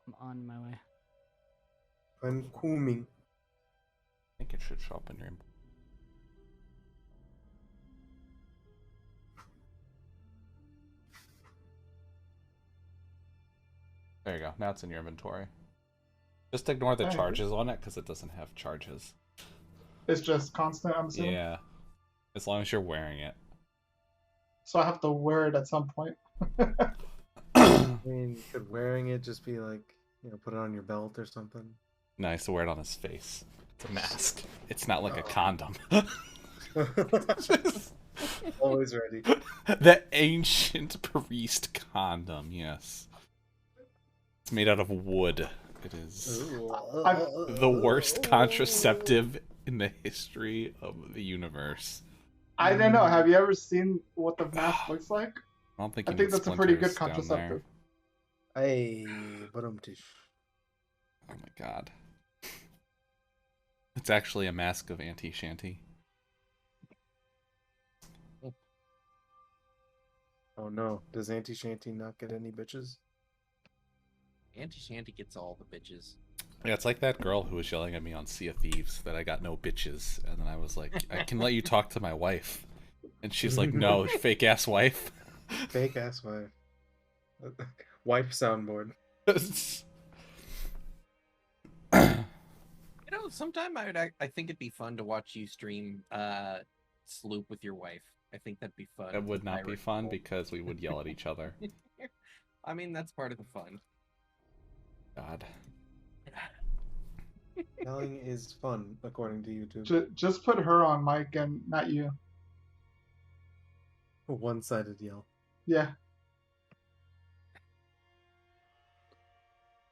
I'm on my way. I'm coming. I think it should show up in your. There you go. Now it's in your inventory. Just ignore the charges on it because it doesn't have charges. It's just constant, I'm assuming? Yeah. As long as you're wearing it. So I have to wear it at some point. I mean, could wearing it just be like, put it on your belt or something? Nice to wear it on his face. It's a mask. It's not like a condom. Always ready. The ancient priest condom, yes. It's made out of wood. It is the worst contraceptive in the history of the universe. I don't know. Have you ever seen what the mask looks like? I think that's a pretty good contraceptive. Hey, but Oh my god. It's actually a mask of Auntie Shanty. Oh no, does Auntie Shanty not get any bitches? Auntie Shanty gets all the bitches. Yeah, it's like that girl who was yelling at me on Sea of Thieves that I got no bitches, and then I was like, I can let you talk to my wife. And she's like, no, fake ass wife. Fake ass wife. Wife soundboard. Sometime I think it'd be fun to watch you stream Sloop with your wife. I think that'd be fun. That would not be fun because we would yell at each other. I mean, that's part of the fun. God. Yelling is fun, according to YouTube. Just put her on mic and not you. One-sided yell. Yeah.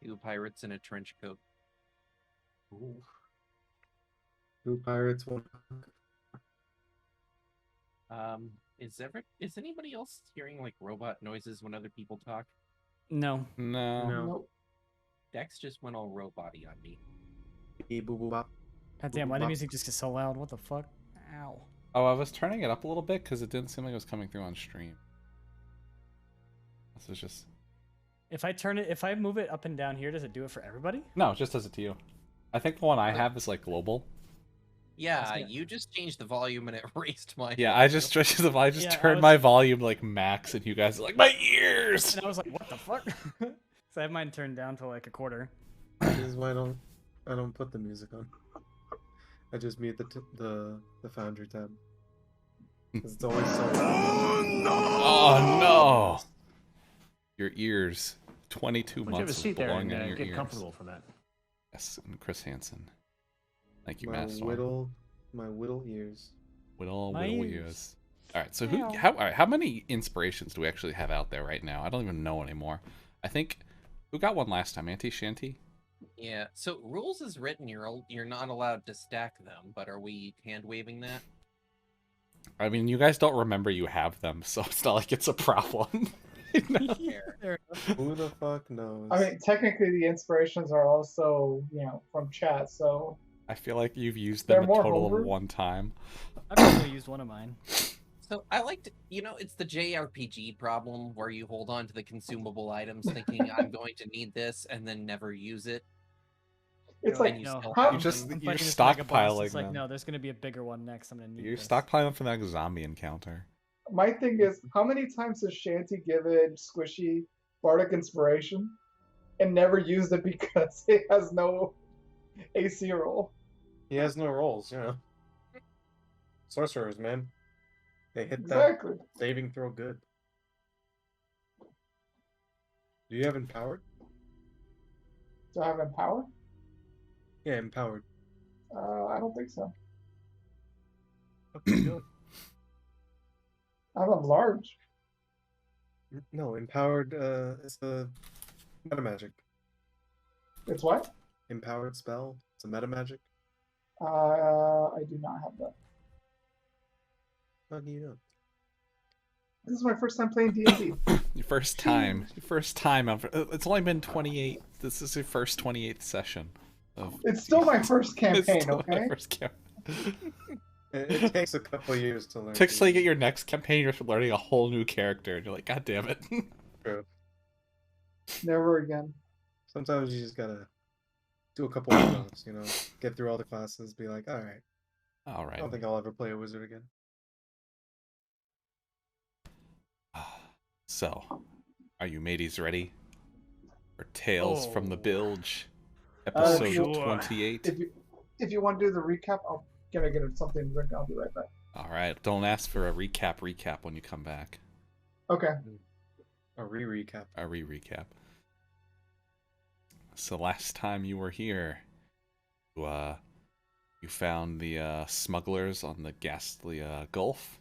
Two pirates in a trench coat. Ooh. Two pirates, one. Is anybody else hearing like robot noises when other people talk? No. Nope. Dex just went all robot-y on me. God damn, why did the music just get so loud? What the fuck? Ow. Oh, I was turning it up a little bit because it didn't seem like it was coming through on stream. This is just... If I move it up and down here, does it do it for everybody? No, it just does it to you. I think the one I have is like global. Yeah, you just changed the volume and it raised my... Yeah, I just turned my volume like max and you guys are like, my ears! And I was like, what the fuck? So I have mine turned down to like a quarter. This is why I don't put the music on. I just mute the Foundry tab. It's always so loud. Oh no! Your ears. 22 Why don't you have a months of seat there blowing and in your get ears. comfortable for that? Yes, and Chris Hansen. Thank you, My Master. whittle ears. Whittle My ears. ears. All right, so Meow. how many inspirations do we actually have out there right now? I don't even know anymore. I think who got one last time? Auntie Shanty? Yeah, so rules is written, you're not allowed to stack them, but are we hand-waving that? I mean, you guys don't remember you have them, so it's not like it's a problem. Fair. Who the fuck knows? I mean, technically the inspirations are also, from chat, so... I feel like you've used They're them a more total homebrew? of one time. I've probably used one of mine. So I like to, it's the JRPG problem where you hold on to the consumable items thinking I'm going to need this and then never use it. It's And like, you no. still how- have You just- them. I'm You're fighting this mega boss, stockpiling It's like, them. no, there's gonna be a bigger one next. I'm gonna need You're this. stockpiling for that zombie encounter. my thing is, how many times has Shanty given Squishy Bardic Inspiration and never used it because it has no AC roll? He has no rolls, Sorcerers, man. They hit Exactly. that saving throw good. Do you have empowered? Do I have Empower? Yeah, empowered. I don't think so. Okay, good. I have Enlarge. No, empowered is a meta magic. It's what? Empowered spell. It's a meta magic. I do not have that. How do you know? This is my first time playing D&D. Your first time. It's only been 28. This is your first 28th session. It's still my first campaign, It's still okay? my first campaign. It takes a couple years to learn. It takes till you get your next campaign, you're learning a whole new character, and you're like, God damn it. True. Never again. Sometimes you just gotta do a couple of those, you know, get through all the classes, be like, all right, All I right. don't think I'll ever play a wizard again. So, are you mateys ready for Tales from the Bilge, episode sure. 28? If you want to do the recap, I'll get something to drink. I'll be right back. All right. Don't ask for a recap when you come back. Okay. A recap. A recap. So last time you were here, you found the smugglers on the ghastly Gulf.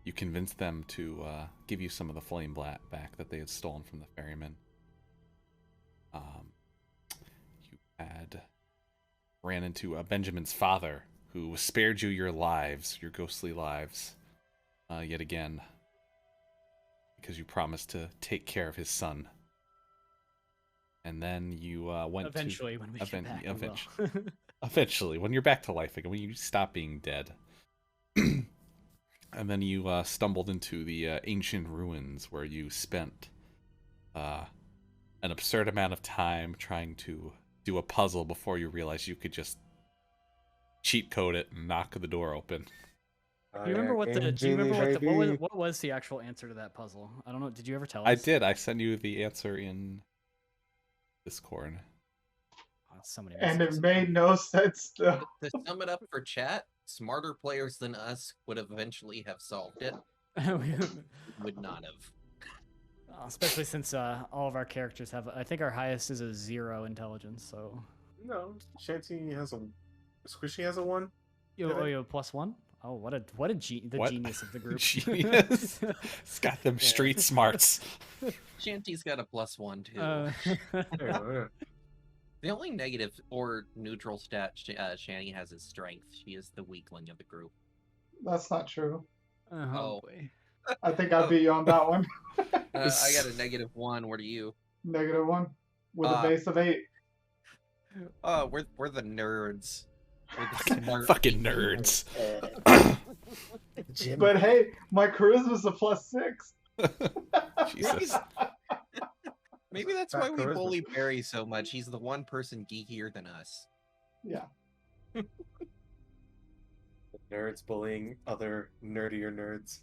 You convinced them to give you some of the flame back that they had stolen from the ferryman. You had ran into Benjamin's father, who spared you your lives, your ghostly lives, yet again, because you promised to take care of his son. And then you went eventually, when we get back, eventually, eventually, when you're back to life again, when you stop being dead. And then you stumbled into the ancient ruins, where you spent an absurd amount of time trying to do a puzzle before you realized you could just cheat code it and knock the door open. Do you remember what was the actual answer to that puzzle? I don't know. Did you ever tell us? I did. I sent you the answer in Discord. Oh, so many And messages. it made no sense though. To sum it up for chat, smarter players than us would eventually have solved it. Would not have. Especially since all of our characters have, I think our highest is a 0 intelligence, so... No, Shanty has a... Squishy has a 1. Yo, +1? Oh, what a genius of the group. Genius. It's got them street smarts. Shanty's got a +1 too. Yeah. The only negative or neutral stat Shanty has is strength. She is the weakling of the group. That's not true. Oh. Boy. I think I beat you on that one. I got a -1. What are you? -1 with a base of 8. Oh, we're the nerds. We're the smart Fucking nerds. But hey, my charisma's a +6. Jesus. Maybe that's why we bully Barry so much. He's the one person geekier than us. Yeah. Nerds bullying other nerdier nerds.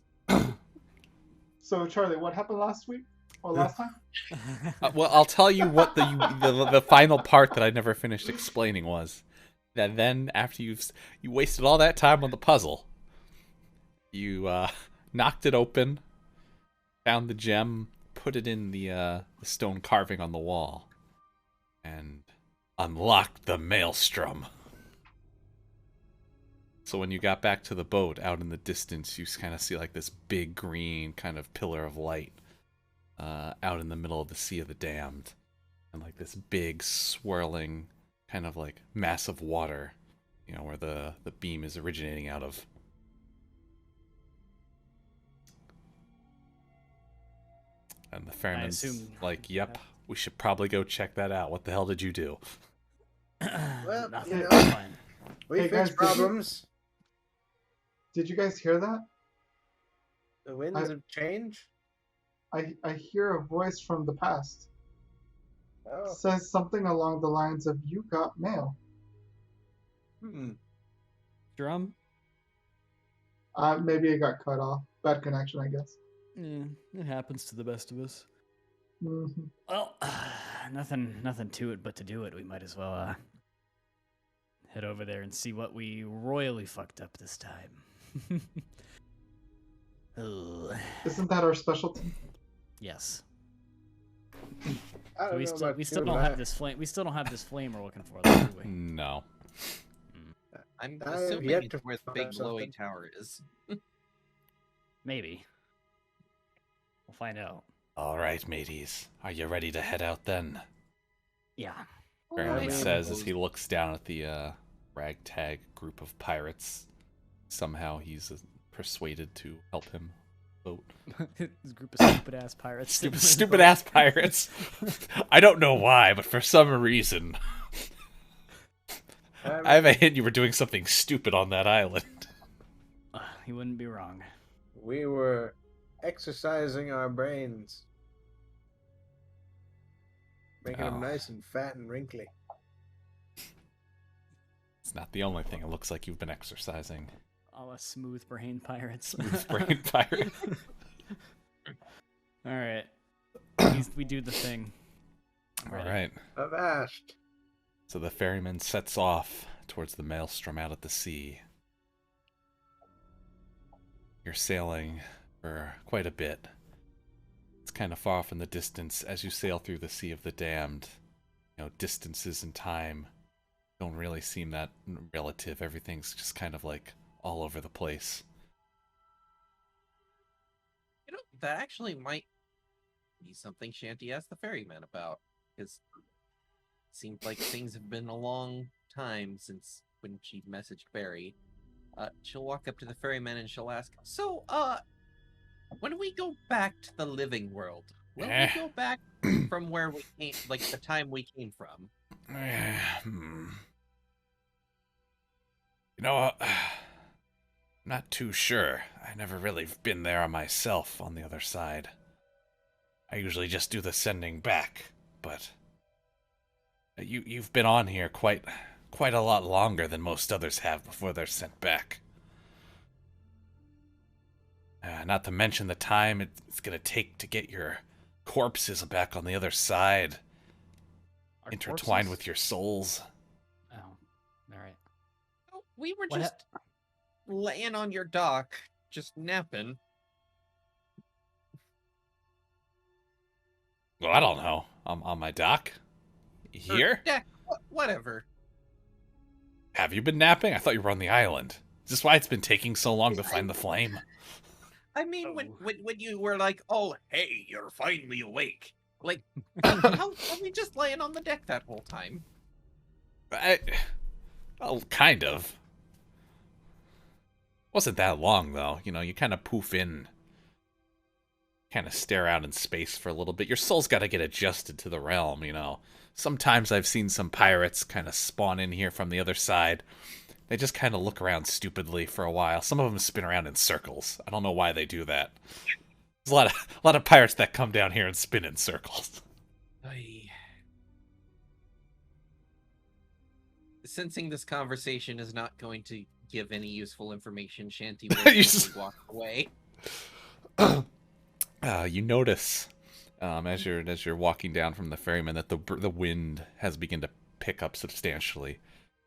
So Charlie, what happened last week or last time? Well, I'll tell you what the final part that I never finished explaining was. That then, after you wasted all that time on the puzzle, you knocked it open, found the gem, put it in the stone carving on the wall, and unlocked the maelstrom. So when you got back to the boat, out in the distance, you kind of see like this big green kind of pillar of light out in the middle of the Sea of the Damned, and like this big swirling kind of like mass of water, you know, where the beam is originating out of. And the ferryman's like, yep, we should probably go check that out. What the hell did you do? Well, Nothing. We fix problems. Did you guys hear that? The winds of change? I hear a voice from the past. Oh. Says something along the lines of, "You got mail." Drum? Maybe it got cut off. Bad connection, I guess. Yeah, it happens to the best of us. Mm-hmm. Well, nothing to it but to do it. We might as well head over there and see what we royally fucked up this time. Isn't that our specialty? Yes. I don't we know still about we still you, don't but have this flame. We still don't have this flame we're looking for, though, do we? No. I'm I have assuming yet it's to where the find big out glowing something. tower is. Maybe. We'll find out. All right, mateys. Are you ready to head out then? Yeah. Ferryman yeah. says as he looks down at the ragtag group of pirates. Somehow he's persuaded to help him boat. This group of stupid ass pirates. Stupid ass pirates. I don't know why, but for some reason, I have a hint you were doing something stupid on that island. He wouldn't be wrong. We were exercising our brains. Making them nice and fat and wrinkly. It's not the only thing. It looks like you've been exercising. All us smooth brain pirates. Smooth brain pirate. All right. We do the thing. All right. Avast. So the ferryman sets off towards the maelstrom out at the sea. You're sailing for quite a bit. It's kind of far off in the distance as you sail through the Sea of the Damned. You know, distances and time don't really seem that relative. Everything's just kind of like all over the place. You know, that actually might be something Shanty asked the ferryman about, because it seems like things have been a long time since when she messaged Barry. She'll walk up to the ferryman and she'll ask, "So, when we go back to the living world, will we go back from where we came, like the time we came from?" You know, I'm not too sure. I never really been there myself on the other side. I usually just do the sending back, but you've been on here quite a lot longer than most others have before they're sent back. Not to mention the time it's gonna take to get your corpses back on the other side, intertwined with your souls. Oh, all right. We were just laying on your dock, just napping. Well, I don't know. I'm on my dock. Here? Yeah, whatever. Have you been napping? I thought you were on the island. Is this why it's been taking so long to find the flame? I mean, when you were like, "Oh, hey, you're finally awake," like, how are we just laying on the deck that whole time? Well, kind of. Wasn't that long, though. You know, you kind of poof in, kind of stare out in space for a little bit. Your soul's got to get adjusted to the realm, you know. Sometimes I've seen some pirates kind of spawn in here from the other side. They just kind of look around stupidly for a while. Some of them spin around in circles. I don't know why they do that. There's a lot of pirates that come down here and spin in circles. Sensing this conversation is not going to give any useful information, Shanty will just walk away. You notice as you're walking down from the ferryman that the wind has begun to pick up substantially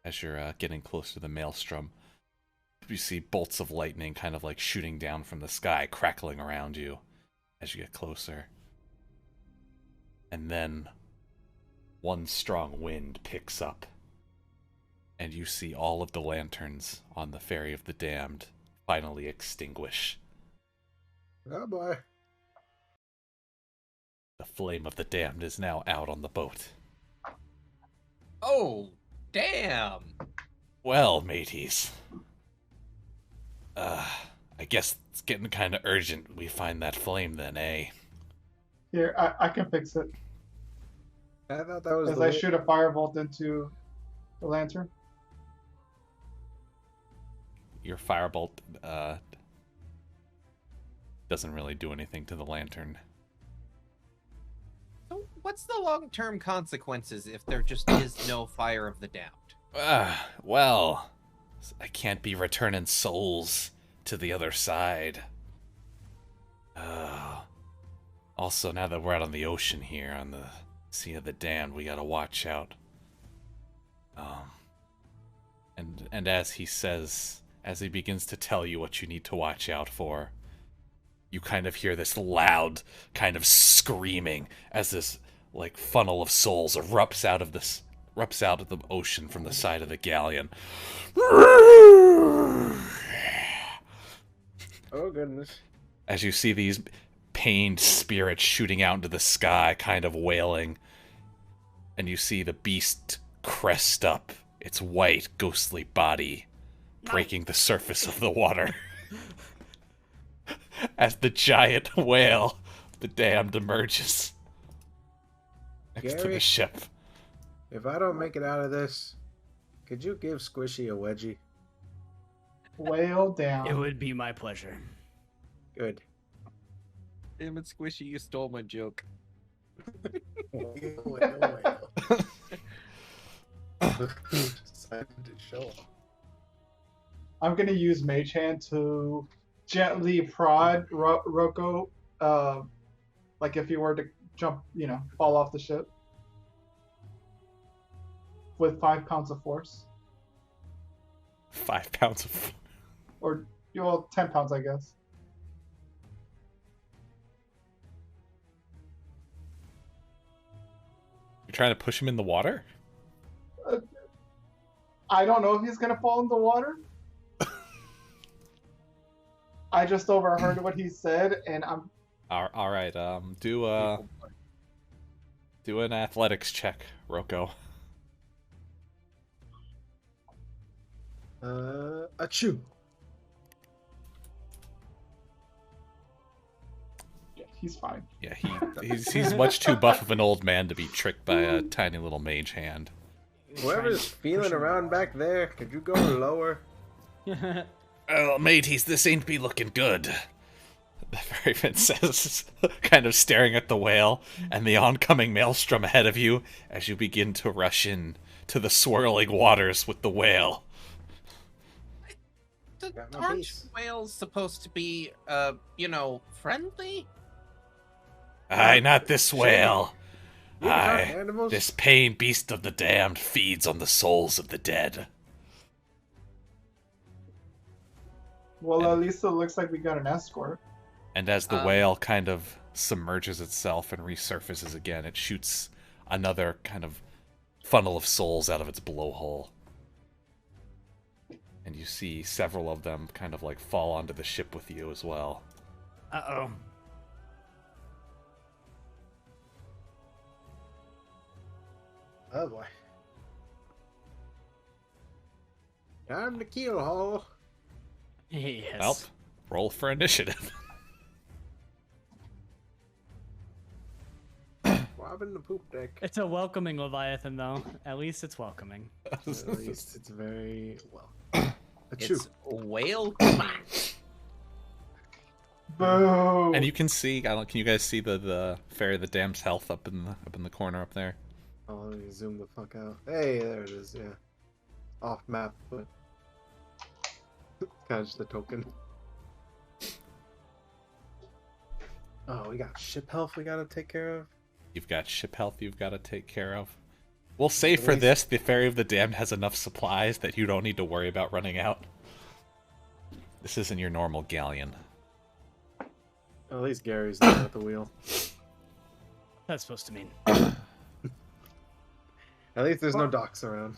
as you're getting close to the maelstrom. You see bolts of lightning kind of like shooting down from the sky, crackling around you as you get closer. And then one strong wind picks up, and you see all of the lanterns on the Ferry of the Damned finally extinguish. Oh boy. The flame of the damned is now out on the boat. Oh, damn! Well, mateys. I guess it's getting kind of urgent we find that flame then, eh? Here, I can fix it. I thought that was As I shoot a firebolt into the lantern. Your firebolt doesn't really do anything to the lantern. So what's the long-term consequences if there just is no fire of the damned? Well, I can't be returning souls to the other side. Also, now that we're out on the ocean here, on the Sea of the Damned, we gotta watch out. And as he says, as he begins to tell you what you need to watch out for, you kind of hear this loud kind of screaming as this like funnel of souls erupts out of the ocean from the side of the galleon. Oh goodness. As you see these pained spirits shooting out into the sky, kind of wailing, and you see the beast crest up its white, ghostly body, breaking the surface of the water. As the giant whale, the damned, emerges next to the ship. If I don't make it out of this, could you give Squishy a wedgie? Whale down. It would be my pleasure. Good. Damn it, Squishy, you stole my joke. Whale. Decided to show off. I'm gonna use Mage Hand to gently prod Roko, like if he were to jump, fall off the ship, with 5 pounds of force, 5 pounds of. or 10 pounds, I guess. You're trying to push him in the water? I don't know if he's gonna fall in the water. I just overheard what he said, and I'm. All right. Do an athletics check, Roko. Achoo. Yeah, he's fine. Yeah, he's much too buff of an old man to be tricked by a tiny little mage hand. Whoever's feeling around back there, could you go lower? Oh, mateys, this ain't be looking good. The ferryman says, kind of staring at the whale and the oncoming maelstrom ahead of you as you begin to rush in to the swirling waters with the whale. Got my Aren't piece. whales supposed to be, friendly? Aye, not this whale. You got Aye, animals? this pain beast of the damned feeds on the souls of the dead. Well, at least it looks like we got an escort. And as the whale kind of submerges itself and resurfaces again, it shoots another kind of funnel of souls out of its blowhole. And you see several of them kind of like fall onto the ship with you as well. Uh-oh. Oh boy. Time to keel haul. Yes. Well, roll for initiative. Robbing the poop deck. It's a welcoming Leviathan, though. At least it's welcoming. At least it's very well. Achoo. It's whale queen. Boo! And you can see, can you guys see the Fairy of the Dam's health up in the corner up there? Oh, let me zoom the fuck out. Hey, there it is, yeah. Off map, but kind of just a token. Oh, we got ship health we gotta take care of. You've got ship health you've got to take care of. We'll say for least- this, the Fairy of the Damned has enough supplies that you don't need to worry about running out. This isn't your normal galleon. At least Gary's not at the wheel. That's supposed to mean. At least there's no docks around.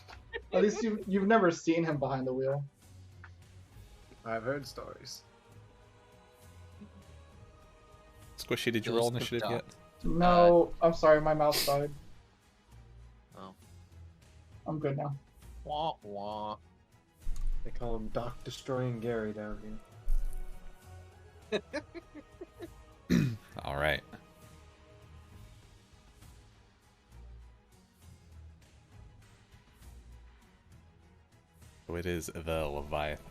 At least you've never seen him behind the wheel. I've heard stories. Squishy, did you Those roll cooked initiative yet? up. No, I'm sorry, my mouse died. Oh. I'm good now. Wah, wah. They call him Doc Destroying Gary down here. All right. So it is the Leviathan.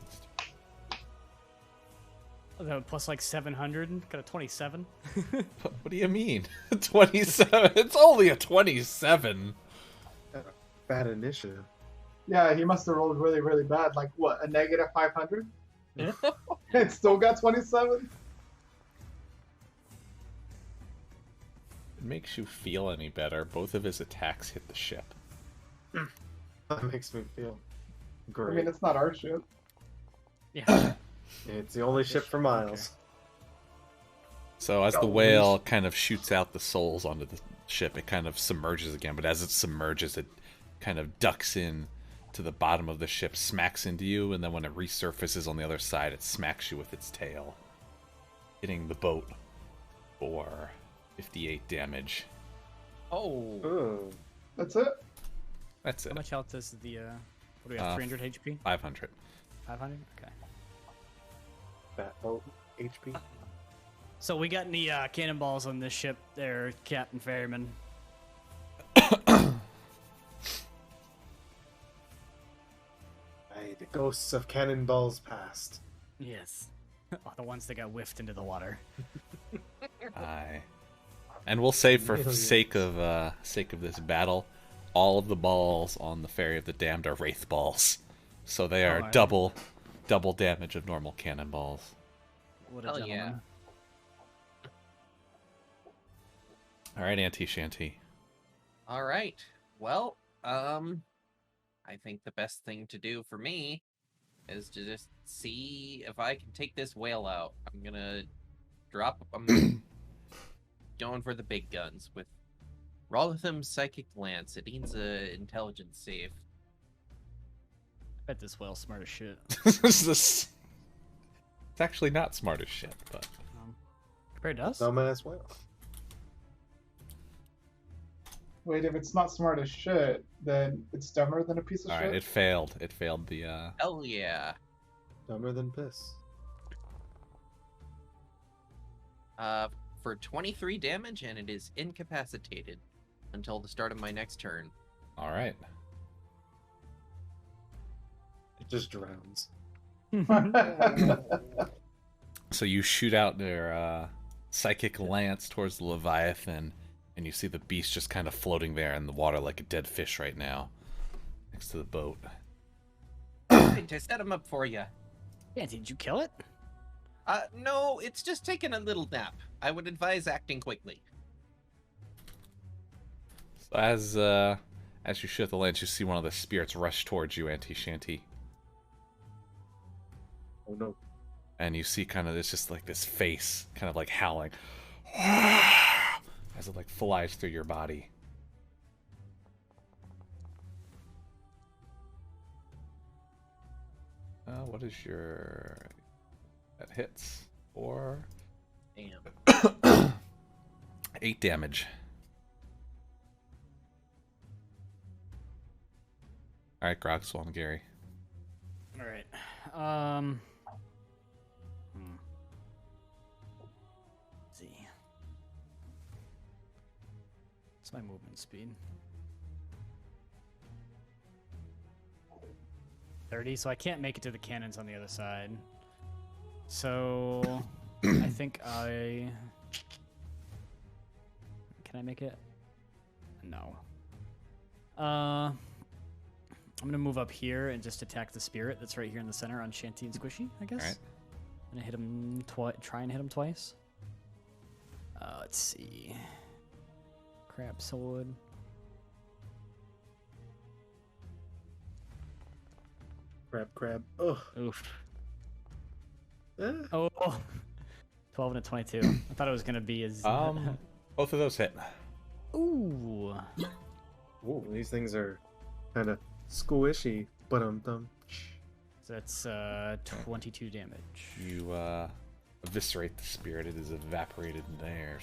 Oh, plus like 700. Got a 27. What do you mean? 27? It's only a 27. Bad initiative. Yeah, he must have rolled really, really bad. Like, what, a negative 500? And still got 27? It makes you feel any better. Both of his attacks hit the ship. That makes me feel I great. mean, it's not our ship. Yeah. It's the only ship for miles. So as the whale kind of shoots out the souls onto the ship, it kind of submerges again. But as it submerges, it kind of ducks in to the bottom of the ship, smacks into you, and then when it resurfaces on the other side, it smacks you with its tail, hitting the boat for 58 damage. Oh. Ooh. That's it? That's it. How much health does the, what do we have, 300 HP? 500. 500? Okay. Fat boat HP. So we got any cannonballs on this ship there, Captain Ferryman? Aye, the ghosts of cannonballs past. Yes. Oh, the ones that got whiffed into the water. Aye. And we'll say for Millions. sake of this battle, all of the balls on the Ferry of the Damned are Wraith balls. So they are Alright. double damage of normal cannonballs. What a Hell gentleman. yeah. Alright, Auntie Shanty. All right. Well, I think the best thing to do for me is to just see if I can take this whale out. I'm gonna I'm going for the big guns with Rolatham Psychic Lance. It needs a intelligence save. I bet this whale's smart as shit. It's actually not smart as shit, but Compared to us? Dumbass whale. Wait, if it's not smart as shit, then it's dumber than a piece of all shit. right, it failed. It failed the. Hell yeah. Dumber than piss. For 23 damage, and it is incapacitated until the start of my next turn. All right. It just drowns. So you shoot out their psychic lance towards the Leviathan, and you see the beast just kind of floating there in the water like a dead fish right now, next to the boat. Wait, I set him up for you. Yeah, did you kill it? No, it's just taking a little nap. I would advise acting quickly. So as you shoot the lance, you see one of the spirits rush towards you, Auntie Shanty. Oh no. And you see kind of it's just like this face kind of like howling as it like flies through your body. What is your... That hits for Damn. 8 damage. Alright, Grogswell and Gary. Alright. Let's see. What's my movement speed? 30, so I can't make it to the cannons on the other side. So I think can I make it? No. I'm gonna move up here and just attack the spirit that's right here in the center on Shanty and Squishy, I guess. Alright. I'm gonna hit him try and hit him twice. Let's see. Crab sword. Crab. Ugh. Oof. Eh. Oh. 12 and a 22. I thought it was gonna be as. Both of those hit. Ooh. Ooh, these things are kind of squishy, but So that's 22 damage. You eviscerate the spirit. It is evaporated in there.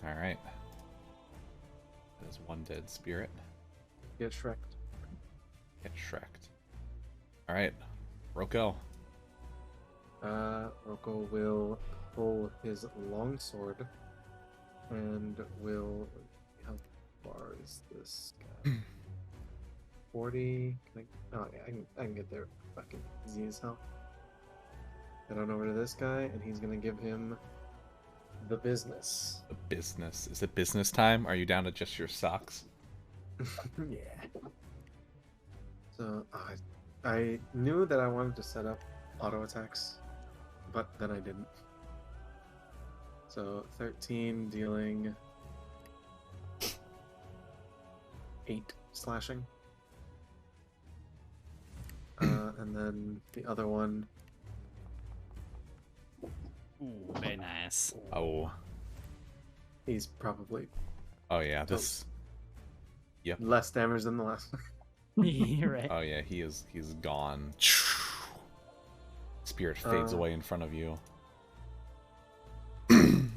Alright. There's one dead spirit. get shreked. Get shreked. Alright. Roko. Rocco will pull his longsword and will. How far is this guy? 40. Can I, oh yeah, I can get there fucking easy as hell. Head on over to this guy, and he's gonna give him the business. The business. Is it business time? Are you down to just your socks? Yeah. So I knew that I wanted to set up auto attacks, but then I didn't. So 13 dealing 8 slashing. And then the other one. Ooh, very nice. Oh. He's probably Oh yeah, this... Yep. less damage than the last one. You're right. Oh yeah, he's gone. Spirit fades away in front of you. Don't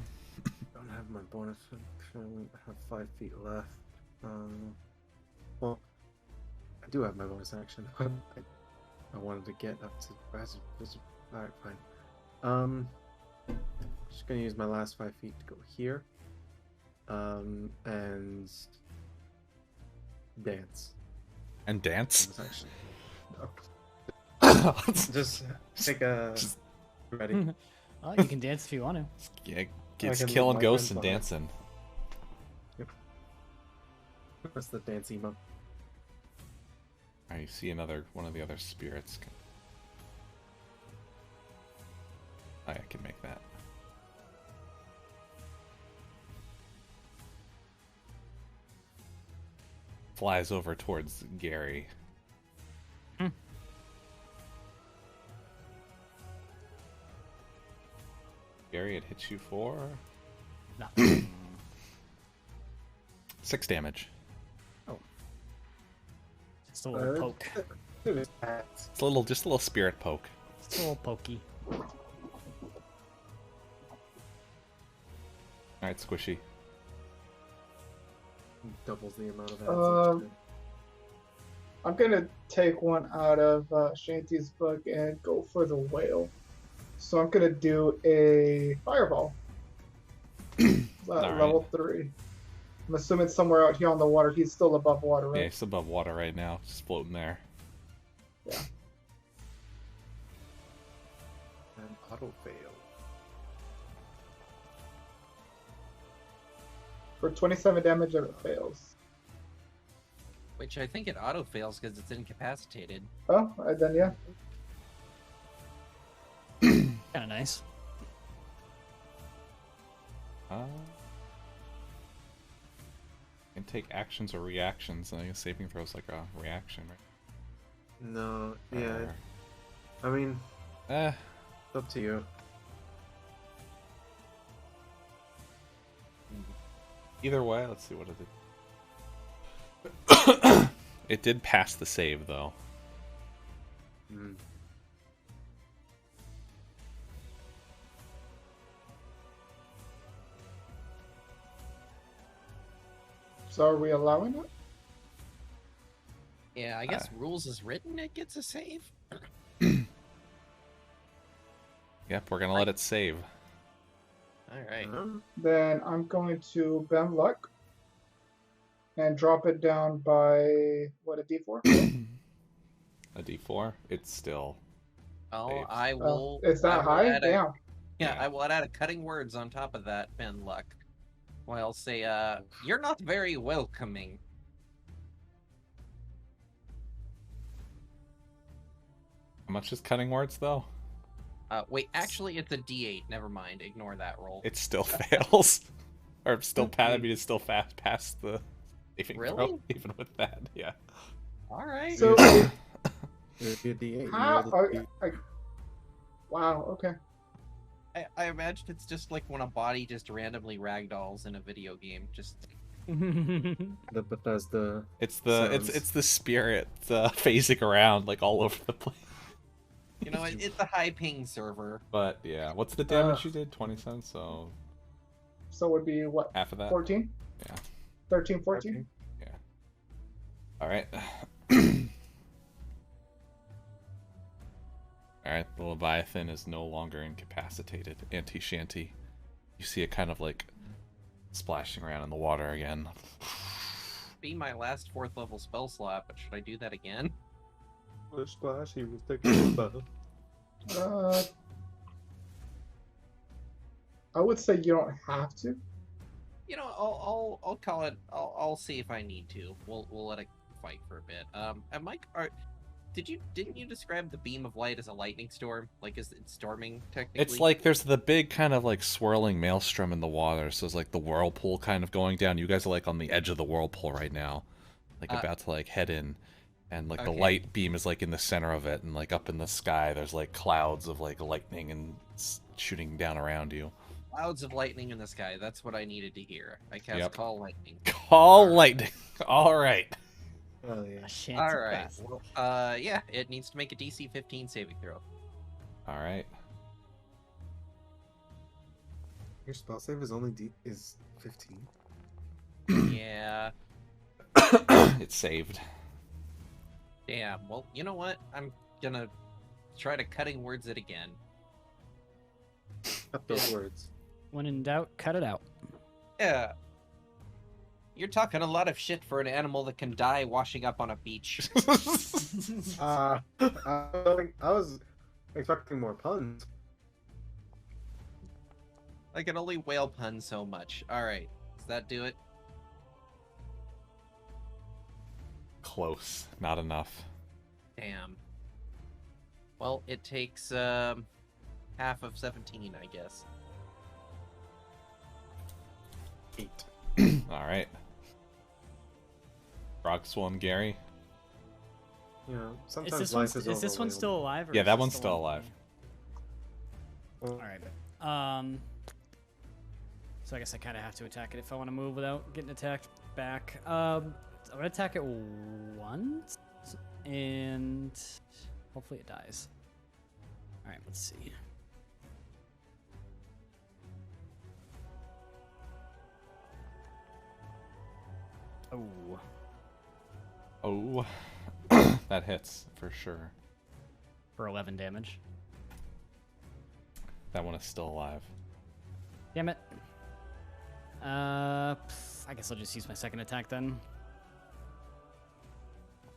have my bonus action. I have 5 feet left. Well, I do have my bonus action, but I wanted to get up to. Alright, fine. Just gonna use my last 5 feet to go here. And dance. And dance? Bonus action. No. Just take a. Ready. Oh, you can dance if you want to. Yeah, gets can killing leave my ghosts friends and behind. dancing. Press the dance emote. Alright, you see one of the other spirits. Oh, I can make that. Flies over towards Gary. Hmm. Gary, it hits you for No. 6 damage. Just a little poke. It was It's just a little spirit poke. Just a little pokey. Alright, Squishy. doubles the amount of Um, ads. I'm gonna take one out of Shanty's book and go for the whale. So I'm gonna do a fireball. Alright. Level 3. I'm assuming somewhere out here on the water. He's still above water, Yeah, right? he's above water right now, just floating there. Yeah. And auto fail. For 27 damage, if it fails. Which I think it auto fails because it's incapacitated. Oh, then yeah. Kind of nice. Can take actions or reactions. I guess saving throws like a reaction, right? No, yeah. Or- I mean, Eh, it's up to you. either way, let's see what it did. It did pass the save, though. Mm. So are we allowing it? Yeah, I guess rules is written, it gets a save. Yep, we're gonna let it save. Alright. Then I'm going to bend luck and drop it down by what, a D4? A D4. It's still. Oh, Saves. I will. It's I that will high? add a- Damn. Yeah, I will add cutting words on top of that, Ben Luck. Well, I'll say, you're not very welcoming. How much is cutting words, though? Wait, actually, it's a D8. Never mind. Ignore that roll. It still fails. Or still I mean, it's still fast past the saving Really? throw, even with that. Yeah. Alright. So, It'd be a D8. You how, rolled a D8. wow, okay. I imagine it's just like when a body just randomly ragdolls in a video game. Just The Bethesda. It's Sounds. it's the spirit phasing around like all over the place. you know, it's a high ping server. But yeah, what's the damage you did? 20 cents, so So it would be what, half of that. 14? Yeah. 13, 14? All right. All right. The Leviathan is no longer incapacitated. Anti-shanty. You see it kind of like splashing around in the water again. Be my last 4th level spell slot, but should I do that again? Splash, he was taking a bath. I would say you don't have to. You know, I'll call it. I'll see if I need to. We'll let it fight for a bit. And Mike, didn't you describe the beam of light as a lightning storm? Like, is it storming technically? It's like there's the big kind of like swirling maelstrom in the water, so it's like the whirlpool kind of going down. You guys are like on the edge of the whirlpool right now, like about to like head in, and like the Okay. light beam is like in the center of it, and like up in the sky there's like clouds of like lightning and shooting down around you. Clouds of lightning in the sky. That's what I needed to hear. I cast Yep. call lightning. Call lightning. All right. Oh yeah. A shanty All right. pass. Well, yeah, it needs to make a DC 15 saving throw. All right. Your spell save is only is 15. Yeah. It's saved. Damn. Well, you know what? I'm gonna try to cutting words it again. Cut those words. When in doubt, cut it out. Yeah. You're talking a lot of shit for an animal that can die washing up on a beach. I was expecting more puns. I can only whale pun so much. Alright. Does that do it? Close. Not enough. Damn. Well, it takes half of 17, I guess. 8. Alright. Roxwell and Gary. You know, Is sometimes this, life is is this one still alive? Or Yeah, is that this one's the still one- alive. Well, Alright. So I guess I kind of have to attack it if I want to move without getting attacked back. I'm going to attack it once, and hopefully it dies. Alright, let's see. Oh. Oh. That hits, for sure. For 11 damage. That one is still alive. Damn it. I guess I'll just use my second attack then.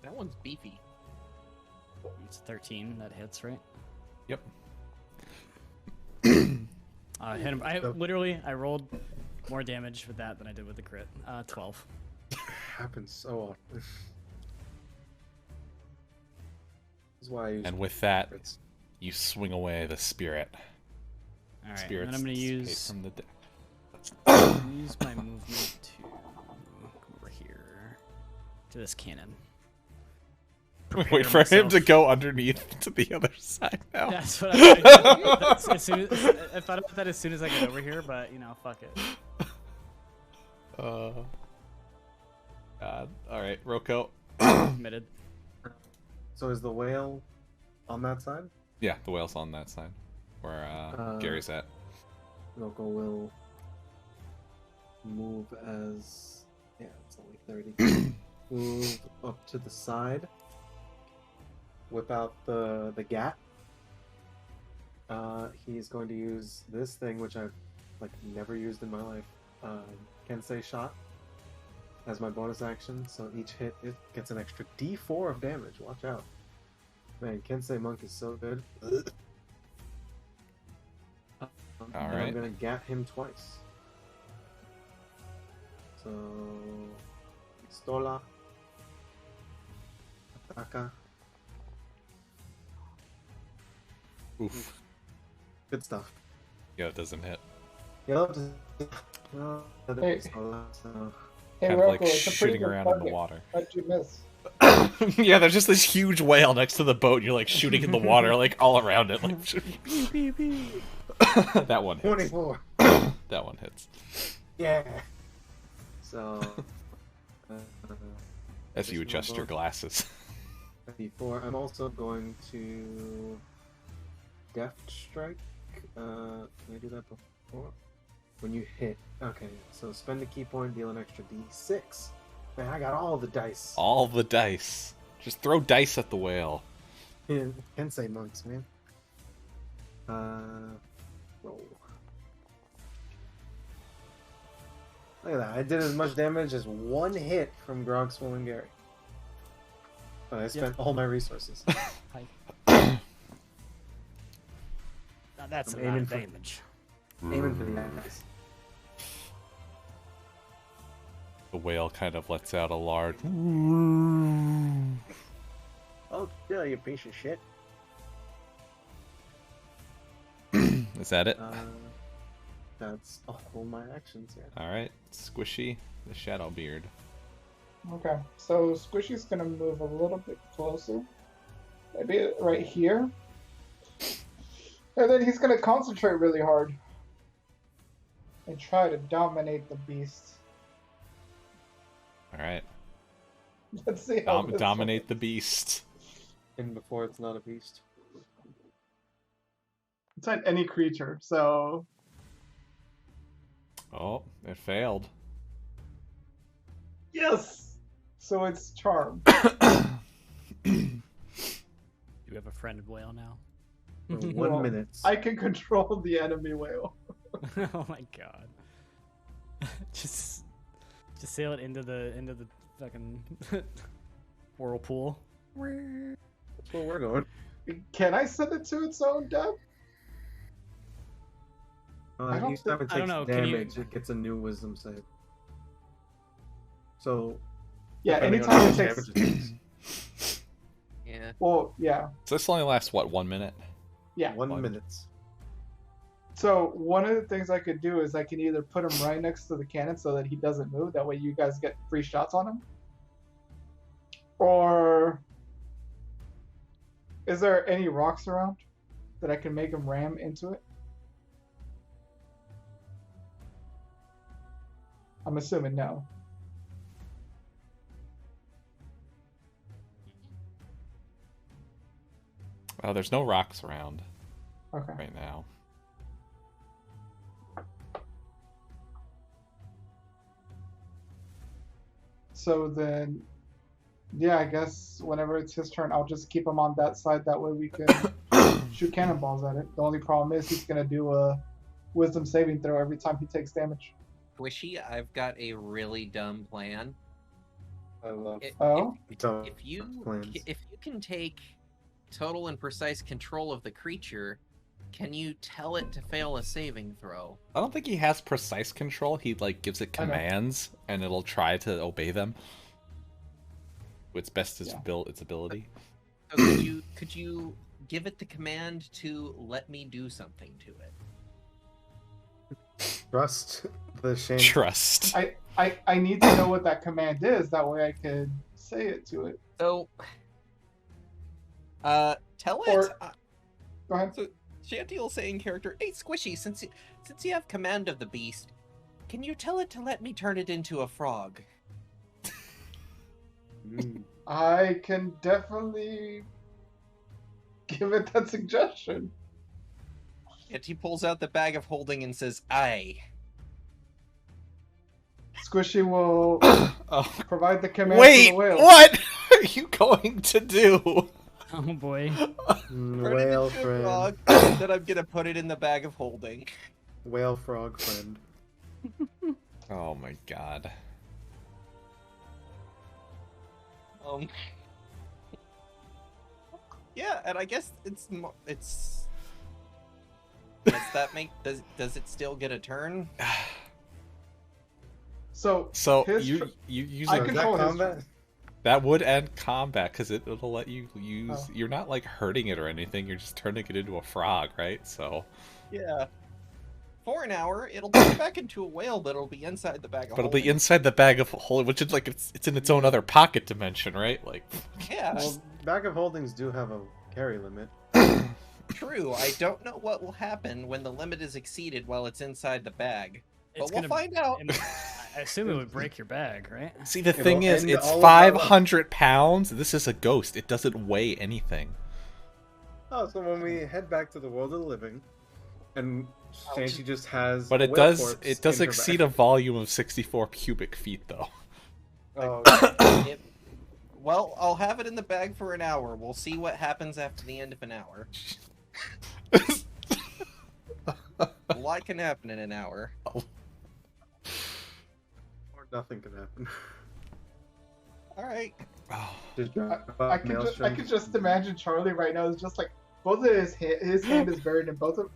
That one's beefy. It's 13. That hits, right? Yep. Hit him. I rolled more damage with that than I did with the crit. 12. happens so often. This is why I use And with that, crits. you swing away the spirit. All right, Spirits and then I'm going to dissipate use from the deck. use my movement to come over here to this cannon. Wait for him myself. to go underneath to the other side now. That's what I'm trying to as soon as, I thought about that as soon as I get over here, but you know, fuck it. God. All right, Roko. Committed. So is the whale on that side? Yeah, the whale's on that side where Gary's at. Loco will move as it's only 30. Move up to the side. Whip out the gat. He's going to use this thing, which I've never used in my life. Kensei shot as my bonus action. So each hit it gets an extra D4 of damage. Watch out, man! Kensei monk is so good. And I'm right. gonna gat him twice. So pistola, ataca. Oof. Good stuff. Yeah, it doesn't hit. Yep. Hey. Pistola, so. Hey, Kind of Rocco, like it's a pretty shooting good around in the target. water. How'd you miss? Yeah, there's just this huge whale next to the boat, and you're like shooting in the water, like all around it. Like, that one hits. 24. That one hits. Yeah. So. As you adjust your glasses. Before, I'm also going to deft strike. Can I do that before? When you hit. Okay, so spend a key point, deal an extra D6. Man, I got all the dice. All the dice. Just throw dice at the whale. Kensei monks, man. Roll. Look at that. I did as much damage as one hit from Grog Swollen Gary. But I spent all my resources. Now that's I'm a lot aiming of for- damage. Aiming for the eyes. The whale kind of lets out a large. Oh, yeah, you piece of shit. Is that it? That's all my actions, yeah. All right, Squishy, the Shadow Beard. Okay, so Squishy's gonna move a little bit closer. Maybe right here. And then he's gonna concentrate really hard. And try to dominate the beast. All right, Let's see how this dominate works. the beast. And before it's not a beast. It's not any creature, so Oh, it failed. yes! So it's charmed. You have a friend whale now. For 1 Well, minute. I can control the enemy whale. Oh my god. just sail it into the fucking whirlpool. That's where we're going. Can I send it to its own death? I don't Each time it I don't takes know, can you- damage, it gets a new wisdom save. So Yeah, depending on anytime how it much takes. damage it takes, Yeah. Well, yeah, So this only lasts what, 1 minute? yeah. 1 minute. So one of the things I could do is I can either put him right next to the cannon so that he doesn't move. That way you guys get free shots on him. Or is there any rocks around that I can make him ram into it? I'm assuming no. Well, there's no rocks around Okay. right now. So then, yeah, I guess whenever it's his turn, I'll just keep him on that side. That way we can shoot cannonballs at it. The only problem is he's going to do a wisdom saving throw every time he takes damage. Squishy, I've got a really dumb plan. I love Oh? dumb If you plans. if you can take total and precise control of the creature, can you tell it to fail a saving throw? I don't think he has precise control. He like gives it I know. commands and it'll try to obey them. Its best is Yeah. its ability. So could you give it the command to let me do something to it? Trust the shame. Trust. I need to know what that command is. That way I could say it to it. So, tell it. Or- Go ahead. So Shanty will say in character, "Hey, Squishy, since you have command of the beast, can you tell it to let me turn it into a frog?" Mm. I can definitely give it that suggestion. And he pulls out the bag of holding and says, "Aye." Squishy will Oh. provide the command Wait, to the whale. what are you going to do? Oh boy. Turn Whale it into a friend. frog. Then I'm gonna put it in the bag of holding. Whale frog friend. Oh my god. Yeah, and I guess it's. Does that make does it still get a turn? So his you tr- use I So it. is that control his combat? turn. That would end combat because it'll let you use. Oh. You're not like hurting it or anything. You're just turning it into a frog, right? So, Yeah. For an hour, it'll turn back into a whale, but it'll be inside the bag of but it'll be holding. inside the bag of holding, which is like it's in its own other pocket dimension, right? Like, Yeah, Well, bag of holdings do have a carry limit. true. I don't know what will happen when the limit is exceeded while it's inside the bag. It's But we'll gonna- find out. I assume it would break your bag, right? see, the It'll thing is, end it's all of our 500 pounds. This is a ghost. It doesn't weigh anything. Oh, so when we head back to the world of the living, and Shanty just has. But a it whale does corpse it does in her exceed bag. a volume of 64 cubic feet, though. Oh, It- well, I'll have it in the bag for an hour. We'll see what happens after the end of an hour. A lot can happen in an hour. or nothing can happen. All right. Oh, Just I could just imagine Charlie right now is just like both of his hand is buried in both of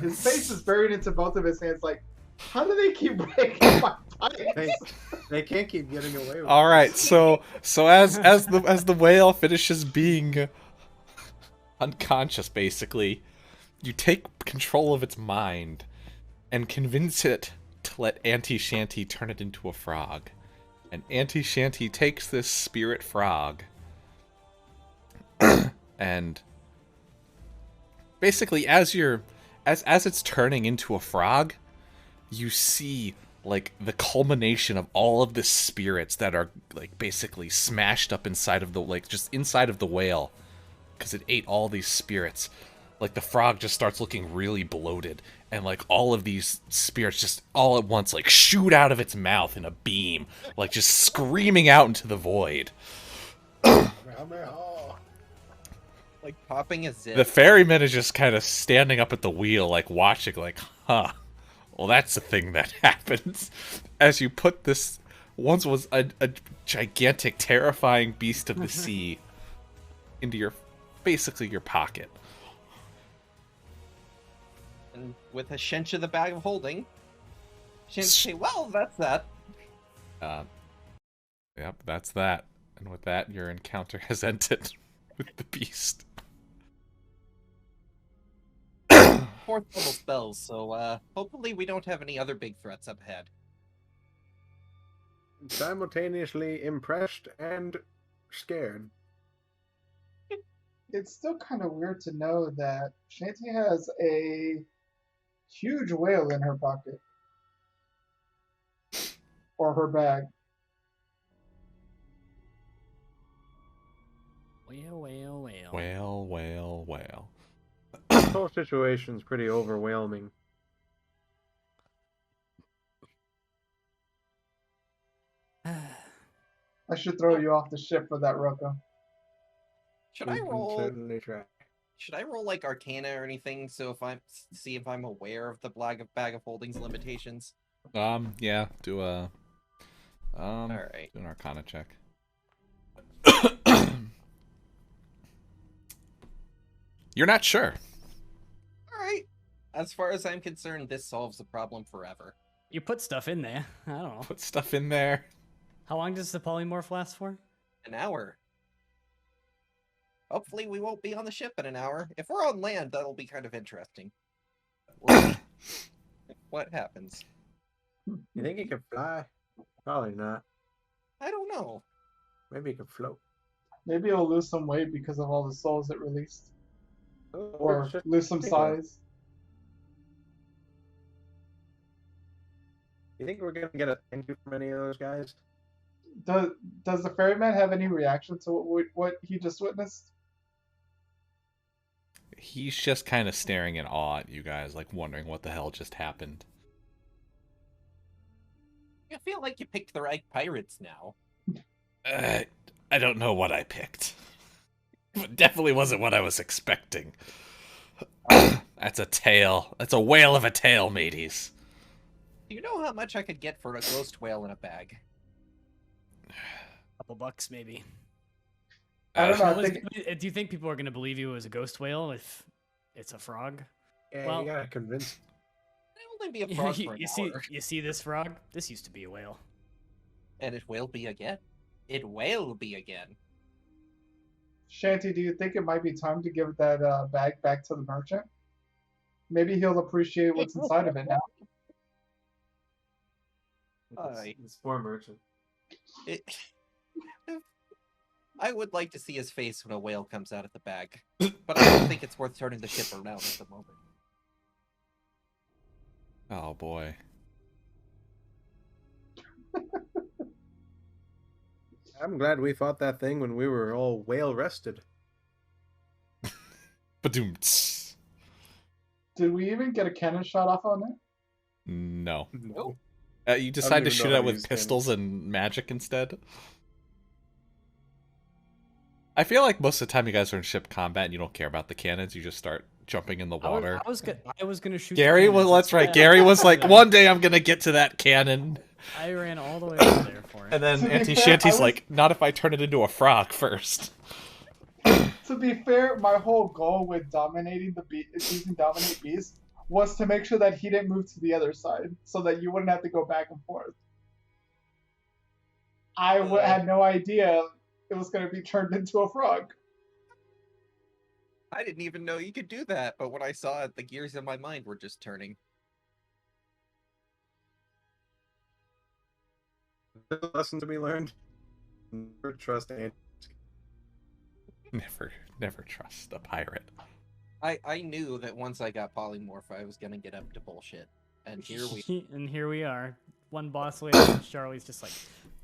his face is buried into both of his hands. Like, how do they keep breaking my pipes? They can't keep getting away with all right. this. So as the whale finishes being unconscious, basically, you take control of its mind and convince it to let Auntie Shanty turn it into a frog. And Auntie Shanty takes this spirit frog and basically as it's turning into a frog, you see like the culmination of all of the spirits that are like basically smashed up inside of the just inside of the whale because it ate all these spirits. Like the frog just starts looking really bloated, and like all of these spirits just all at once like shoot out of its mouth in a beam, like just screaming out into the void. Like popping a zip. The ferryman is just kind of standing up at the wheel, like watching, like, huh. Well, that's the thing that happens as you put this once was a gigantic, terrifying beast of the sea into basically your pocket. And with a Shencha the bag of holding, Shencha say, well, that's that. Yep, that's that. And with that, your encounter has ended with the beast. Fourth level spells, so hopefully we don't have any other big threats up ahead. Simultaneously impressed and scared. It's still kind of weird to know that Shanty has a huge whale in her pocket. Or her bag. Whale. Whale. This whole situation's pretty overwhelming. I should throw you off the ship for that, Rocco. Should I We can roll? certainly try. Should I roll like Arcana or anything? So see if I'm aware of the bag of holdings limitations. Yeah. Do a. All right. Do an Arcana check. You're not sure. All right. As far as I'm concerned, this solves the problem forever. You put stuff in there. I don't know. Put stuff in there. How long does the polymorph last for? An hour. Hopefully we won't be on the ship in an hour. If we're on land, that'll be kind of interesting. What happens? You think he can fly? Probably not. I don't know. Maybe he can float. Maybe it'll lose some weight because of all the souls it released. Or it's just lose some ridiculous. size. You think we're gonna get a thank you from any of those guys? Does the ferryman have any reaction to what he just witnessed? He's just kind of staring in awe at you guys, like wondering what the hell just happened. I feel like you picked the right pirates now. I don't know what I picked. It definitely wasn't what I was expecting. That's a tail. That's a whale of a tail, mateys. Do you know how much I could get for a ghost whale in a bag? Couple bucks, maybe. I don't know. Do you think people are going to believe you as a ghost whale if it's a frog? Yeah, Well- you gotta convince. It'll only be a frog for an hour. You see this frog? This used to be a whale. And it will be again. It will be again. Shanty, do you think it might be time to give that bag back to the merchant? Maybe he'll appreciate what's inside of it now. It's for merchant. I would like to see his face when a whale comes out of the bag, but I don't think it's worth turning the ship around at the moment. Oh boy. I'm glad we fought that thing when we were all whale rested. Badoom. Did we even get a cannon shot off on it? No. Nope. You decide to even shoot know it how out to with use pistols and magic instead? I feel like most of the time you guys are in ship combat and you don't care about the cannons, you just start jumping in the water. I was gonna shoot. Gary the was, cannons. that's right, Gary was like, one day I'm gonna get to that cannon. I ran all the way over there for it. And then To be Auntie fair, Shanty's I was- like, not if I turn it into a frog first. To be fair, my whole goal with dominating using Dominate Beast was to make sure that he didn't move to the other side, so that you wouldn't have to go back and forth. I had no idea it was going to be turned into a frog. I didn't even know you could do that, but when I saw it, the gears in my mind were just turning. There's a lesson to be learned. Never trust Ant. Never trust a pirate. I knew that once I got polymorph, I was gonna get up to bullshit. And here we are. One boss later, Charlie's just like,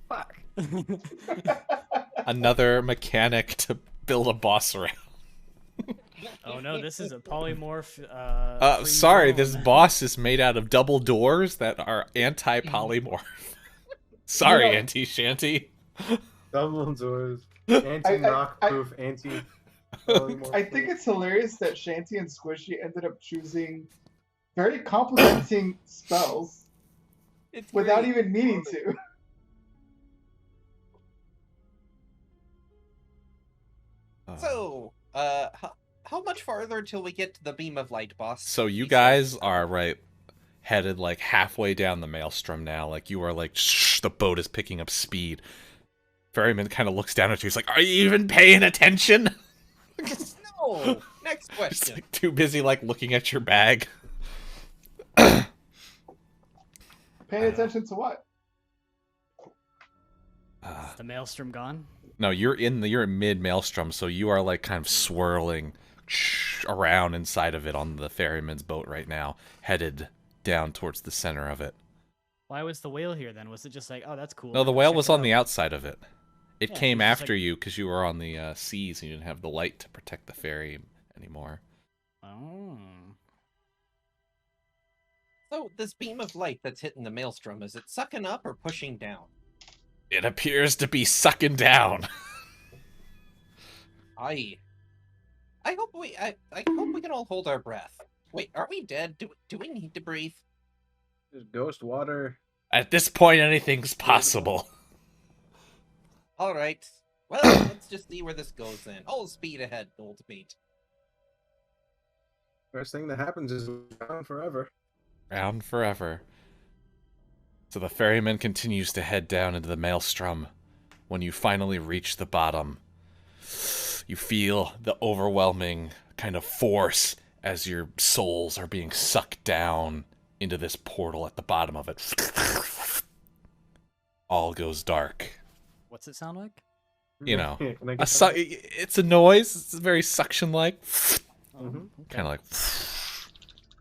fuck. Another mechanic to build a boss around. Oh no, this is a polymorph. Free Sorry, zone. this boss is made out of double doors that are anti-polymorph. Sorry, You know- Auntie Shanty. Dumbledore's anti-knock-proof, anti. I think it's hilarious that Shanty and Squishy ended up choosing very complimenting spells it's without great. even meaning to. So, how much farther till we get to the beam of light, boss? So you He guys are right headed like halfway down the maelstrom now. Like you are like the boat is picking up speed. Ferryman kind of looks down at you. He's like, "Are you even paying attention?" says. No. Next He's question. like too busy like looking at your bag. Paying attention to what? Is the maelstrom gone? No, you're in mid maelstrom, so you are like kind of swirling around inside of it on the ferryman's boat right now, headed down towards the center of it. Why was the whale here then? Was it just like, oh, that's cool? No, the whale was on the outside of it. It Yeah, came it was just after like- you because you were on the seas and you didn't have the light to protect the ferry anymore. Oh. So this beam of light that's hitting the maelstrom, is it sucking up or pushing down? It appears to be sucking down. I hope I hope we can all hold our breath. Wait, are we dead? Do we need to breathe? There's ghost water. At this point, anything's possible. All right. Well, let's just see where this goes then. All speed ahead, old mate. First thing that happens is we're down forever. Round forever. So the ferryman continues to head down into the maelstrom. When you finally reach the bottom, you feel the overwhelming kind of force as your souls are being sucked down into this portal at the bottom of it. All goes dark. What's it sound like? You know, Can I get it's a noise. It's very suction-like. Oh, Mhm. okay. Kind of like,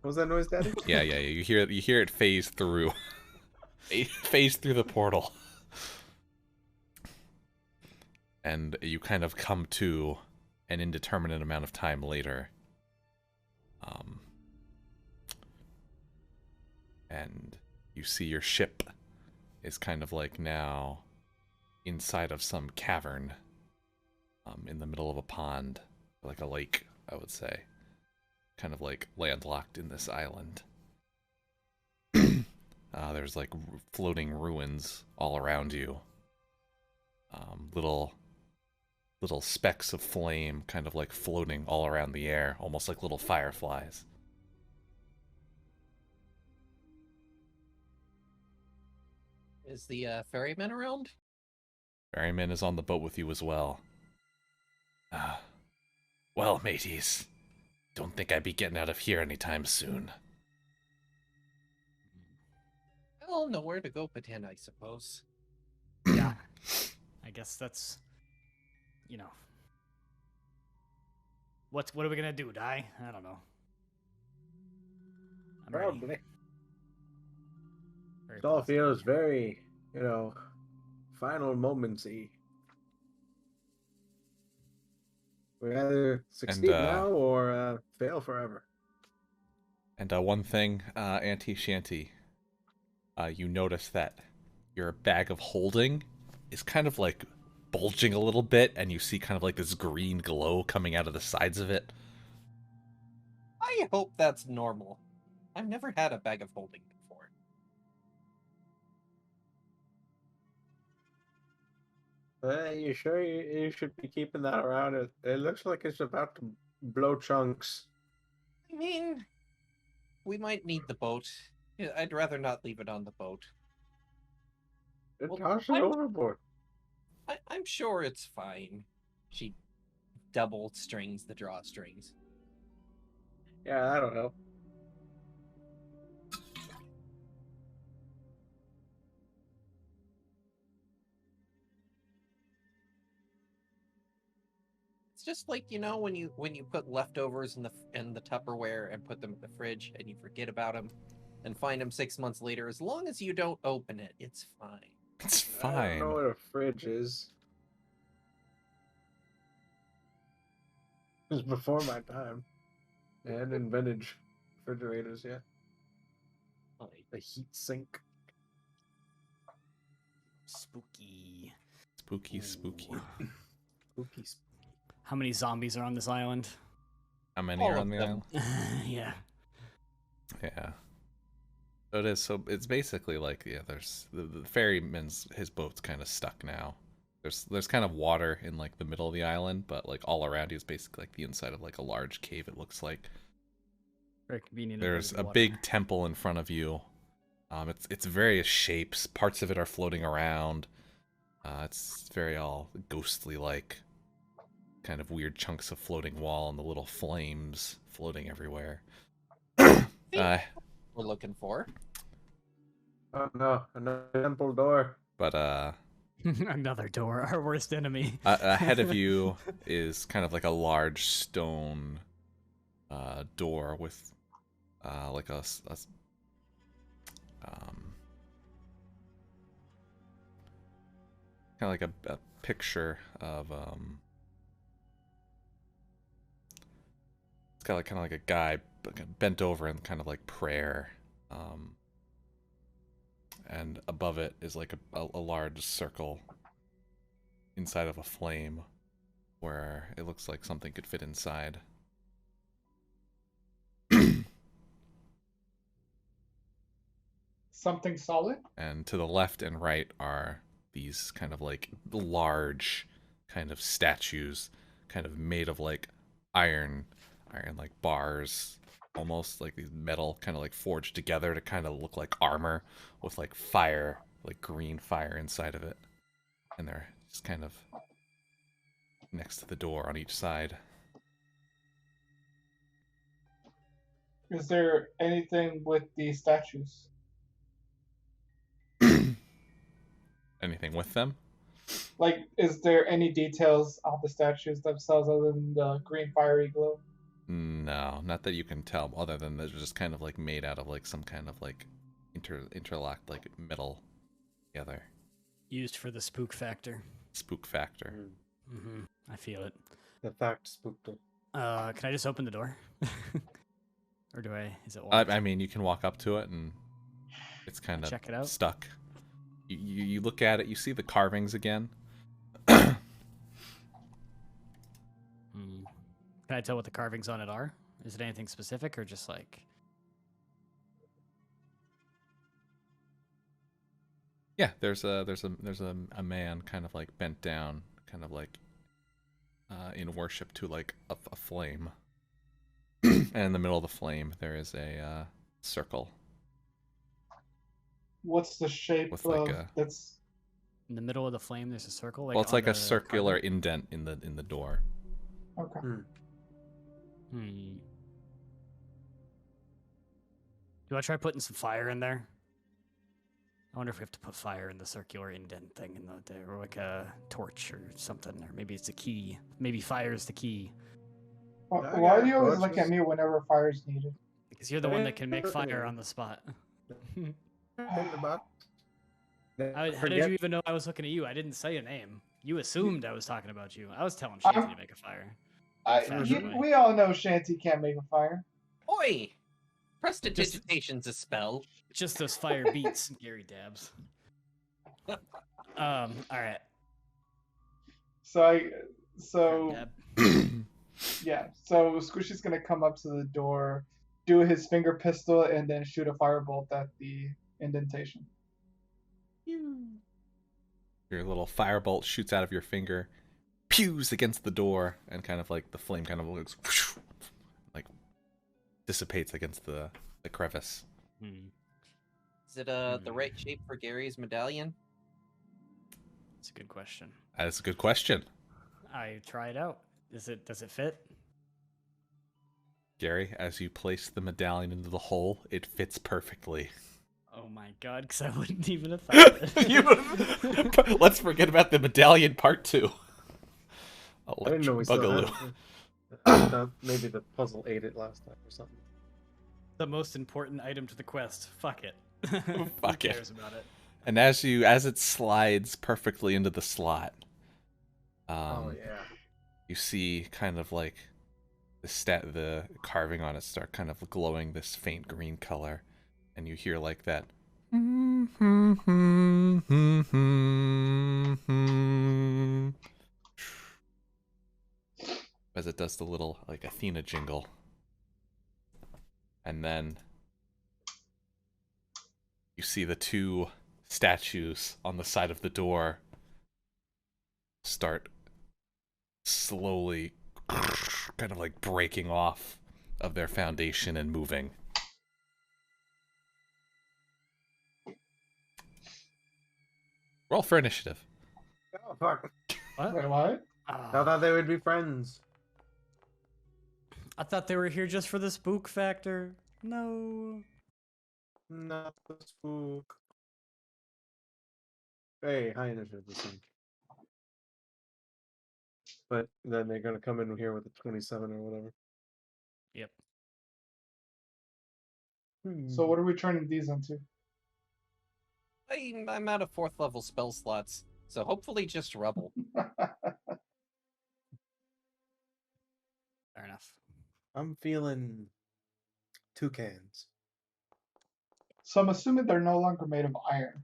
What was that noise, Daddy? yeah. You hear it phase through, phase through the portal, and you kind of come to an indeterminate amount of time later. And you see your ship is kind of like now inside of some cavern, in the middle of a pond, like a lake, I would say. Kind of like landlocked in this island. There's like floating ruins all around you. Little specks of flame kind of like floating all around the air, almost like little fireflies. Is the ferryman around? Ferryman is on the boat with you as well. Well, mateys, don't think I'd be getting out of here anytime soon. Well, nowhere to go, pretend, I suppose. Yeah. I guess that's, you know. What are we gonna do? Die? I don't know. I'm ready. Probably. Very It all positive. feels very, final momentsy. We either succeed now or fail forever. And one thing, Auntie Shanty, you notice that your bag of holding is kind of like bulging a little bit, and you see kind of like this green glow coming out of the sides of it. I hope that's normal. I've never had a bag of holding before. You sure you should be keeping that around? It looks like it's about to blow chunks. I mean, we might need the boat. Yeah, I'd rather not leave it on the boat. Well, Toss it I'm- overboard. I'm sure it's fine. She double strings the drawstrings. Yeah, that'll help. It's just like, when you put leftovers in the Tupperware and put them in the fridge and you forget about them and find them 6 months later. As long as you don't open it, it's fine. It's I fine. don't know what a fridge is. It was before my time. I hadn't invented refrigerators yet. Fine. The heat sink. Spooky. Spooky, spooky. Cookies. How many zombies are on this island? How many All are of on the them. island? Yeah. Yeah. So it is. So it's basically like, yeah, there's the ferryman's, his boat's kind of stuck now. There's kind of water in like the middle of the island, but like all around you is basically like the inside of like a large cave. It looks like Very convenient. there's avoided a water. big temple in front of you. It's various shapes. Parts of it are floating around. It's very all ghostly like, kind of weird chunks of floating wall and the little flames floating everywhere. We're looking for. Oh no, another temple door. But Another door, our worst enemy. ahead of you is kind of like a large stone door with like kind of like a picture of it's got like kind of like a guy bent over in kind of like prayer, and above it is like a large circle inside of a flame where it looks like something could fit inside. Something solid? And to the left and right are these kind of like large kind of statues, kind of made of like iron like bars, almost like these metal kind of like forged together to kind of look like armor with like fire, like green fire inside of it. And they're just kind of next to the door on each side. Is there anything with the statues? Anything with them? Like, is there any details on the statues themselves other than the green fiery glow? No, not that you can tell, other than they're just kind of like made out of like some kind of like interlocked like metal together. Used for the spook factor. Spook factor. Mm-hmm. I feel it. The fact spooked it. Can I just open the door? Or do I? Is it locked? I mean, you can walk up to it and it's kind of Check it out. stuck. You look at it, you see the carvings again. Can I tell what the carvings on it are? Is it anything specific or just like? Yeah, there's a man kind of like bent down, kind of like in worship to like a flame. And in the middle of the flame, there is a circle. What's the shape With, of like, that's? In the middle of the flame, there's a circle. Well, it's on like a the circular carving? indent in the door. Okay. Do I try putting some fire in there? I wonder if we have to put fire in the circular indent thing in or like a torch or something, or maybe it's a key. Maybe fire is the key. Why do you always look at me whenever fire is needed? Because you're the one that can make fire on the spot. In the box. How did you even know I was looking at you? I didn't say a name. You assumed I was talking about you. I was telling Shanty to make a fire. We all know Shanty can't make a fire. Oi! Prestidigitation's a spell. Just those fire beats, Gary Dabs. All right. So Dab. yeah. So Squishy's gonna come up to the door, do his finger pistol, and then shoot a firebolt at the indentation. Your little firebolt shoots out of your finger, pews against the door, and kind of like the flame kind of looks whoosh, like dissipates against the crevice. Is it the right shape for Gary's medallion? That's a good question. That's a good question. I try it out. Does it fit? Gary, as you place the medallion into the hole, it fits perfectly. Oh my god, because I wouldn't even have thought of it. Let's forget about the medallion part 2. I didn't know we still Bugaloo. had it. I thought maybe the puzzle ate it last time or something. The most important item to the quest. Fuck it. Fuck Who it. cares about it? And as it slides perfectly into the slot, Oh yeah. you see kind of like the carving on it start kind of glowing this faint green color, and you hear like that as it does the little like Athena jingle. And then you see the two statues on the side of the door start slowly kind of like breaking off of their foundation and moving. Roll for initiative. Oh, fuck. What? Wait, what? I thought they would be friends. I thought they were here just for the spook factor. No. Not the spook. Hey, high initiative this time. But then they're gonna come in here with a 27 or whatever. Yep. So what are we turning these into? I'm out of 4th level spell slots, so hopefully just rubble. Fair enough. I'm feeling toucans. So I'm assuming they're no longer made of iron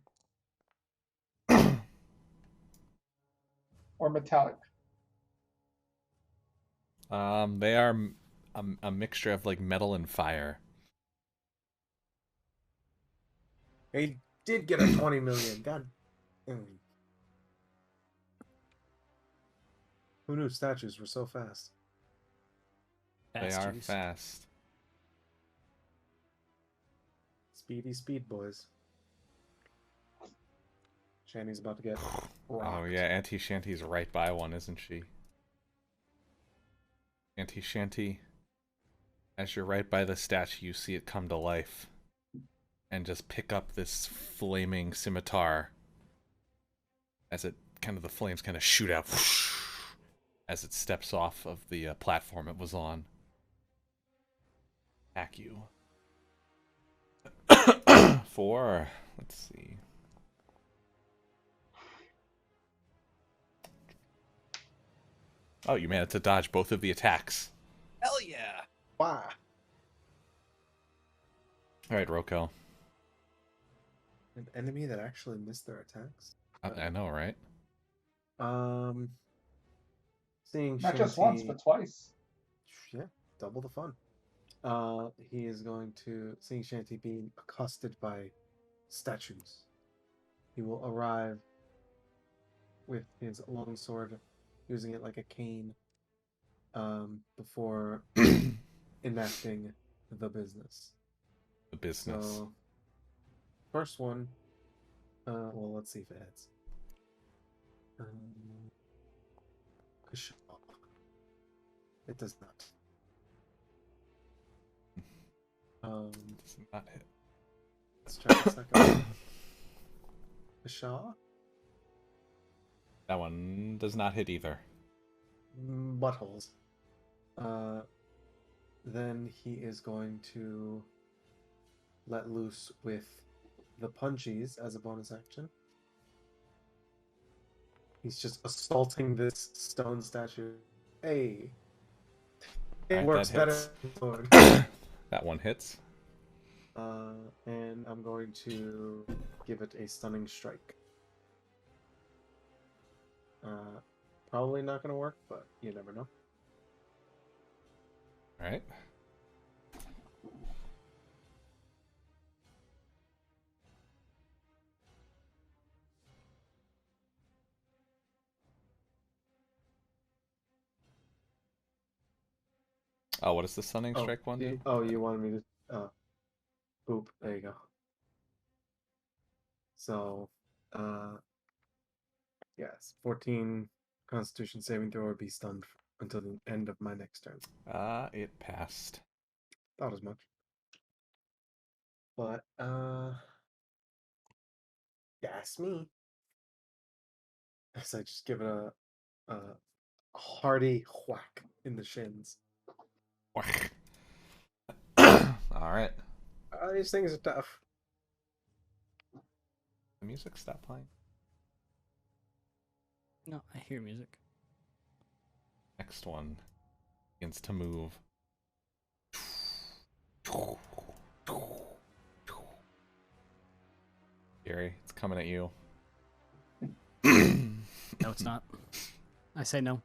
or metallic. They are a mixture of like metal and fire. They did get a 20 million. God. Who knew statues were so fast? They are Bastards. fast. Speedy speed, boys. Shanty's about to get rocked. Oh yeah, Auntie Shanty's right by one, isn't she? Auntie Shanty, as you're right by the statue, you see it come to life. And just pick up this flaming scimitar. As it the flames kind of shoot out. As it steps off of the platform it was on. Attack you. For, let's see. Oh, you managed to dodge both of the attacks. Hell yeah! Wow. Alright, Roko. An enemy that actually missed their attacks? I know, right? Seeing Not Shanty... just once, but twice. Yeah, double the fun. He is going to, seeing Shanty being accosted by statues, he will arrive with his longsword, using it like a cane, before enacting the business. The business. So, first one, well, let's see if it hits. It does not. Does not hit. Let's try the second one. Pshaw? That one does not hit either. Buttholes. Then he is going to let loose with the punchies as a bonus action. He's just assaulting this stone statue. Hey! It Alright, works that better hits. than sword. That one hits. And I'm going to give it a stunning strike. Probably not going to work, but you never know. Alright. Oh, what does the stunning strike one do? You wanted me to... boop. There you go. So, yes, 14 Constitution saving throw or be stunned until the end of my next turn. It passed. Thought as much. But, gas me. As I just give it a hearty whack in the shins. Alright. These things are tough. The music stopped playing. No, I hear music. Next one begins to move. Gary, it's coming at you. No, it's not. I say no.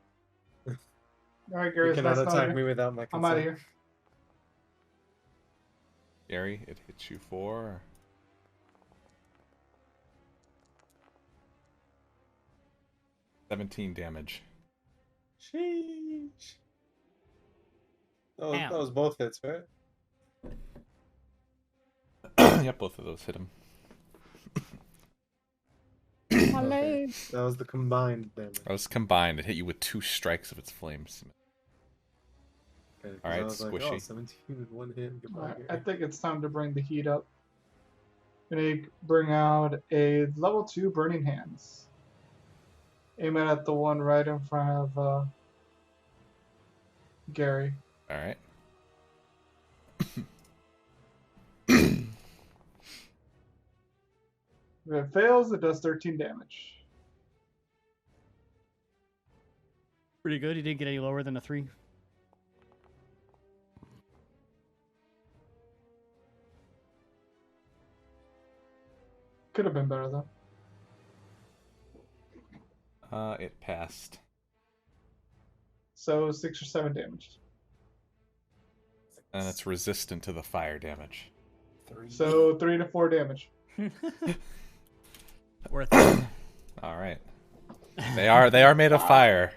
Alright, Gary, You it's cannot nice knowing attack you. me without my I'm consent. out of here. Gary, it hits you for... 17 damage. Sheesh. Damn. That was both hits, right? Yep, both of those hit him. Okay. That was the combined damage. That was combined. It hit you with 2 strikes of its flames. Okay, 'cause Alright, I was like, oh, squishy. 17 with one hit. Goodbye, Alright, I Gary. think it's time to bring the heat up. I'm gonna bring out a level 2 Burning Hands. Aim it at the one right in front of Gary. Alright. If it fails, it does 13 damage. Pretty good. He didn't get any lower than a 3. Could have been better though. It passed. So 6 or 7 damage. And it's resistant to the fire damage. 3. So 3 to 4 damage. Worth it. Alright. They are made of fire.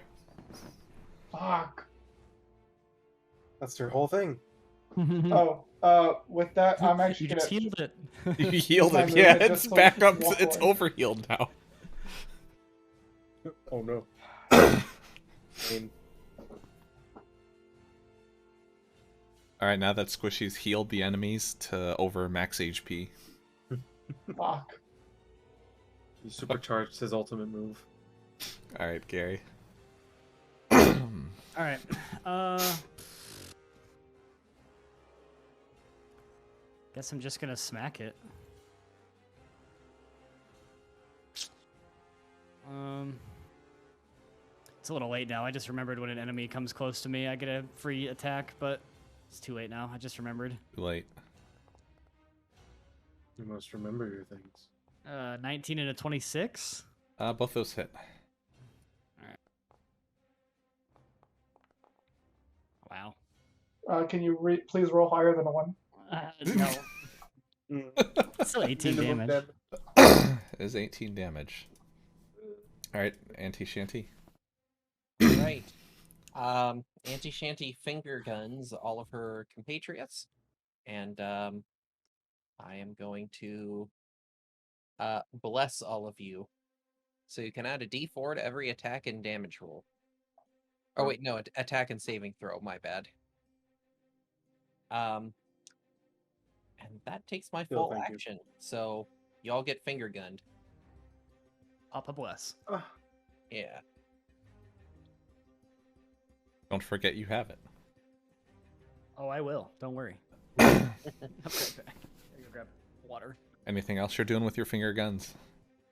Fuck. That's their whole thing. Oh, with that, I'm actually You just gonna. healed it. You healed My it. move Yeah, is it's just back to up. walk It's away. overhealed now. Oh no. I mean, Alright, now that Squishy's healed the enemies to over max HP. Fuck. he supercharged his ultimate move. Alright, Gary. All right. Guess I'm just gonna smack it. It's a little late now. I just remembered when an enemy comes close to me, I get a free attack, but it's too late now. I just remembered. Too late. You must remember your things. 19 and a 26. Both those hit. Wow. Can you please roll higher than a 1? No. Still 18 Minimum damage. It is 18 damage. Alright, Anti-Shanty. Right. Auntie Shanty finger guns all of her compatriots, and I am going to bless all of you. So you can add a D4 to every attack and damage roll. Oh wait, no, attack and saving throw. My bad. And that takes my full thank you. action. So y'all get finger gunned. Papa bless. Yeah. Don't forget you have it. Oh, I will. Don't worry. I'll be right back. I go grab water. Anything else you're doing with your finger guns?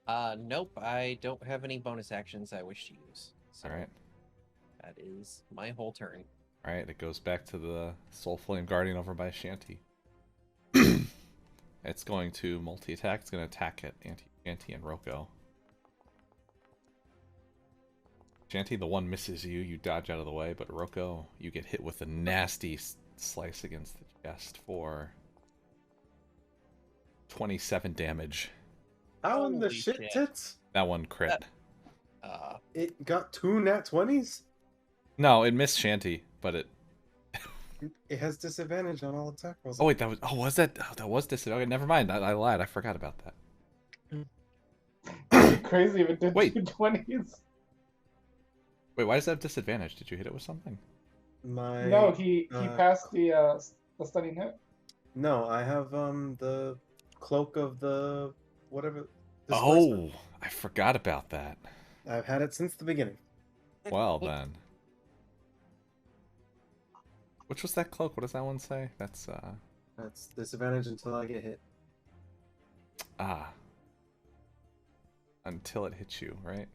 Nope, I don't have any bonus actions I wish to use. So Alright. that is my whole turn. Alright, it goes back to the Soul Flame Guardian over by Shanty. It's going to multi-attack. It's going to attack at Shanty and Roko. Shanty, the one misses you. You dodge out of the way, but Roko, you get hit with a nasty slice against the chest for 27 damage. How in the Holy shit shit. tits? That one crit. It got 2 nat 20s? No, it missed Shanty, but it... It has disadvantage on all attack rolls. Oh, wait, that was... Oh, was that... Oh, that was disadvantage. Okay, never mind. I lied. I forgot about that. Crazy if it did Wait. 220s. Wait, why does that have disadvantage? Did you hit it with something? No, he passed the stunning hit. No, I have the cloak of the whatever. Oh, I forgot about that. I've had it since the beginning. Well, then. Which was that cloak? What does that one say? That's, That's disadvantage until I get hit. Until it hits you, right?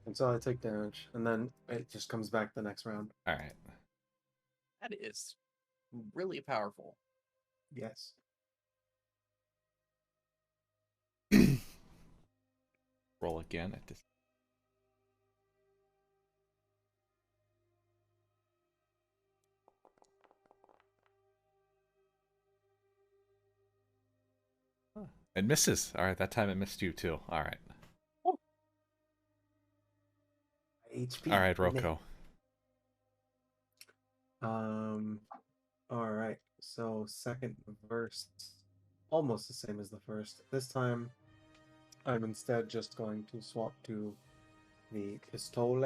Until I take damage, and then it just comes back the next round. Alright. That is really powerful. Yes. Roll again at this. It misses. Alright, that time it missed you too. Alright. HP. All right, Roko. All right. So second verse, almost the same as the first. This time, I'm instead just going to swap to the pistole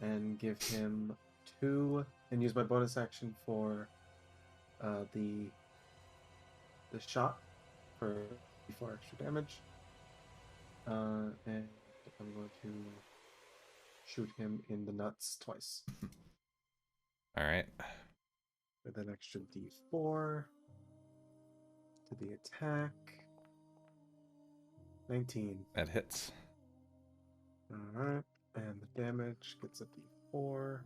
and give him 2, and use my bonus action for the shot for 4 extra damage. And I'm going to shoot him in the nuts twice All right. with an extra D4 to the attack. 19. That hits. Alright, and the damage gets a D4.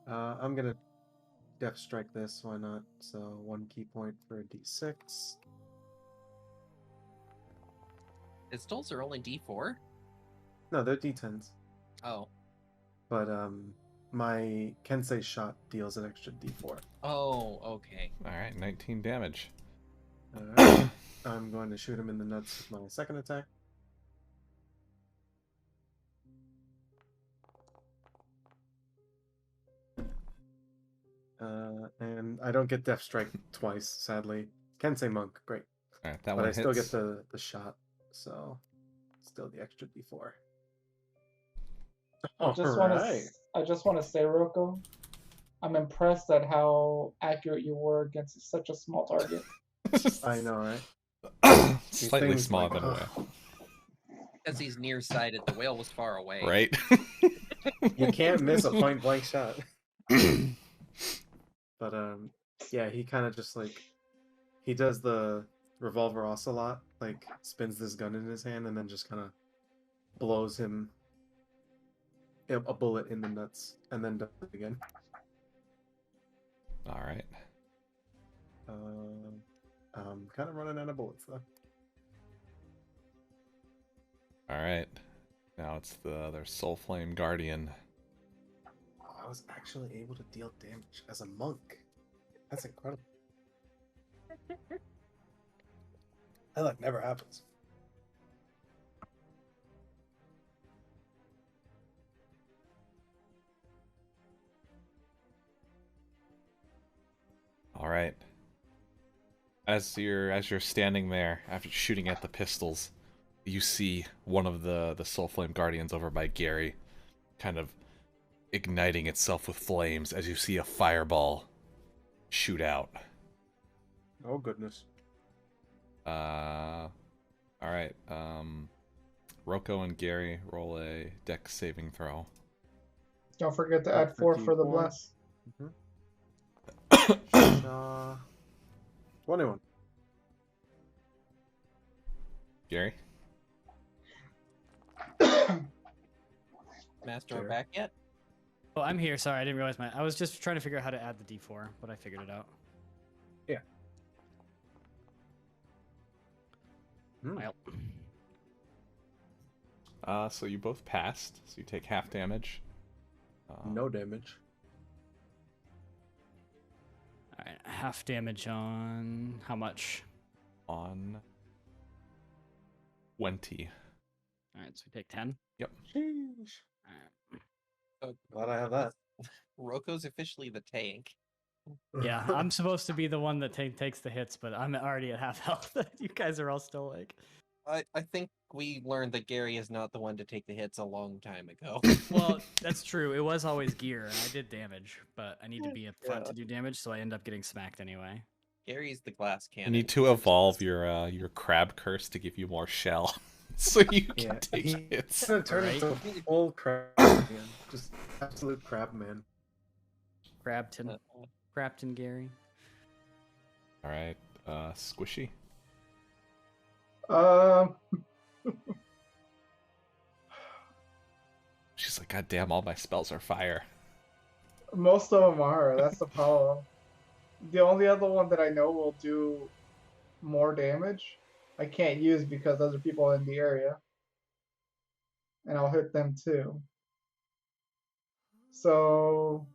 I'm gonna Death Strike this, why not? So 1 key point for a D6. Pistols are only D4? No, they're D10s. Oh. But my Kensei shot deals an extra D4. Oh, okay. All right, 19 damage. Alright. I'm going to shoot him in the nuts with my second attack. And I don't get Death Strike twice, sadly. Kensei Monk, great. All right, that But one I still hits. get the shot, so still the extra D4. I just want to say, Roko, I'm impressed at how accurate you were against such a small target. I know, right? Slightly things smaller like- than a whale. Because he's nearsighted, the whale was far away. Right? You can't miss a point blank shot. But yeah, he kind of just like he does the revolver ocelot, like spins this gun in his hand and then just kind of blows him a bullet in the nuts and then does it again. All right. I'm kind of running out of bullets though. All right. Now it's the other Soul Flame Guardian. I was actually able to deal damage as a monk. That's incredible. That like never happens. All right. As you're standing there after shooting at the pistols, you see one of the Soul Flame Guardians over by Gary kind of igniting itself with flames as you see a fireball shoot out. Oh goodness. All right. Roko and Gary roll a dex saving throw. Don't forget to That's add the 4 for the D4. bless. 21. Gary? Master Sure. back yet? Oh, I'm here. Sorry, I didn't realize I was just trying to figure out how to add the D4, but I figured it out. Yeah. Well, So you both passed, so you take half damage. No damage. all right, half damage on how much? On 20. All right, so we take 10. Sheesh. All Glad I have that. Roko's officially the tank. right. Yeah, I'm supposed to be the one that takes the hits, but I'm already at half health. You guys are all still like. I think we learned that Gary is not the one to take the hits a long time ago. Well, that's true. It was always gear, and I did damage, but I need to be up front Yeah. to do damage, so I end up getting smacked anyway. Gary's the glass You cannon. need to evolve your crab curse to give you more shell, so you can Yeah, take he- hits. It's gonna turn Right? into a full crab man. Just absolute crab man. Crabton. Crabton Gary. All right, Squishy. She's like, God damn, all my spells are fire. Most of them are. That's the problem. The only other one that I know will do more damage, I can't use because other people are in the area, and I'll hit them too. So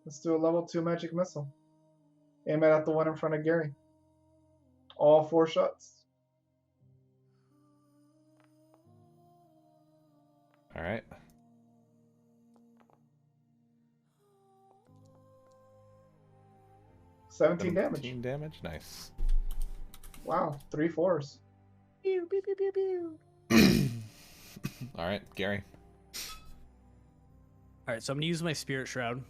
let's do a level 2 magic missile. Aim it at the one in front of Gary. All 4 shots. All All right. 17 damage. 17 damage. Nice. Wow, 3 4s. Pew, pew, pew, pew, pew. All right, Gary. All right, so I'm gonna use my spirit shroud.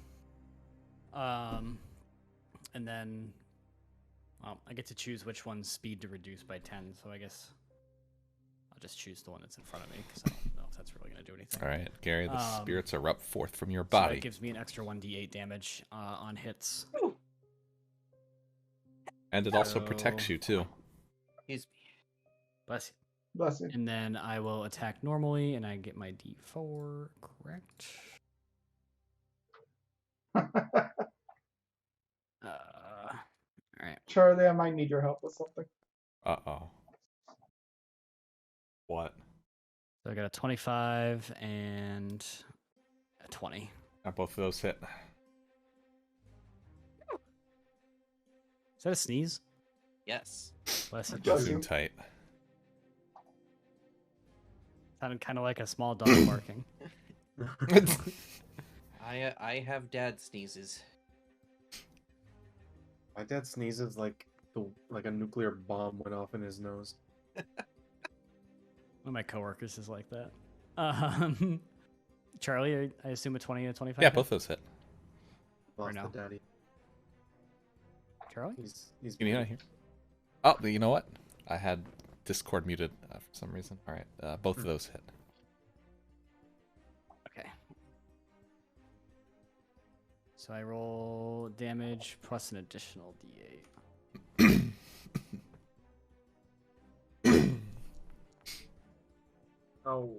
And then, well, I get to choose which one's speed to reduce by 10. So I guess I'll just choose the one that's in front of me because I don't know if that's really gonna do anything. All right, Gary. The spirits are up forth from your So body. it gives me an extra 1d8 damage on hits. And it also protects you too. Excuse me. Bless you. Bless you. And then I will attack normally, and I get my d4 correct. All right. Charlie, I might need your help with something. Uh-oh. What? So I got a 25 and a 20. Both of those hit. Is that a sneeze? Yes. Bless you. Bless Zoom you. tight. Sounded kind of like a small dog barking. I have dad sneezes. My dad sneezes like a nuclear bomb went off in his nose. One of my coworkers is like that. Charlie, I assume a 20 and a 25? Yeah, both those hit. Lost now. the daddy. Charlie? He's Can you not hear? Oh, you know what? I had Discord muted for some reason. All right, both of those hit. Okay. So I roll damage plus an additional d8. Oh.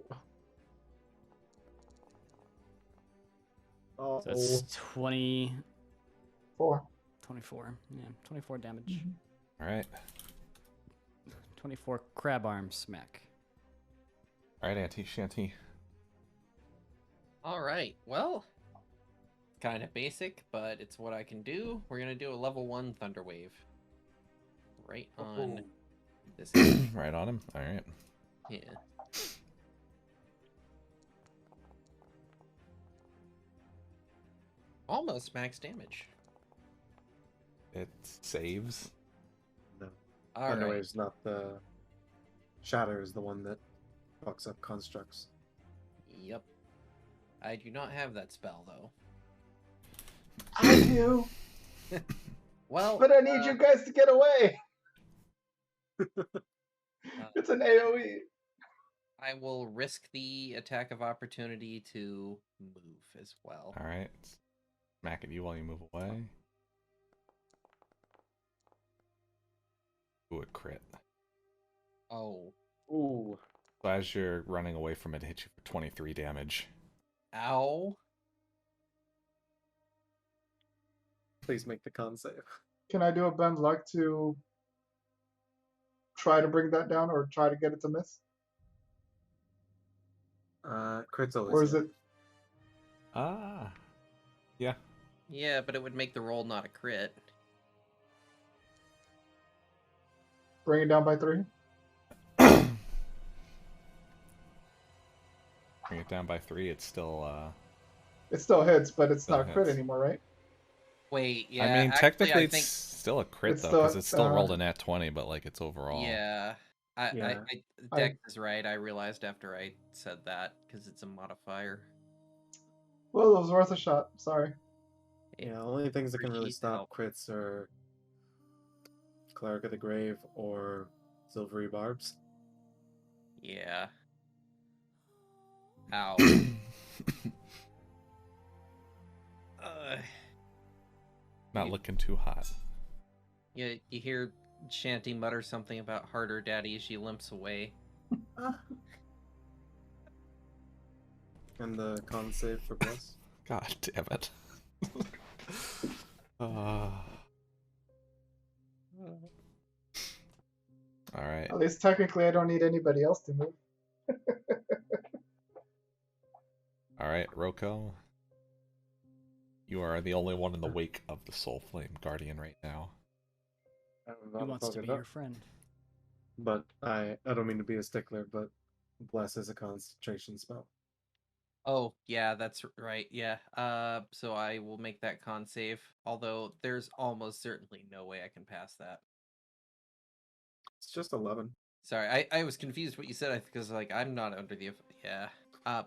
Oh. So it's 20, 4. 24. Yeah, 24 damage. Mm-hmm. All right. 24 crab arm smack. All right, Auntie Shanty. All right. Well, kind of basic, but it's what I can do. We're gonna do a level 1 thunder wave. Right on this. Right on him. All right. Yeah. Almost max damage. It saves. No. All Thunder right. Wave's not the. Shatter is the one that fucks up constructs. Yep. I do not have that spell though. I do, Well, but I need you guys to get away. It's an AoE. I will risk the attack of opportunity to move as well. All right. Smack at you while you move away. Ooh, a crit. Oh. Ooh. So as you're running away from it, it hits you for 23 damage. Ow. Please make the con save. Can I do a bend luck to try to bring that down or try to get it to miss? Crit's always Or is hit. it? Ah. Yeah. Yeah, but it would make the roll not a crit. Bring it down by 3? Bring it down by 3. It's still. It still hits, but it's Still not a crit hits. anymore, right? Wait, yeah. I mean, actually, technically, I it's think, still a crit It's though, still, because it's still rolled a nat 20, but like it's overall. yeah. Yeah. Dex is right. I realized after I said that because it's a modifier. Well, it was worth a shot. Sorry. Yeah, only things that can really Appreciate stop the crits are Cleric of the Grave or Silvery Barbs. Yeah. Ow. Not looking too hot. You hear Shanty mutter something about harder, Daddy, as she limps away. And the con save for Bless. God damn it. All right. At least technically, I don't need anybody else to move. All right, Roko. You are the only one in the wake of the Soul Flame Guardian right now. Who wants to be your friend? But I don't mean to be a stickler, but Bless is a concentration spell. Oh, yeah, that's right. Yeah. So I will make that con save. Although there's almost certainly no way I can pass that. It's just 11. Sorry, I was confused what you said because like I'm not under the yeah.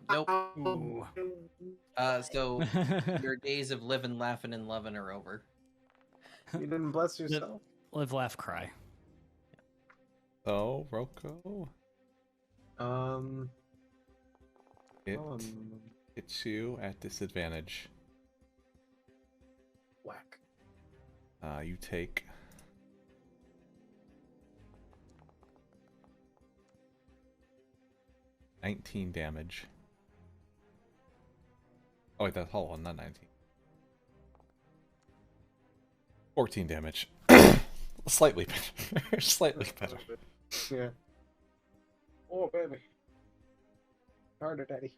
Nope. Ooh. So your days of living, laughing, and loving are over. You didn't bless yourself. Live, laugh, cry. So, Roko, it hits you at disadvantage. Whack. You take 19 damage. Oh wait, that's hold on, not 19. 14 damage. Slightly better. Slightly better. Yeah. Oh, baby. Harder, daddy.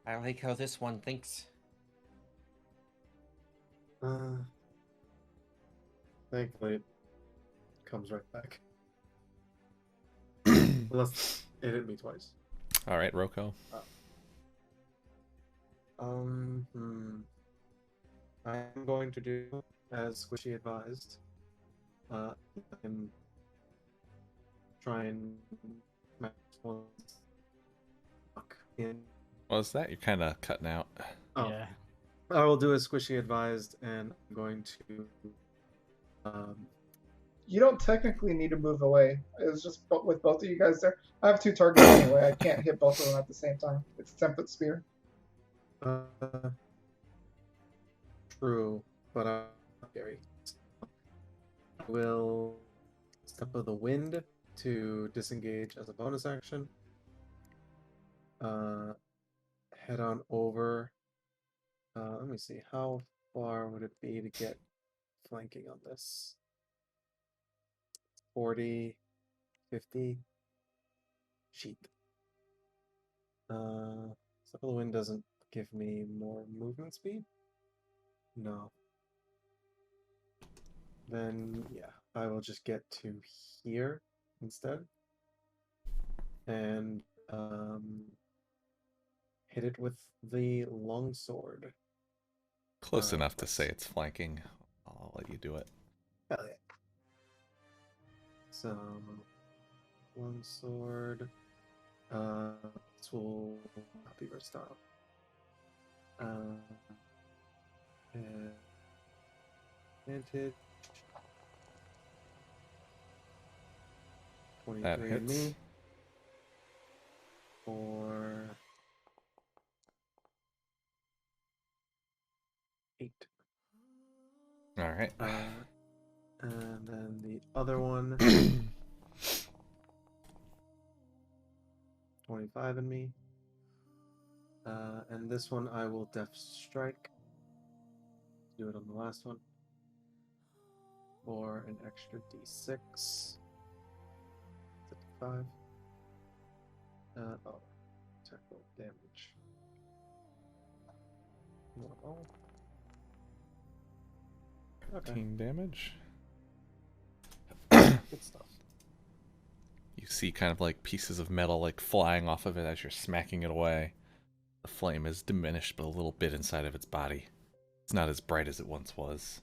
I like how this one thinks. Thankfully, it comes right back. Unless it hit me twice. All right, Roko. I'm going to do as Squishy advised. And try and smack in. What was that? You're kind of cutting out. Oh. Yeah. I will do as Squishy advised, and I'm going to. You don't technically need to move away. It's just with both of you guys there. I have 2 targets anyway. I can't hit both of them at the same time. It's a 10-foot spear. True, but I'm Gary. I will step of the wind to disengage as a bonus action. Head on over. Let me see. How far would it be to get flanking on this? 40, 50. Sheep. Step of the wind doesn't give me more movement speed? No. Then, yeah, I will just get to here instead. And hit it with the longsword. Close enough to say it's flanking. I'll let you do it. Hell yeah. So, longsword. This will not be versatile. And advantage. 23 That on hits. me. For 8. All right. And then the other one. 25 in me. And this one I will Death Strike. Do it on the last one. For an extra d6. 55. Tackle damage. Normal. Okay, 15 damage. good stuff. You see kind of like pieces of metal like flying off of it as you're smacking it away. The flame is diminished but a little bit inside of its body. It's not as bright as it once was.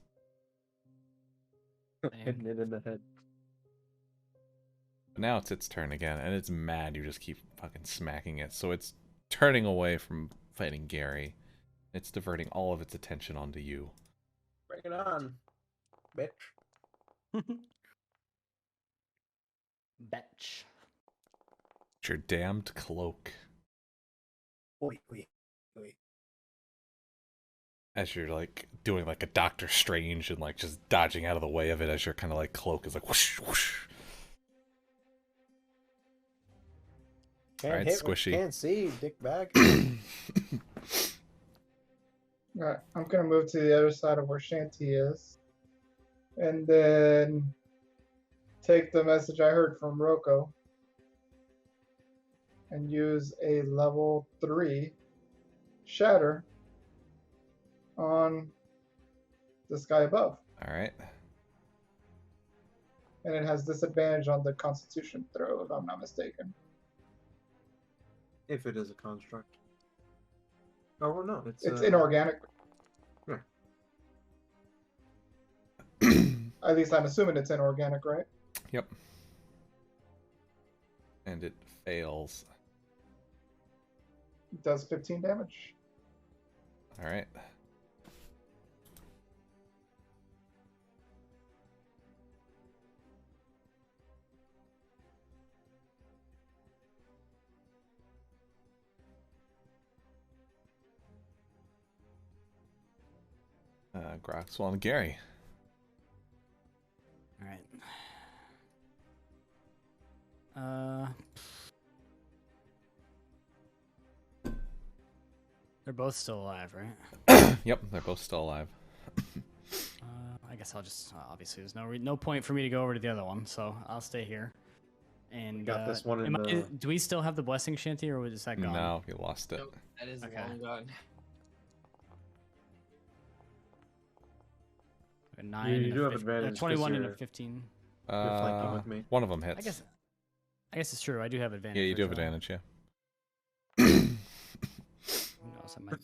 Hitting it in the head. But now it's its turn again, and it's mad you just keep fucking smacking it. So it's turning away from fighting Gary. It's diverting all of its attention onto you. Bring it on, bitch. Betch. It's your damned cloak. Wait. As you're like doing like a Doctor Strange and like just dodging out of the way of it as your kind of like cloak is like whoosh whoosh. Can't Alright, hit what Squishy. you can't see, dick bag. Alright, I'm gonna move to the other side of where Shanty is. And then take the message I heard from Roko and use a level 3 shatter on this guy above. Alright. And it has disadvantage on the constitution throw, if I'm not mistaken. If it is a construct. Oh well, no, it's inorganic. Yeah. At least I'm assuming it's inorganic, right? Yep. And it fails. It does 15 damage. All right. Groxwell and Gary. All right. They're both still alive, right? Yep, they're both still alive. I guess I'll just obviously there's no point for me to go over to the other one, so I'll stay here. And got this one in the... do we still have the blessing shanty, or was that gone? No, we lost it. Nope, that is Okay. long gone. A 9 You and do a have 15, advantage 'cause 21 and a you're- 15. You're flanking with me. One of them hits. I guess it's true. I do have advantage. Yeah, you for do have sure. advantage, yeah. Who knows? I might.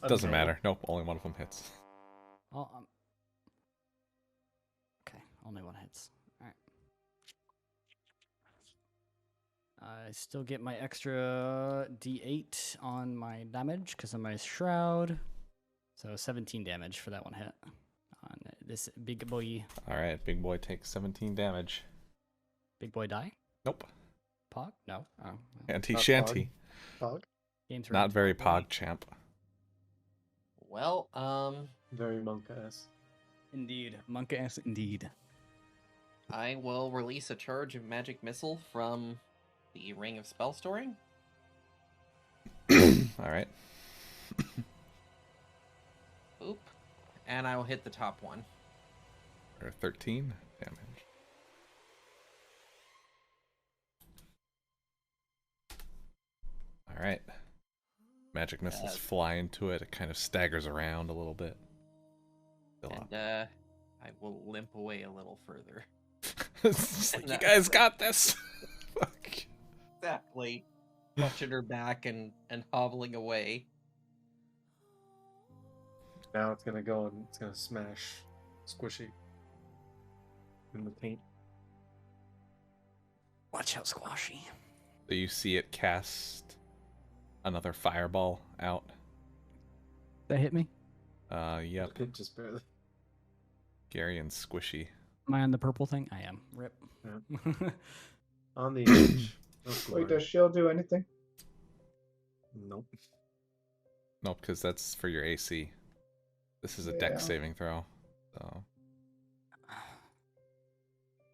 Doesn't Okay. matter. Nope, only one of them hits. Oh, okay, only one hits. All right. I still get my extra D8 on my damage because of my shroud. So 17 damage for that one hit on this big boy. All right, big boy takes 17 damage. Big boy die? Nope. Pog? No. Oh, well, Anti-shanty. Pog? game's Not rigged. very pog champ. Well, Very monk-ass. Indeed. Monk ass indeed. I will release a charge of magic missile from the Ring of Spell Storing. All right. Oop. And I will hit the top one. For 13 damage. All right. Magic missiles fly into it. It kind of staggers around a little bit. Still up. And I will limp away a little further. It's just like, you guys got this. Fuck. Exactly. Clutching her back and hobbling away. Now it's gonna go and it's gonna smash Squishy in the paint. Watch out, Squashy. So you see it cast another fireball out. That hit me? Yep. It just barely. Gary and Squishy. Am I on the purple thing? I am. Rip. On the edge. Wait, does shield do anything? Nope. Nope, because that's for your AC. This is a Yeah. dex saving throw. So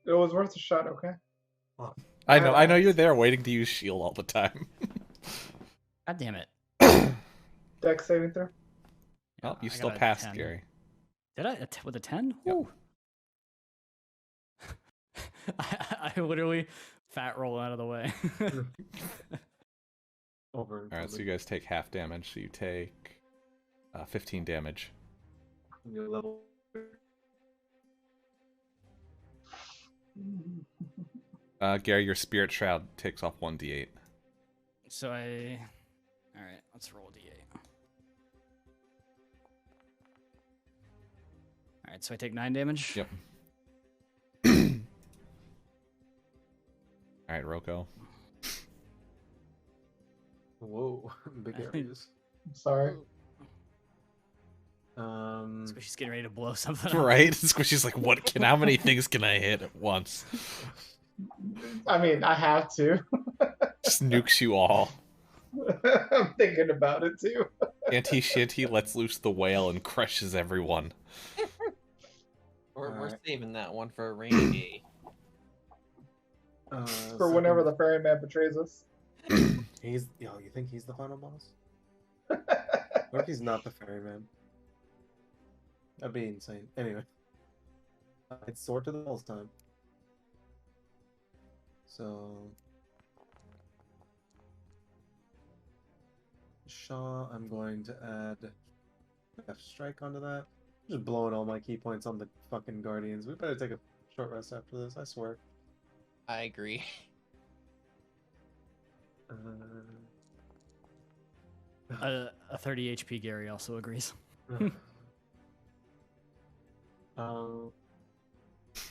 It was worth a shot, okay? I know you're there waiting to use shield all the time. God damn it. Dex saving throw. Well, you I still got a passed, 10. Gary. Did I? With a 10? Yep. Woo. I literally fat roll out of the way. Over. Alright, so you guys take half damage. So you take 15 damage. Your level. Gary, your spirit shroud takes off 1d8. So I... Alright, let's roll a d8. Alright, so I take 9 damage? Yep. Alright, Roko. Whoa, big areas. Sorry. Squishy's getting ready to blow something up. Right? Squishy's like, how many things can I hit at once? I mean, I have to. Just nukes you all. I'm thinking about it too. Anti-Shanty lets loose the whale and crushes everyone. We're Alright. saving that one for a rainy day. For whenever the ferryman betrays us. He's you think he's the final boss? What if he's not the ferryman? That'd be insane. Anyway. It's sword to the balls time. So Shaw, I'm going to add F strike onto that. I'm just blowing all my key points on the fucking guardians. We better take a short rest after this, I swear. I agree. A 30 HP Gary also agrees.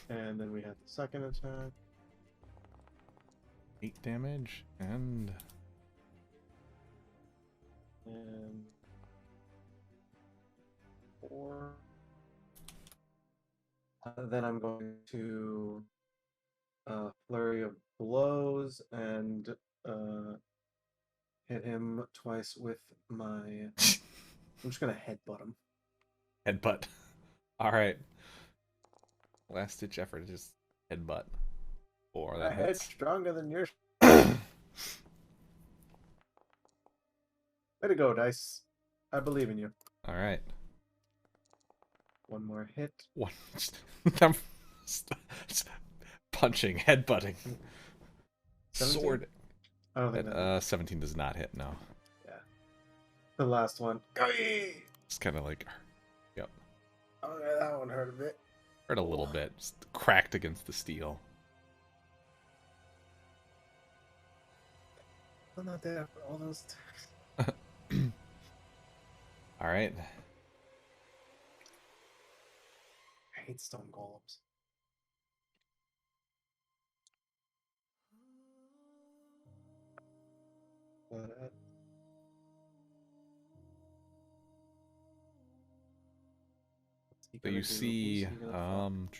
And then we have the second attack. 8 damage and And 4. Then I'm going to flurry of blows and hit him twice with my. I'm just gonna headbutt him. headbutt. All right. Last ditch effort, just headbutt. Or that My head's hits. stronger than yours. Way to go, dice. I believe in you. All right. One more hit. One. I'm punching, headbutting, 17? sword. I don't think that. 17 does not hit. No. Yeah. The last one. It's kind of like, yep, Oh, yeah, that one hurt a bit. hurt a little bit. Just cracked against the steel. I'm not there for all those. All right. I hate stone golems. But, what's he So gonna you do? see, Who's he gonna fuck?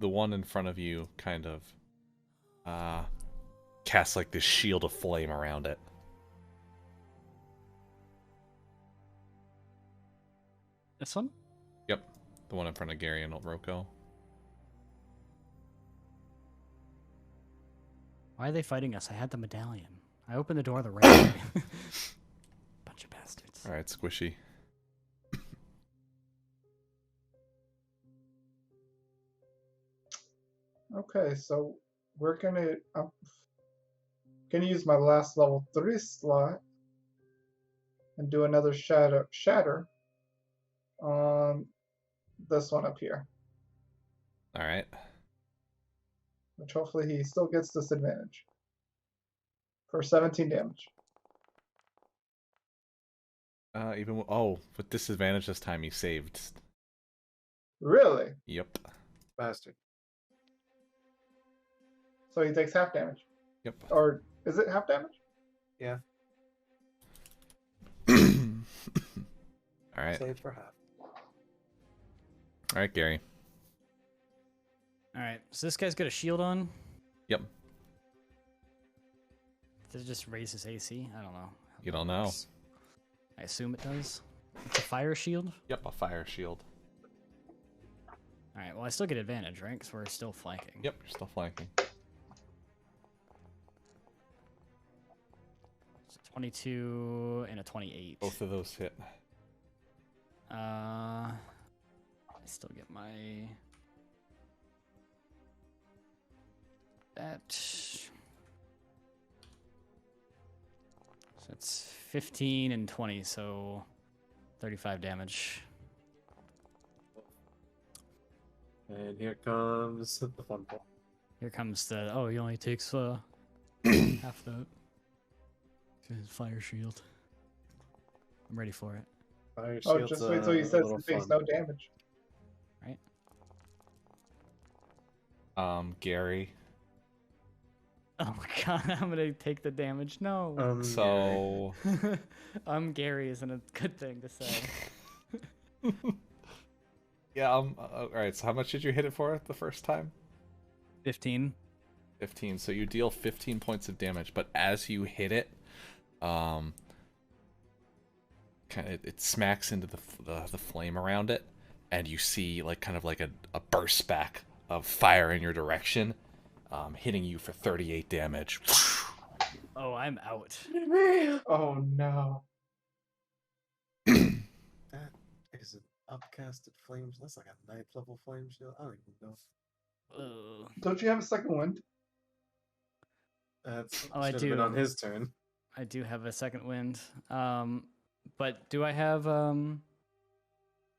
the one in front of you kind of casts like this shield of flame around it. This one? Yep, the one in front of Gary and Roko. Why are they fighting us? I had the medallion. I opened the door the right way. Bunch of bastards. All right, Squishy. Okay, so we're gonna I'm gonna use my last level 3 slot and do another shatter on this one up here, All right. which hopefully he still gets disadvantage for 17 damage. With disadvantage this time he saved. Really? Yep. Bastard. So he takes half damage, Yep. or is it half damage? Yeah. All right. Save for half. All right, Gary. All right, so this guy's got a shield on. Yep. Does it just raise his AC? I don't know. how You that don't know. works. I assume it does. It's a fire shield. Yep, a fire shield. All right, well, I still get advantage, right? Because we're still flanking. Yep, you're still flanking. So 22 and a 28. Both of those hit. I still get my... That... So it's 15 and 20, so 35 damage. And here comes the fun part. Here comes the... Oh, he only takes half that. His fire shield. I'm ready for it. Fire Oh, shield's just wait till he a says little he takes fun. no damage. Right? Gary. Oh my god, I'm gonna take the damage. No. So I'm Gary isn't a good thing to say. yeah, all right, so how much did you hit it for the first time? 15. 15. So you deal 15 points of damage, but as you hit it, kind of it smacks into the flame around it, and you see like kind of like a burst back of fire in your direction, hitting you for 38 damage. Oh, I'm out. Oh no. That is an upcasted flames. That's like a 9th level flame shield. I don't even know. Ugh. Don't you have a second wind? That's Oh, I should have been do. on his turn. I do have a second wind. But do I have I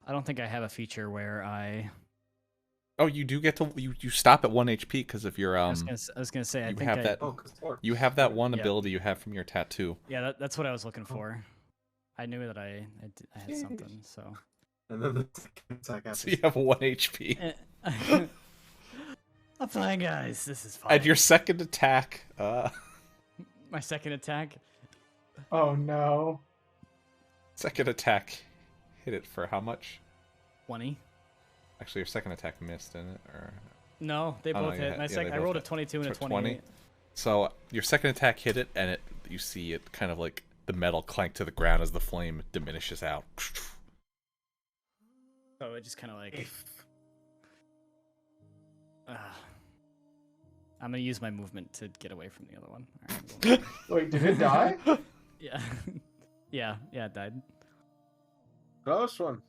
don't think I have a feature where I Oh, you do get to you stop at 1 HP because of your I was gonna say I you think have I that Oh, because torch. you have that one Yeah. ability you have from your tattoo. yeah that's what I was looking for. I knew that I had Yay. something. So And then the second attack happens. So you have 1 HP. I'm fine, guys. This is fine. And your second attack, My second attack. Oh no. hit it for how much? 20. Actually, your second attack missed, didn't it? Or No, they Oh, no, both yeah, hit. yeah, they I both rolled a hit. 22 and a For 28. So your second attack hit it, and you see it kind of like the metal clank to the ground as the flame diminishes out. So it just kind of like. I'm gonna use my movement to get away from the other one. All right, I'm going Wait, did it die? yeah, yeah, it died. Close one.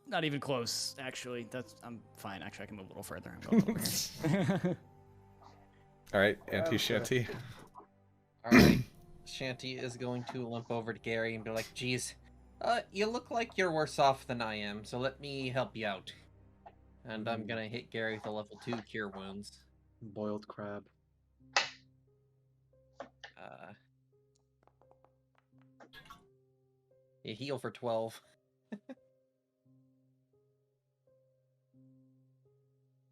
Not even close. Actually, I'm fine. Actually, I can move a little further. I'm going over here. All right, Anti-Shanty. All right. Shanty is going to limp over to Gary and be like, "Geez, you look like you're worse off than I am, so let me help you out." And I'm gonna hit Gary with a level 2 Cure Wounds. Boiled crab. You heal for 12.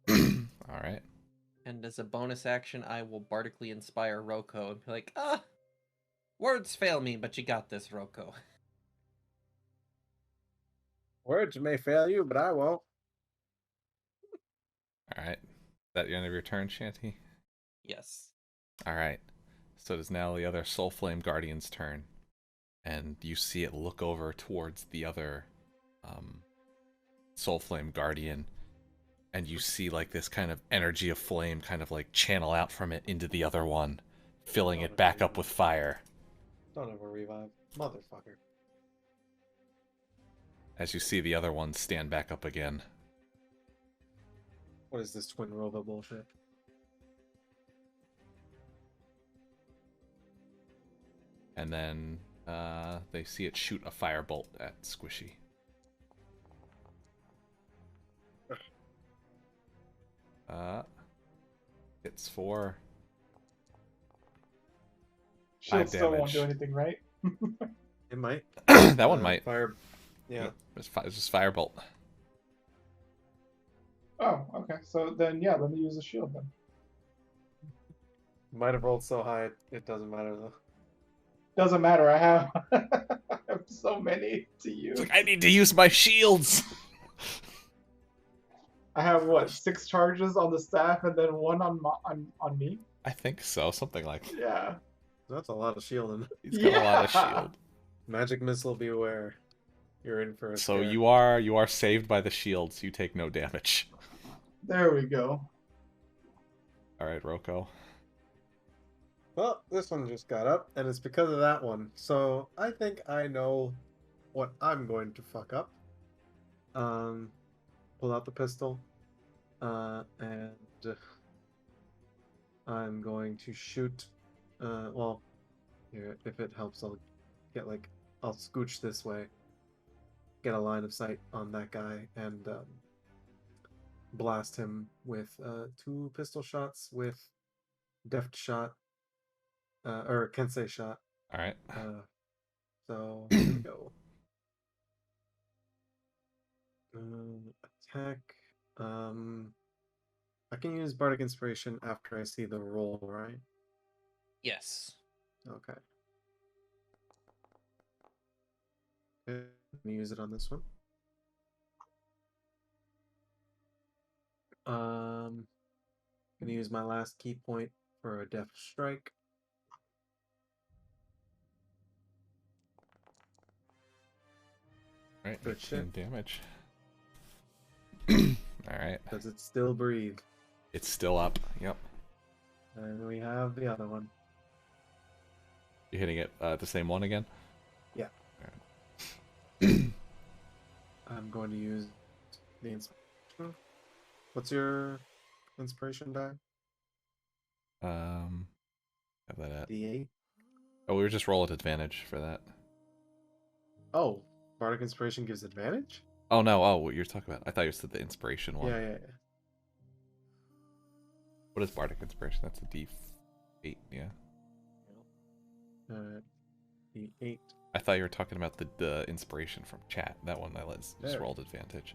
All right. And as a bonus action, I will bardically inspire Roko and be like, words fail me, but you got this, Roko. Words may fail you, but I won't. All right. Is that the end of your turn, Shanty? Yes. All right. So it is now the other Soul Flame Guardian's turn. And you see it look over towards the other Soul Flame Guardian. And you see like this kind of energy of flame kind of like channel out from it into the other one, filling it back up with fire. Don't ever revive. Motherfucker. As you see the other one stand back up again. What is this twin Rova bullshit? And then they see it shoot a firebolt at Squishy. It's for Shield 5 still won't damage. do anything, right? It might. That one might. Fire. Yeah. It's just firebolt. Oh, okay. So then, yeah, let me use the shield then. Might have rolled so high, it doesn't matter though. Doesn't matter. I have, I have so many to use. It's like, I need to use my shields. I have what, 6 charges on the staff and then 1 on me. I think so, something like. Yeah. That's a lot of shielding. He's got a lot of Yeah. shield. Magic missile, beware. You're in for a So scare. you are saved by the shields. You take no damage. There we go. All right, Roko. Well, this one just got up, and it's because of that one. So I think I know what I'm going to fuck up. Pull out the pistol, and I'm going to shoot. Well, here, if it helps, I'll I'll scooch this way, get a line of sight on that guy, and blast him with 2 pistol shots with deft shot. Or Kensei shot. All right. So here we go. Attack. I can use Bardic Inspiration after I see the roll, right? Yes. Okay. Let me use it on this one. Gonna use my last key point for a deft strike. All right. Good 18 shit. damage. All right. Does it still breathe? It's still up. Yep. And we have the other one. You're hitting it the same one again. Yeah. All right. I'm going to use the inspiration. What's your inspiration die? Have that at. D8. Oh, we were just roll at advantage for that. Oh, Bardic Inspiration gives advantage? Oh no! Oh, what you're talking about? I thought you said the inspiration one. Yeah. What is bardic inspiration? That's a D8. Yeah. The 8. I thought you were talking about the inspiration from chat. That one I just There. rolled advantage.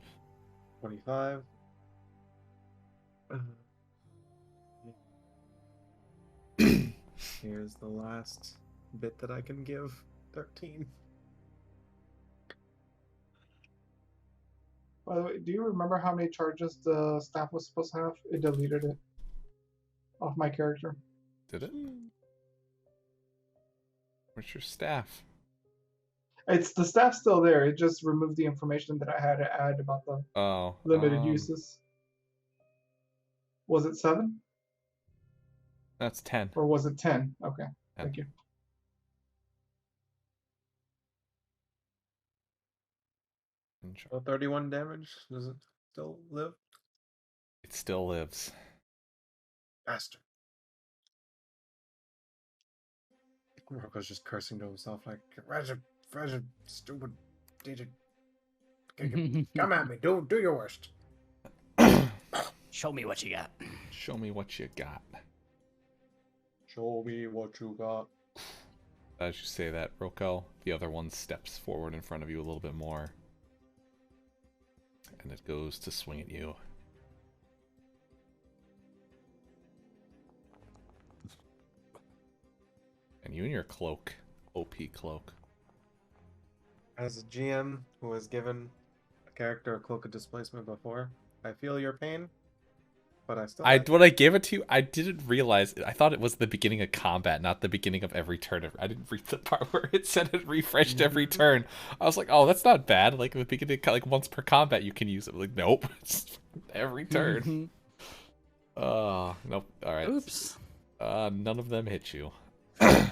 25. Here's the last bit that I can give. 13. By the way, do you remember how many charges the staff was supposed to have? It deleted it off my character. Did it? Where's your staff? It's the staff's still there. It just removed the information that I had to add about the limited uses. Was it 7? That's 10. Or was it 10? Okay, 10. thank you. Well, 31 damage. Does it still live? It still lives. Bastard. Rocco's just cursing to himself like, Roger, stupid digit. Come at me. Do your worst. Show me what you got. Show me what you got. Show me what you got. As you say that, Rocco, the other one steps forward in front of you a little bit more. And it goes to swing at you. And you and your cloak. OP cloak. As a GM who has given a character a cloak of displacement before, I feel your pain, but I still. When I gave it to you, I didn't realize. I thought it was the beginning of combat, not the beginning of every turn. I didn't read the part where it said it refreshed every turn. I was like, oh, that's not bad. Like the beginning, like once per combat, you can use it. Like, nope, it's every turn. Nope. All right. Oops. None of them hit you. I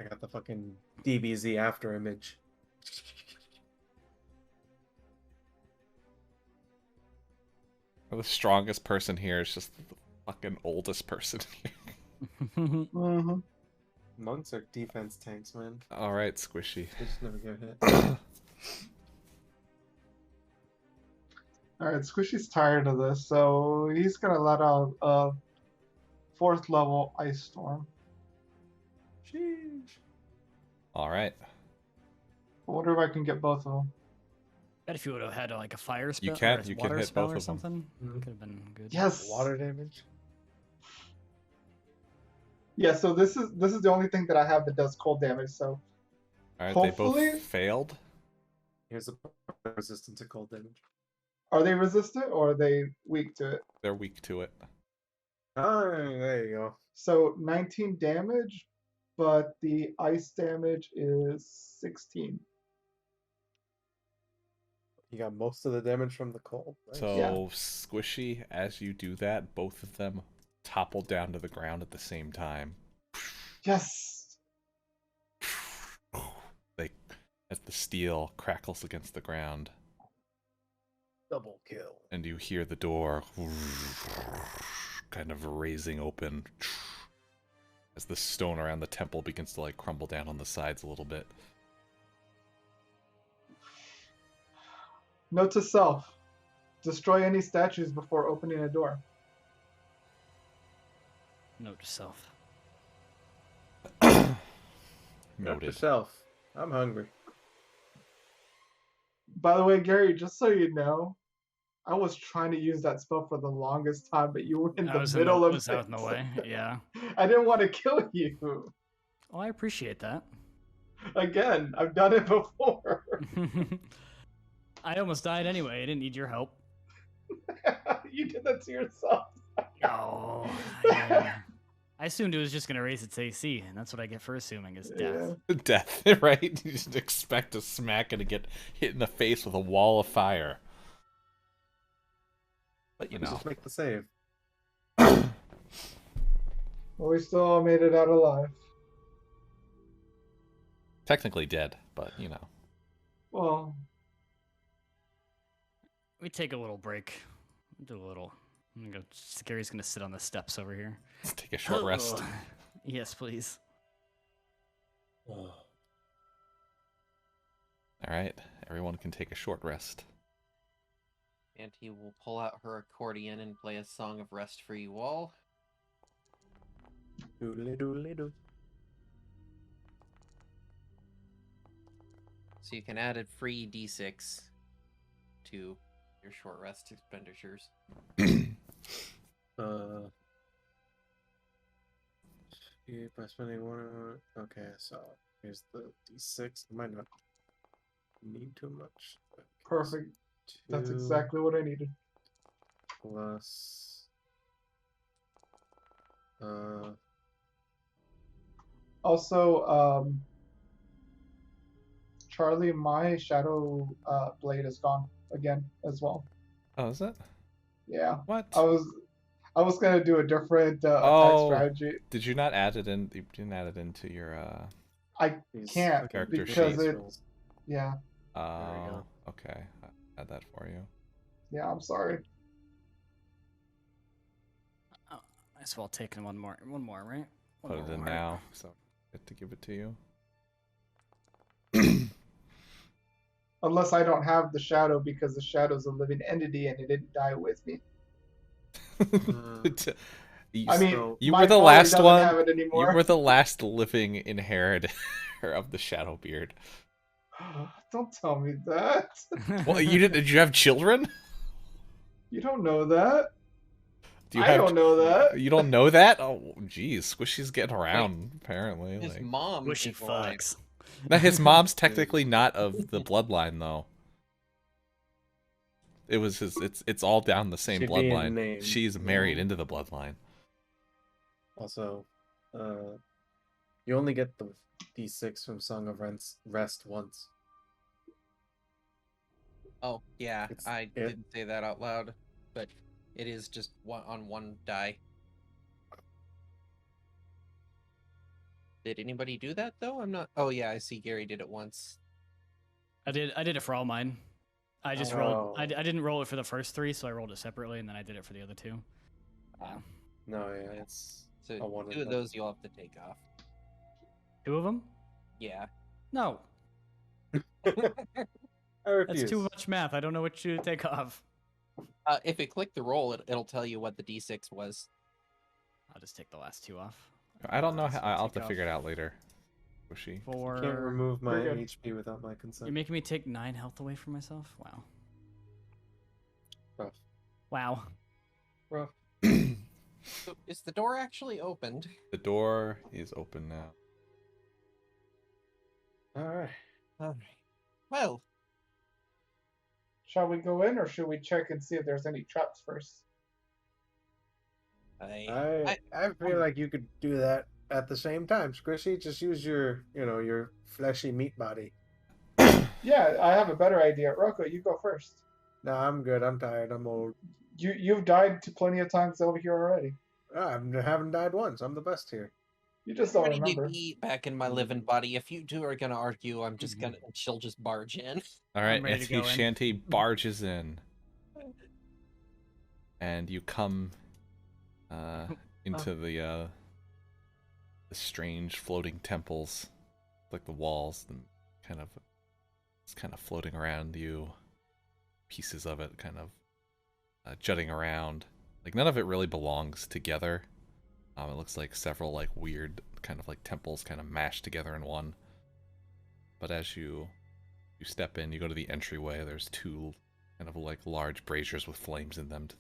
got the fucking DBZ after image. The strongest person here is just the fucking oldest person here. Mm-hmm. Monks are defense tanks, man. All right, Squishy. They just never get hit. Alright, Squishy's tired of this, so he's gonna let out a 4th level ice storm. Sheesh. All right. I wonder if I can get both of them. Bet if you would have had like a fire spell, You can- or a you can water hit spell both or of them. something, Mhm. could have been good. Yes. Water damage. Yeah, so this is the only thing that I have that does cold damage. So All right, hopefully- they both failed. Here's a resistant to cold damage. are they resistant or are they weak to it? They're weak to it. Oh, there you go. So 19 damage, but the ice damage is 16. You got most of the damage from the cold. Nice. So, Yeah. Squishy, as you do that, both of them topple down to the ground at the same time. Yes. They, as the steel crackles against the ground, Double kill. and you hear the door kind of raising open as the stone around the temple begins to like crumble down on the sides a little bit. Note to self: destroy any statues before opening a door. Note to self. Note to Noted. self. I'm hungry. By the way, Gary, just so you know, I was trying to use that spell for the longest time, but you were in the middle of was out in the it. way. Yeah. I didn't want to kill you. Oh, I appreciate that. Again, I've done it before. I almost died anyway. I didn't need your help. You did that to yourself. Oh, yeah. I assumed it was just gonna raise its AC, and that's what I get for assuming is death. Yeah. Death, right? You just expect to smack it and get hit in the face with a wall of fire. But you know. Just make the save. Well, we still made it out alive. Technically dead, but you know. Well, We take a little break. Do a little. Gary's gonna sit on the steps over here. Let's take a short rest. Yes, please. All right. everyone can take a short rest. Auntie will pull out her accordion and play a song of rest for you all. Doodly doodly doo. So you can add a free d6 to your short rest expenditures. By spending one. Okay, so here's the d6. I might not need too much. Okay, Perfect. That's 2 exactly what I needed. plus. Also, Charlie, my shadow blade is gone again as well. Oh, is it? Yeah. What? I was gonna do a different attack Oh, strategy. did you not add it in? You didn't add it into your I These can't character because sheet. it's yeah. Oh, okay. I'll add that for you. Yeah, I'm sorry. Oh, might as well take in one more, right? Put it in now, so I get to give it to you. Unless I don't have the shadow because the shadow's a living entity and it didn't die with me. I mean, you my were the body last doesn't one. have it You anymore. were the last living inheritor of the Shadowbeard. Don't tell me that. Well, you did. Did you have children? You don't know that. Do you I don't know that. You don't know that? Oh, geez, Squishy's getting around. Apparently, His like mom Wishy is alive. fucks. now his mom's technically not of the bloodline though. It was his. It's all down the same Should be in bloodline. name. She's married into the bloodline. Also, you only get the d6 from Song of Rest once. Oh, yeah, I it. didn't say that out loud, but it is just one die. Did anybody do that, though? I'm not... Oh, yeah, I see Gary did it once. I did it for all mine. I just rolled. I didn't roll it for the first 3, so I rolled it separately, and then I did it for the other 2. Yeah. No, yeah, it's So a one 2 of those you'll have to take off. 2 of them? Yeah. No, I refuse. that's too much math. I don't know what to take off. If it clicked the roll, it'll tell you what the d6 was. I'll just take the last 2 off. I don't know how. So I'll have take to figure off it out later. Squishy. For Can't remove my You're good. HP without my consent. you're making me take 9 health away from myself. Wow. Rough. Wow. Rough. So is the door actually opened? The door is open now. Alright. Alright. Well, Shall we go in or should we check and see if there's any traps first? I feel like you could do that at the same time, Squishy. Just use your, your fleshy meat body. Yeah, I have a better idea. Rocco, you go first. No, I'm good. I'm tired. I'm old. You've died plenty of times over here already. I haven't died once. I'm the best here. You just don't ready remember. to be back in my living body. If you two are gonna argue, I'm just gonna... She'll just barge in. All right, ready to Auntie go in. Shanty barges in, and you come into the strange floating temples, like the walls, and it's kind of floating around you. Pieces of it kind of jutting around. Like none of it really belongs together. It looks like several like weird kind of like temples kind of mashed together in one. But as you step in, you go to the entryway. There's 2 kind of like large braziers with flames in them to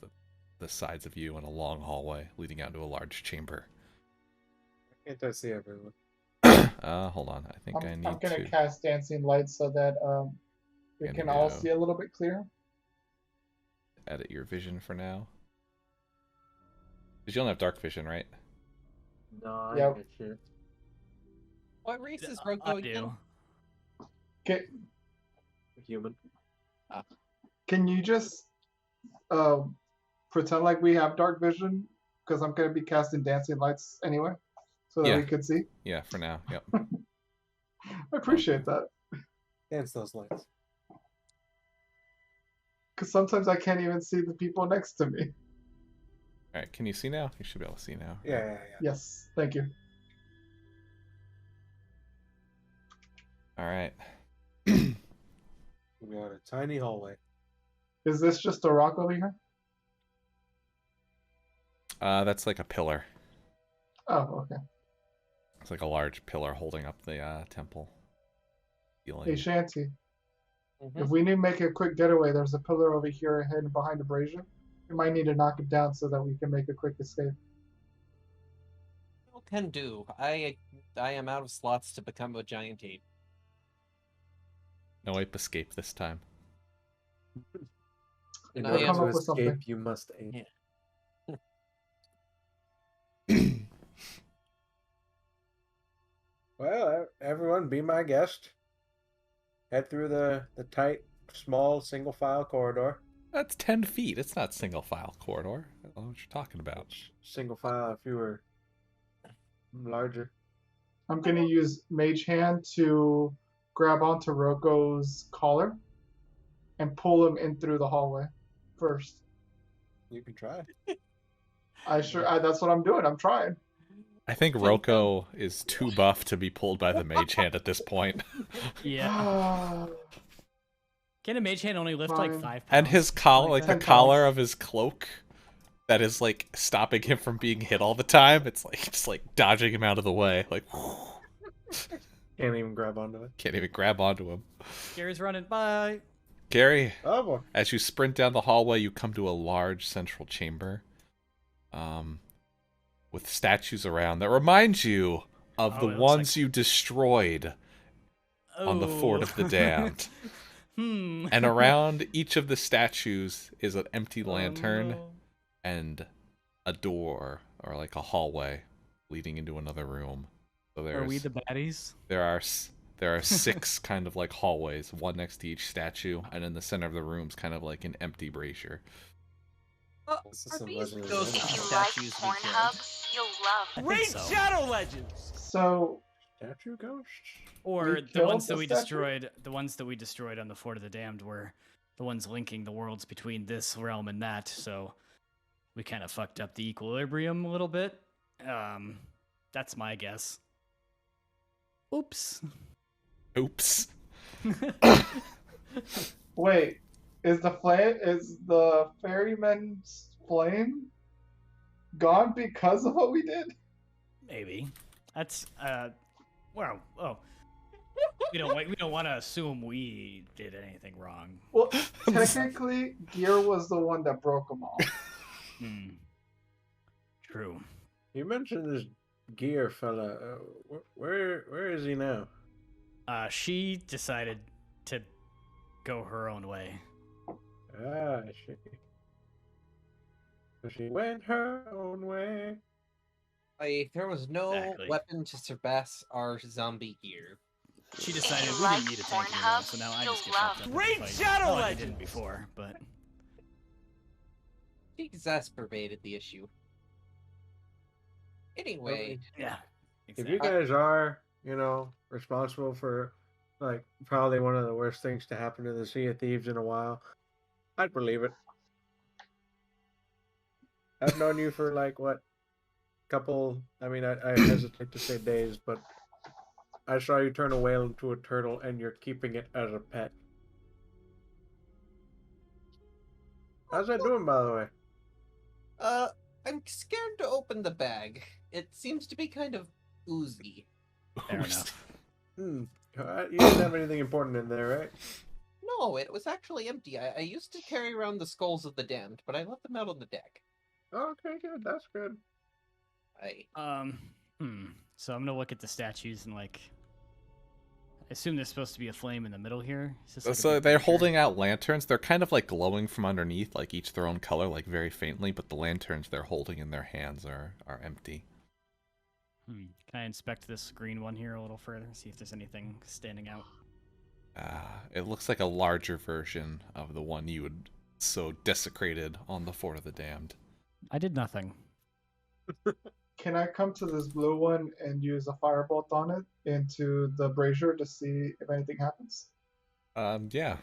the sides of you, and a long hallway leading out to a large chamber. Can't I see everyone? Hold on. I think I need I'm gonna to cast dancing lights so that we Gonna can all go. see a little bit clearer. edit your vision for now. Because you don't have dark vision, right? No, I Yep. get you. What race is I Roko again? do. Human. Can you just pretend like we have dark vision? Because I'm gonna be casting dancing lights anyway, so that Yeah. we could see. Yeah, for now. Yep. I appreciate that. Dance those lights. Because sometimes I can't even see the people next to me. All right. Can you see now? You should be able to see now. Yeah. Yes, thank you. All right. We got a tiny hallway. Is this just a rock over here? That's like a pillar. Oh, okay. It's like a large pillar holding up the temple ceiling. Hey, Shanty. Mhm. If we need to make a quick getaway, there's a pillar over here hidden behind the brazier. We might need to knock it down so that we can make a quick escape. Can do. I am out of slots to become a giant ape. No ape escape this time. In We'll order come to up with escape, something. you must aim. Well, everyone, be my guest. Head through the tight, small, single file corridor. That's 10 feet. It's not single file corridor. I don't know what you're talking about. Single file if you were larger. I'm going to use Mage Hand to grab onto Roko's collar and pull him in through the hallway first. You can try. That's what I'm doing. I'm trying. I think Roko is too buff to be pulled by the mage hand at this point. Yeah. Can a mage hand only lift like 5 pounds? And his collar, like the 10 collar pounds. of his cloak, that is like stopping him from being hit all the time. It's like just like dodging him out of the way. Like Can't even grab onto it. can't even grab onto him. Gary's running by. Gary, Oh boy. as you sprint down the hallway, you come to a large central chamber, with statues around that remind you of the it looks ones like- you destroyed on the Fort of the Damned. Hmm. And around each of the statues is an empty Oh, lantern no. and a door or like a hallway leading into another room. So Are we the baddies? there are 6 kind of like hallways, one next to each statue, and in the center of the room's kind of like an empty brazier. This is Are some these legendary those legend. If you like statues we killed? Pornhub, you'll love I think so. Shadow Legends! So, Statue ghost? Or We the killed ones that the we statue? destroyed. The ones that we destroyed on the Fort of the Damned were the ones linking the worlds between this realm and that. So we kind of fucked up the equilibrium a little bit. That's my guess. Oops. Oops. wait, is the ferryman's flame gone because of what we did? Maybe. That's well. Oh. We don't want to assume we did anything wrong. Well, technically, Gear was the one that broke them all. Hmm. True. You mentioned this gear fella. Where is he now? She decided to go her own way. Ah, she went her own way. There was no Exactly. weapon to surpass our zombie gear. She decided If we you didn't need a like tank anymore, Pornhub, so now I you'll just get love fucked up. in the Great fight. Shadow Not like I Legends! didn't before, but She exacerbated the issue. Anyway, yeah. If you Exactly. guys are, responsible for, like, probably one of the worst things to happen to the Sea of Thieves in a while, I'd believe it. I've known you for, like, what, couple, I mean, I hesitate to say days, but I saw you turn a whale into a turtle and you're keeping it as a pet. How's that doing, by the way? I'm scared to open the bag. It seems to be kind of oozy. Fair enough. You didn't have anything important in there, right? No, it was actually empty. I used to carry around the skulls of the damned, but I left them out on the deck. Okay, good. That's good. So I'm gonna look at the statues and like, I assume there's supposed to be a flame in the middle here. Is this, like, a So big they're picture? holding out lanterns. They're kind of like glowing from underneath, like each their own color, like very faintly, but the lanterns they're holding in their hands are empty. Can I inspect this green one here a little further? See if there's anything standing out. It looks like a larger version of the one you had so desecrated on the Fort of the Damned. I did nothing. Can I come to this blue one and use a firebolt on it into the brazier to see if anything happens? Yeah.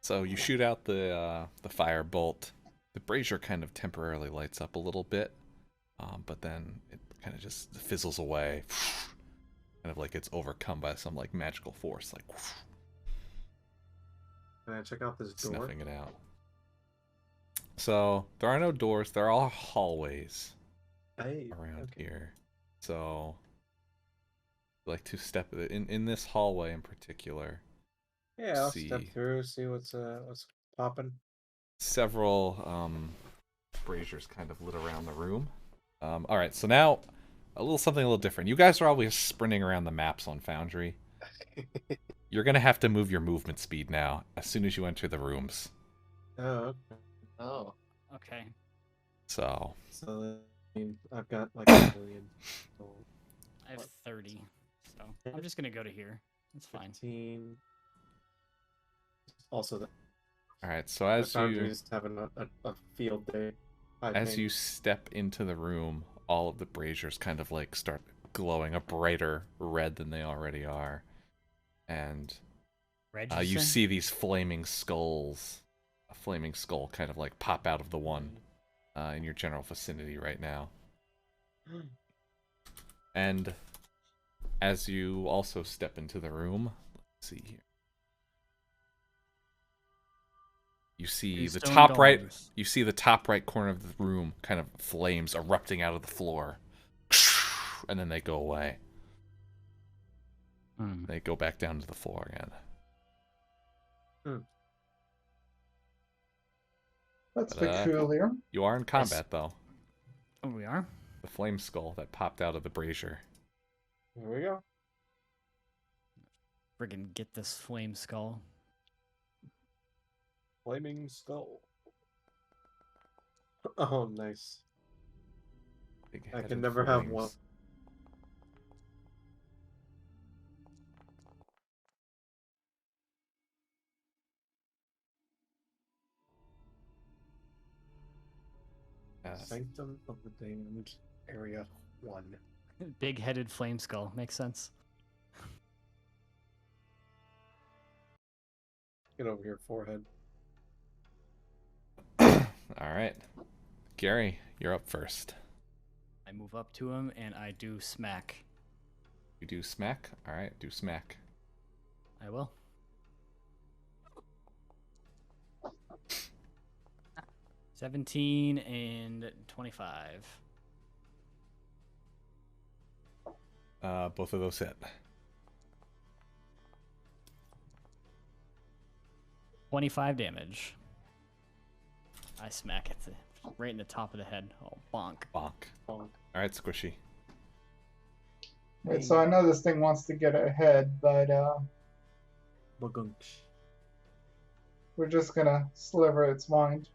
So you shoot out the firebolt. The brazier kind of temporarily lights up a little bit, but then it kind of just fizzles away. Kind of like it's overcome by some like magical force. Like, Can I check out this door? Sniffing it out. So there are no doors. There are hallways Hey, around okay. here. So like to step in this hallway in particular. Yeah, I'll See. step through, see what's popping. Several braziers kind of lit around the room. All right, so now something a little different. You guys are always sprinting around the maps on Foundry. You're gonna have to move your movement speed now as soon as you enter the rooms. Oh, okay. Oh. Okay. So I mean, I've got like a million. So I have 30, so I'm just gonna go to here. It's fine. 15. Also, all right, so as Foundry's having a field day. You step into the room, all of the braziers kind of like start glowing a brighter red than they already are, and you see these flaming skulls, a flaming skull kind of like pop out of the one in your general vicinity right now. And as you also step into the room, let's see here. You see the top right. You see the top right corner of the room, kind of flames erupting out of the floor, and then they go away. They go back down to the floor again. That's peculiar. You are in combat, though. Oh, we are? The flame skull that popped out of the brazier. Here we go. Friggin' get this flame skull. Flaming skull. Oh, nice. I can never have one. Sanctum of the Damned, Area 1. Big-headed flame skull. Makes sense. Get over here, forehead. Alright. Gary, you're up first. I move up to him, and I do smack. You do smack? Alright, do smack. I will. 17 and 25. Both of those hit. 25 damage. I smack it right in the top of the head. Oh, bonk. Bonk. Bonk. Alright, Squishy. Wait, so I know this thing wants to get ahead, but we're just gonna sliver its mind.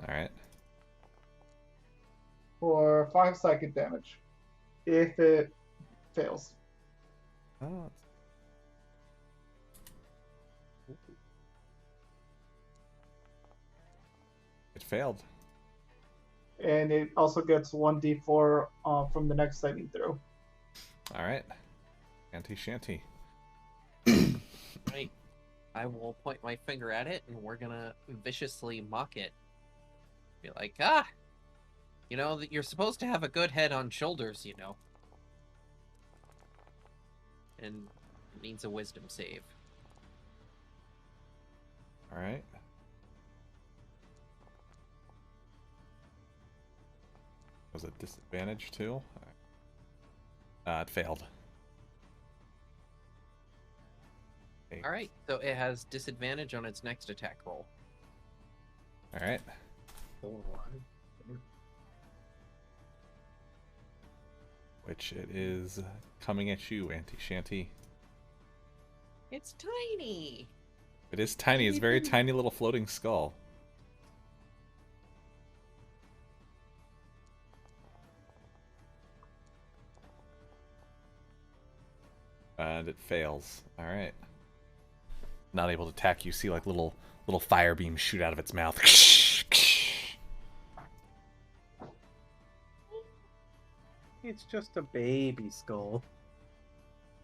Alright. For 5 psychic damage. If it fails. Oh. It failed. And it also gets 1d4 from the next saving throw. Alright. Shanty. Right. I will point my finger at it, and we're gonna viciously mock it. Be like, you know, that you're supposed to have a good head on shoulders, you know. And it needs a wisdom save. Alright. Was it disadvantage too? It failed. Okay. Alright, so it has disadvantage on its next attack roll. Alright. Which it is coming at you, Auntie Shanty. It's tiny! It is tiny. It's a very tiny little floating skull. And it fails. Alright. Not able to attack you. See like little fire beams shoot out of its mouth. It's just a baby skull.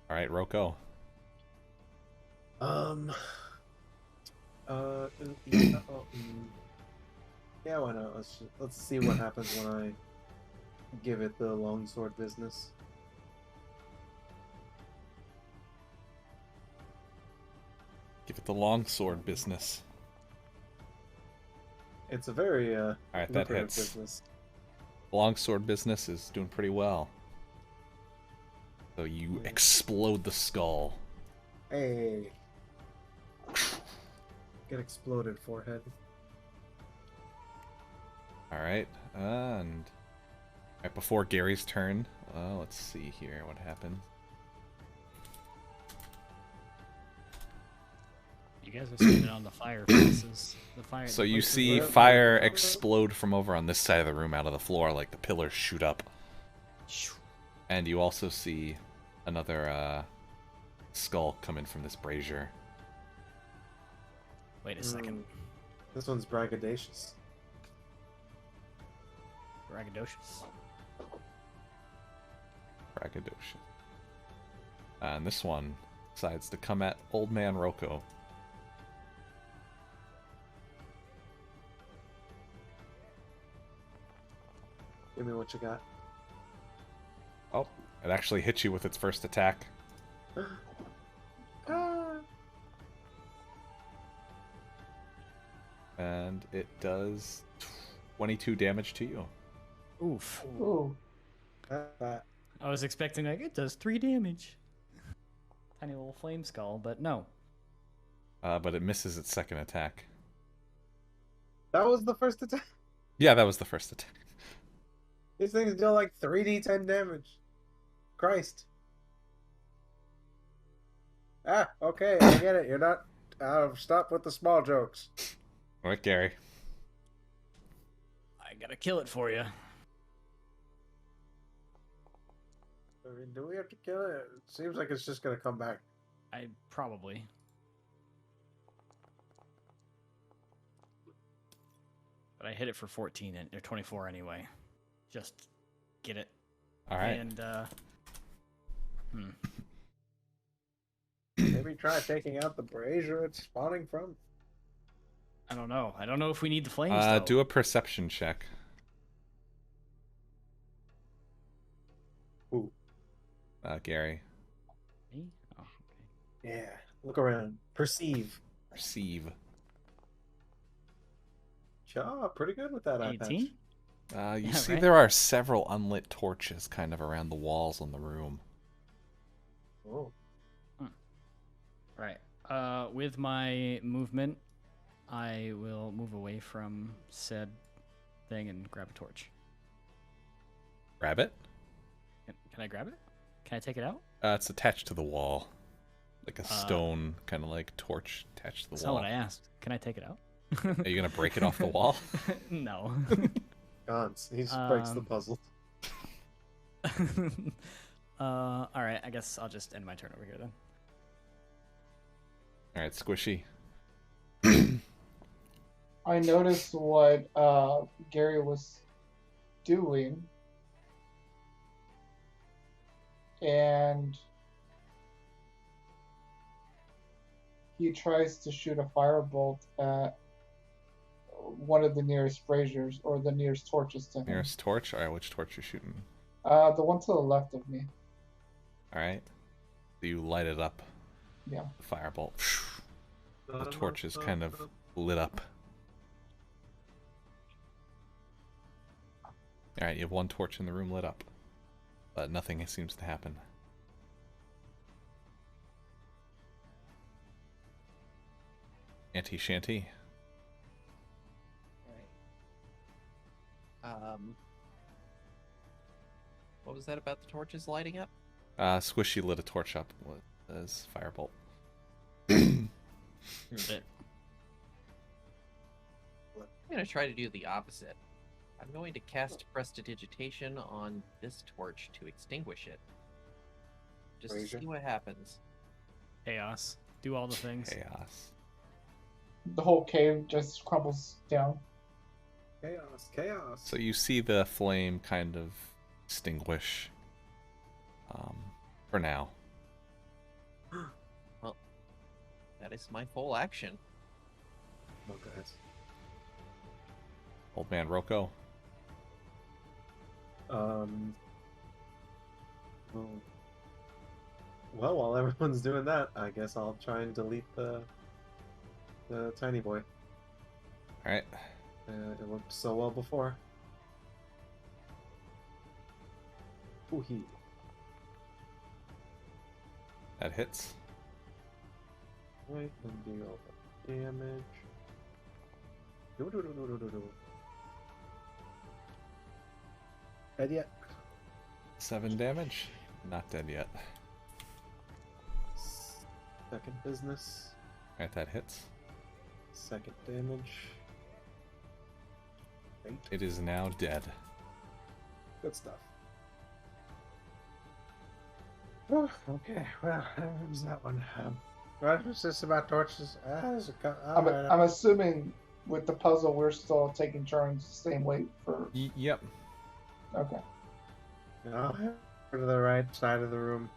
Alright, Roko. Yeah, why not? Let's see what happens when I give it the longsword business. Give it the longsword business. It's a very All right, that lucrative hits. business. Longsword business is doing pretty well. So you explode the skull. Hey. Get exploded, forehead. Alright, and right before Gary's turn, let's see here what happens. You guys are standing on the fire faces. The fire. So the you places see where- fire explode from over on this side of the room out of the floor, like the pillars shoot up. And you also see another skull come in from this brazier. Wait a second. This one's braggadocious. Braggadocious. Braggadocious. And this one decides to come at Old Man Rocco. Give me what you got. Oh, it actually hits you with its first attack. And it does 22 damage to you. Oof. Ooh. I was expecting like it does 3 damage. Tiny little flame skull, but no. But it misses its second attack. That was the first attack. Yeah, that was the first attack. These things deal like 3d10 damage. Christ. Ah, okay, I get it. You're not. Stop with the small jokes. Alright, Gary. I gotta kill it for you. I mean, do we have to kill it? It seems like it's just gonna come back. I probably. But I hit it for 14 or 24 anyway. Just get it. Alright. And Maybe try taking out the brazier it's spawning from. I don't know. I don't know if we need the flames though. Do a perception check. Ooh. Gary. Me? Oh, okay. Yeah. Look around. Perceive. Perceive. Yeah, pretty good with that eye patch. 18? You Yeah, see right? there are several unlit torches kind of around the walls on the room. Oh. Right. With my movement, I will move away from said thing and grab a torch. Grab it? Can I grab it? Can I take it out? It's attached to the wall. Like a stone kind of like torch attached to the That's wall. not what I asked. Can I take it out? Are you going to break it off the wall? No. Gons. He just breaks the puzzle. Alright, I guess I'll just end my turn over here then. Alright, Squishy. I noticed what Gary was doing, and he tries to shoot a firebolt at one of the nearest braziers, or the nearest torches to him. Nearest torch? Alright, which torch you shooting? The one to the left of me. Alright. So you light it up. Yeah. The firebolt. The torch is kind of lit up. Alright, you have one torch in the room lit up. But nothing seems to happen. Auntie Shanty. What was that about the torches lighting up? Squishy lit a torch up with his firebolt. Bit. I'm going to try to do the opposite. I'm going to cast Prestidigitation on this torch to extinguish it. Just to see what happens. Chaos. Do all the things. Chaos. The whole cave just crumbles down. Chaos. Chaos. So you see the flame kind of extinguish. For now. Well, that is my full action. Oh, guys. Old Man Rocco. Well, while everyone's doing that, I guess I'll try and delete the the tiny boy. Alright. It worked so well before. Ooh-hee. That hits. Right, and do all the damage. Do. Dead yet? 7 damage. Not dead yet. Second business. Alright, that hits. Second damage. Great. It is now dead. Good stuff. Oh, okay, well, there's that one. What was this about torches? I'm assuming with the puzzle we're still taking turns the same weight for. Yep. Okay. Go to the right side of the room.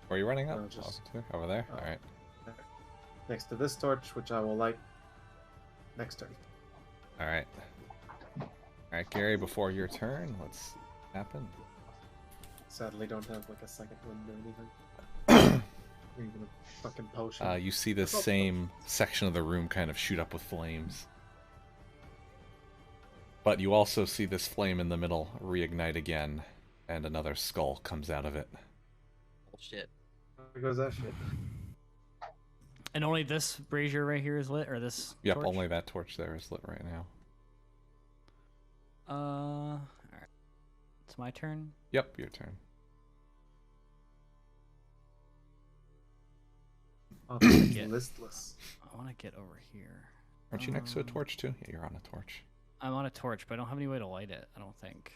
Where are you running up? No, just- Over there? Oh. Alright. Next to this torch, which I will light next turn. Alright. Alright, Gary, before your turn, what's happened? Sadly, don't have like a second wind or anything. Or even a fucking potion. You see this same section of the room kind of shoot up with flames. But you also see this flame in the middle reignite again, and another skull comes out of it. Bullshit. There goes that shit. And only this brazier right here is lit, or this Yep, torch? only that torch there is lit right now. Alright. It's my turn. Yep, your turn. Oh, Yeah. listless. I want to get over here. Aren't you next to a torch too? Yeah, you're on a torch. I'm on a torch, but I don't have any way to light it, I don't think.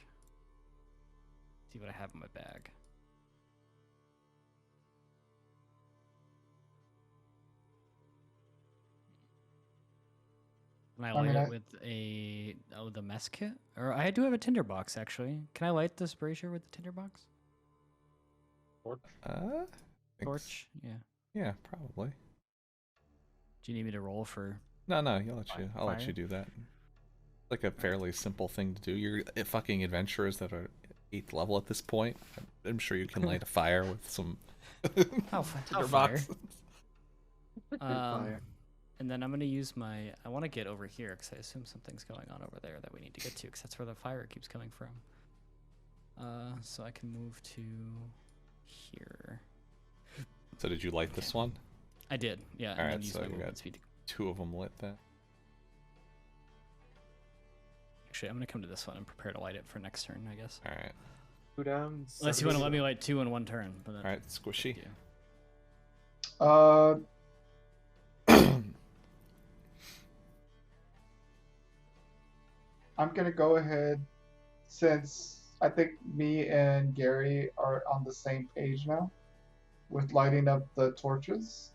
See what I have in my bag. Can I light it with the mess kit? Or I do have a tinderbox, actually. Can I light this brazier with the tinderbox? Torch? Yeah. Yeah, probably. Do you need me to roll for... No, I'll let you Fire? do that. Like a fairly simple thing to do. You're fucking adventurers that are 8th level at this point. I'm sure you can light a fire with some How tinderbox. Fire. And then I'm going to use my... I want to get over here, because I assume something's going on over there that we need to get to, because that's where the fire keeps coming from. So I can move to here. So did you light this one? I did, yeah. Alright, and then use so my you movement got speed. 2 of them lit then. Actually, I'm going to come to this one and prepare to light it for next turn, I guess. Alright. 2 down. Unless you want to let me light 2 in one turn. But then, Alright, squishy. I'm gonna go ahead, since I think me and Gary are on the same page now with lighting up the torches.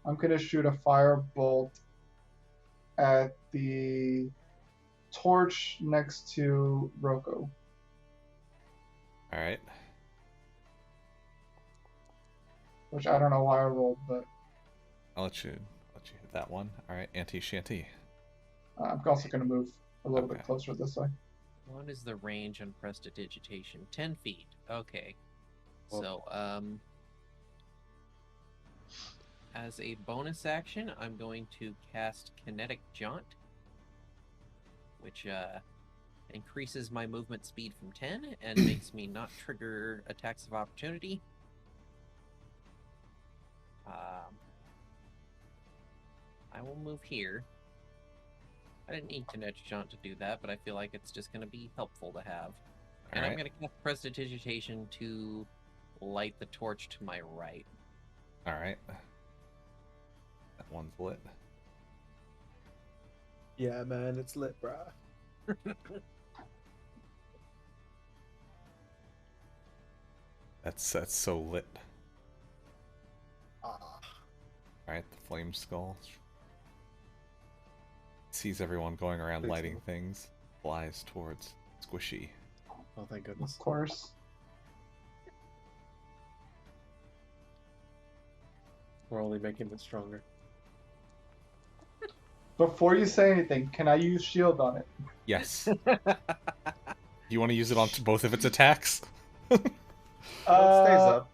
I'm gonna shoot a firebolt at the torch next to Rocco. Alright. Which I don't know why I rolled, but I'll let you hit that one. Alright, Anti-Shanty. I'm also gonna move a little Okay. bit closer this way. What is the range on prestidigitation? 10 feet. Okay. Well- So, as a bonus action, I'm going to cast Kinetic Jaunt, which increases my movement speed from 10 and makes me not trigger attacks of opportunity. I will move here. I didn't need Kinetic Jaunt to do that, but I feel like it's just going to be helpful to have. And I'm Alright. going to cast Prestidigitation to light the torch to my right. Alright. That one's lit. Yeah, man, it's lit, brah. That's so lit. Ah. Alright, the flame skull sees everyone going around Thanks, lighting Will. things, flies towards Squishy. Oh, thank goodness. Of course. We're only making it stronger. Before you say anything, can I use shield on it? Yes. You want to use it on both of its attacks? Well, it stays up.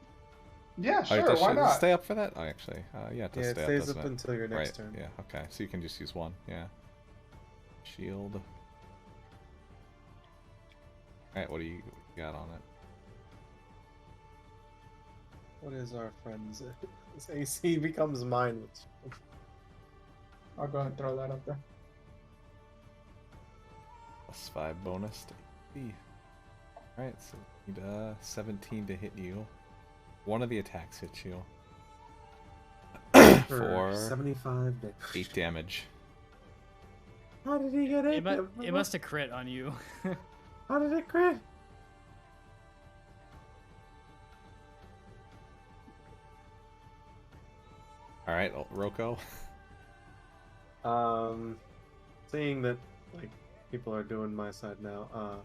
Yeah, Oh, sure. does Why it not? stay up for that? Oh, actually, yeah, it does Yeah, it stay stays up, doesn't up it? until your next Right. turn. Yeah. Okay. So you can just use one. Yeah. Shield. All right. What do you got on it? What is our friend's his AC becomes mine. I'll go ahead and throw that up there. +5 bonus to AC. All right. So you need 17 to hit you. One of the attacks hits you. For 75 damage. 8 damage. How did he get it? It must have crit on you. How did it crit? All right, Roko. Seeing that like people are doing my side now,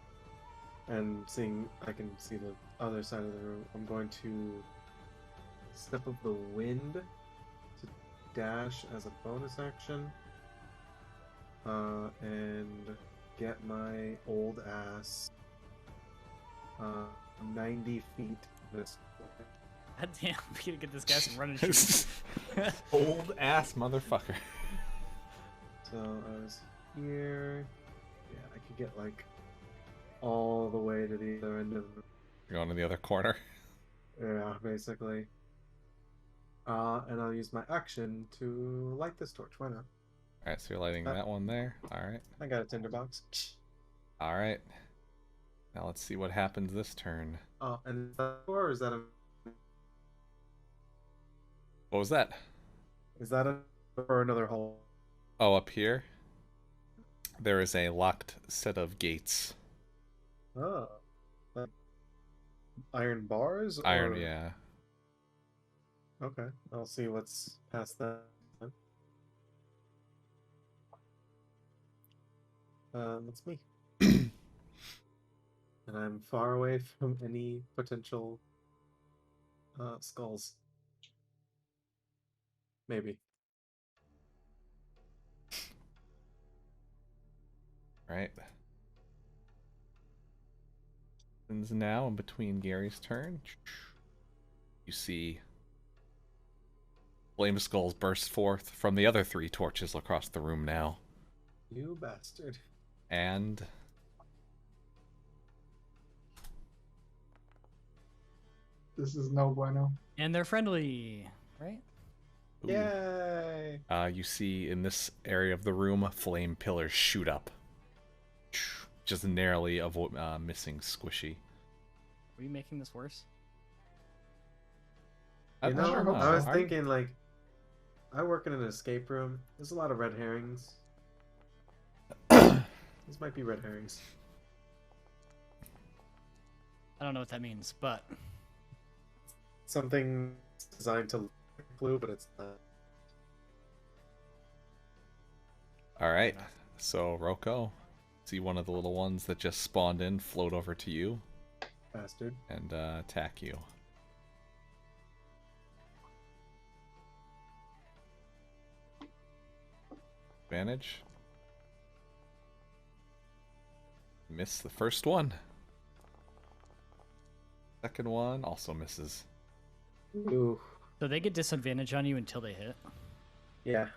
and seeing I can see the other side of the room, I'm going to step of the wind to dash as a bonus action, and get my old ass 90 feet this way. God damn, we gotta get this guy some running shoes. Old ass motherfucker. So I was here. Yeah, I could get like all the way to the other end of the... You're going to the other corner. Yeah, basically. And I'll use my action to light this torch. Why not? Alright, so you're lighting that one there. Alright. I got a tinderbox. Alright. Now let's see what happens this turn. Oh, and is that a door or is that a... What was that? Is that a... or another hole? Oh, up here? There is a locked set of gates. Oh. Like iron bars? Iron, or... yeah. Okay, I'll see what's past that. That's me. And I'm far away from any potential skulls. Maybe. Right. And now, in between Gary's turn, you see flame skulls burst forth from the other 3 torches across the room now. You bastard. And This is no bueno. And they're friendly, right? ooh, Yay! you see in this area of the room, flame pillars shoot up. Just narrowly missing Squishy. Are you making this worse? You know, sure hope I was so. thinking, like, I work in an escape room. There's a lot of red herrings. These might be red herrings. I don't know what that means, but Something designed to look like blue, but it's not. Alright, so Roko, see one of the little ones that just spawned in float over to you Bastard. and attack you. Advantage. Miss the first one. Second one also misses. Ooh. so they get disadvantage on you until they hit. Yeah.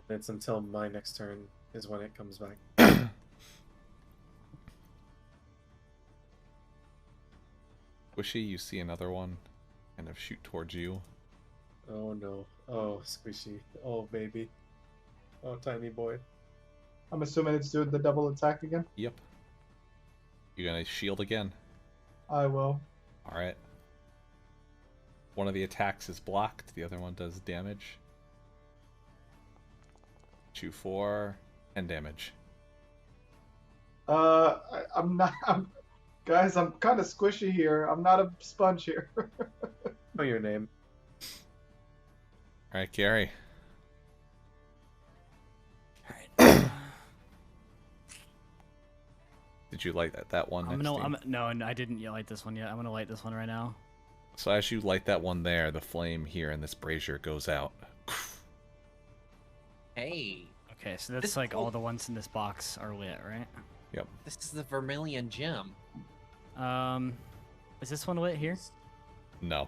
It's until my next turn is when it comes back. Squishy, you see another one kind of shoot towards you. Oh no. Oh, squishy. Oh, baby. Oh, tiny boy. I'm assuming it's doing the double attack again. Yep. You gonna shield again? I will. Alright. One of the attacks is blocked, the other one does damage. 2, 4, 10 damage. I'm not. Guys, I'm kind of squishy here. I'm not a sponge here. Know your name. Alright, Gary. Did you light that one next to you? No, I didn't light this one yet. I'm gonna light this one right now. So as you light that one there, the flame here in this brazier goes out. Hey, Okay, so that's This like all whole- the ones in this box are lit, right? Yep. this is the Vermilion Gem. Is this one lit here? No.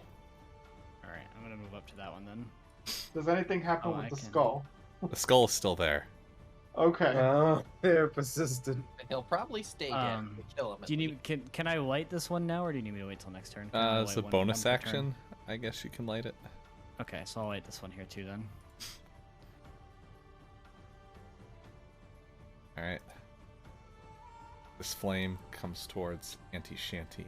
Alright, I'm gonna move up to that one then. Does anything happen Oh, with I the can- skull? The skull is still there. Okay. Oh, they're persistent. He'll probably stay dead. If we kill him. Do you at need can I light this one now, or do you need me to wait till next turn? Can I only It's light a one bonus per turn? action. I guess you can light it. Okay, so I'll light this one here too then. Alright. This flame comes towards Auntie Shanty.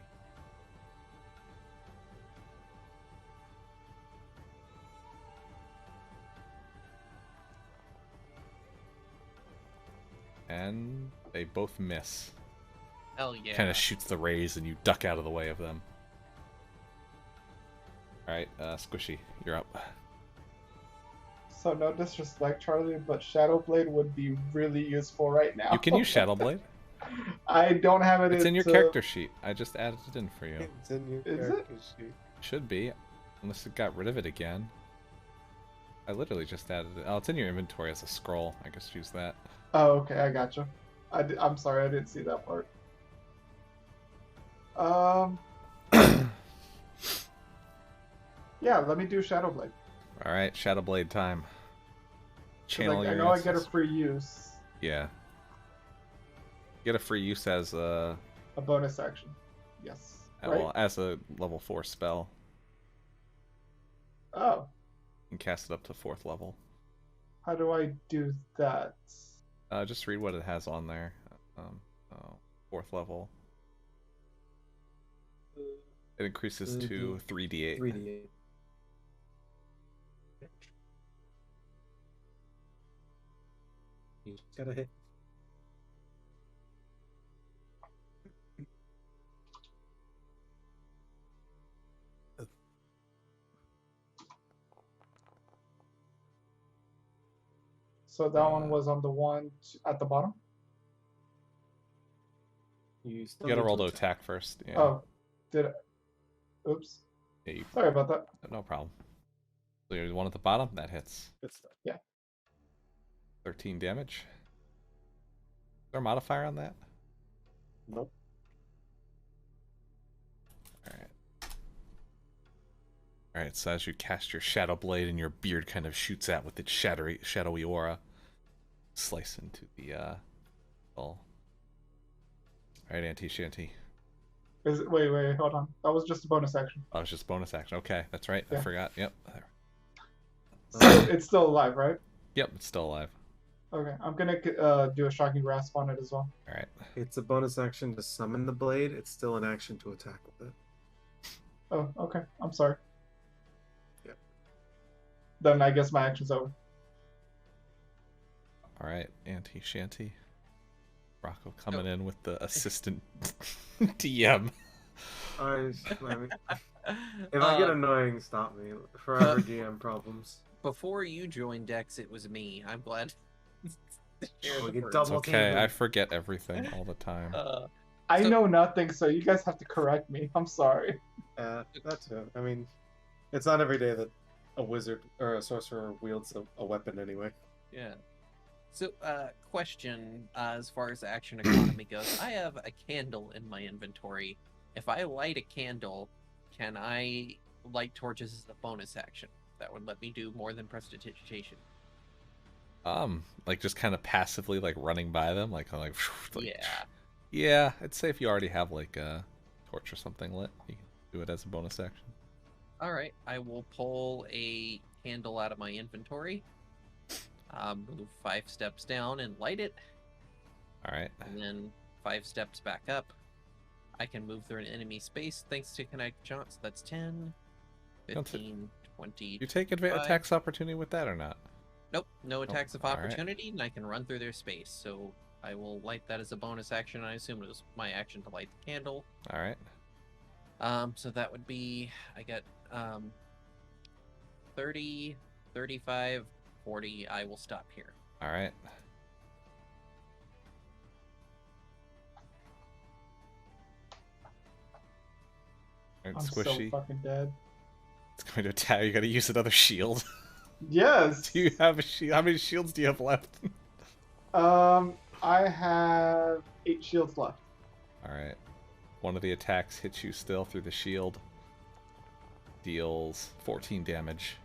And they both miss. Hell yeah. Kind of shoots the rays and you duck out of the way of them. Alright, Squishy, you're up. So no disrespect, Charlie, but Shadow Blade would be really useful right now. You can use Shadow Blade. I don't have it. It's in your character sheet. I just added it in for you. It's in your Is character sheet. Should be, unless it got rid of it again. I literally just added it. Oh, it's in your inventory as a scroll. I guess use that. Oh, okay, I gotcha. I'm sorry, I didn't see that part. Yeah, let me do Shadow Blade. All right, Shadow Blade time. 'Cause Channel I your know I get a instance. free use, Yeah. Get a free use as a a bonus action. Yes. Right? well, as a level 4 spell. Oh, You can cast it up to 4th level. how do I do that? Just read what it has on there. Oh, 4th level. It increases to 3d8. 3d8. You just gotta hit. So that one was on the one at the bottom. You still You gotta need roll to attack first. Yeah. Oh, did I? Oops. Yeah, you, Sorry about that. no problem. So you're the one at the bottom that hits. Good stuff. 13 damage. Is there a modifier on that? Nope. Alright. Alright, so as you cast your Shadow Blade and your beard kind of shoots out with its shadowy aura, slice into the skull. Alright, Auntie Shanty. Wait, hold on. That was just a bonus action. Oh, it's just bonus action. Okay, that's right. I Yeah. forgot. Yep. It's still alive, right? Yep, it's still alive. Okay, I'm gonna do a shocking grasp on it as well. Alright. It's a bonus action to summon the blade. It's still an action to attack with it. Oh, okay. I'm sorry. Yep. Then I guess my action's over. Alright, Auntie Shanty. Rocco coming in with the assistant DM. I mean, if I get annoying, stop me. Forever GM problems. Before you joined Dex, it was me. I'm glad. Share We the get burden. double Okay, teamed. I forget everything all the time. I So- know nothing, so you guys have to correct me. I'm sorry. That's it. I mean, it's not every day that a wizard or a sorcerer wields a weapon anyway. Yeah. So, question as far as action economy goes. I have a candle in my inventory. If I light a candle, can I light torches as a bonus action? That would let me do more than prestidigitation. Like just kind of passively like running by them, like Yeah. Yeah, I'd say if you already have like a torch or something lit, you can do it as a bonus action. All right. I will pull a candle out of my inventory. Move 5 steps down and light it, All right. and then 5 steps back up. I can move through an enemy space thanks to connect shots. That's 10, don't t- 15, 20. You take Five. attacks opportunity with that or not? Nope, no attacks of all right. opportunity, and I can run through their space. So I will light that as a bonus action. I assume it was my action to light the candle. All right. So that would be, I got 30, 35, 40. I will stop here. All right. All right, I'm Squishy. so fucking dead. It's going to attack. You got to use another shield. Yes. Do you have a shield? How many shields do you have left? I have 8 shields left. All right. One of the attacks hits you still through the shield. deals 14 damage.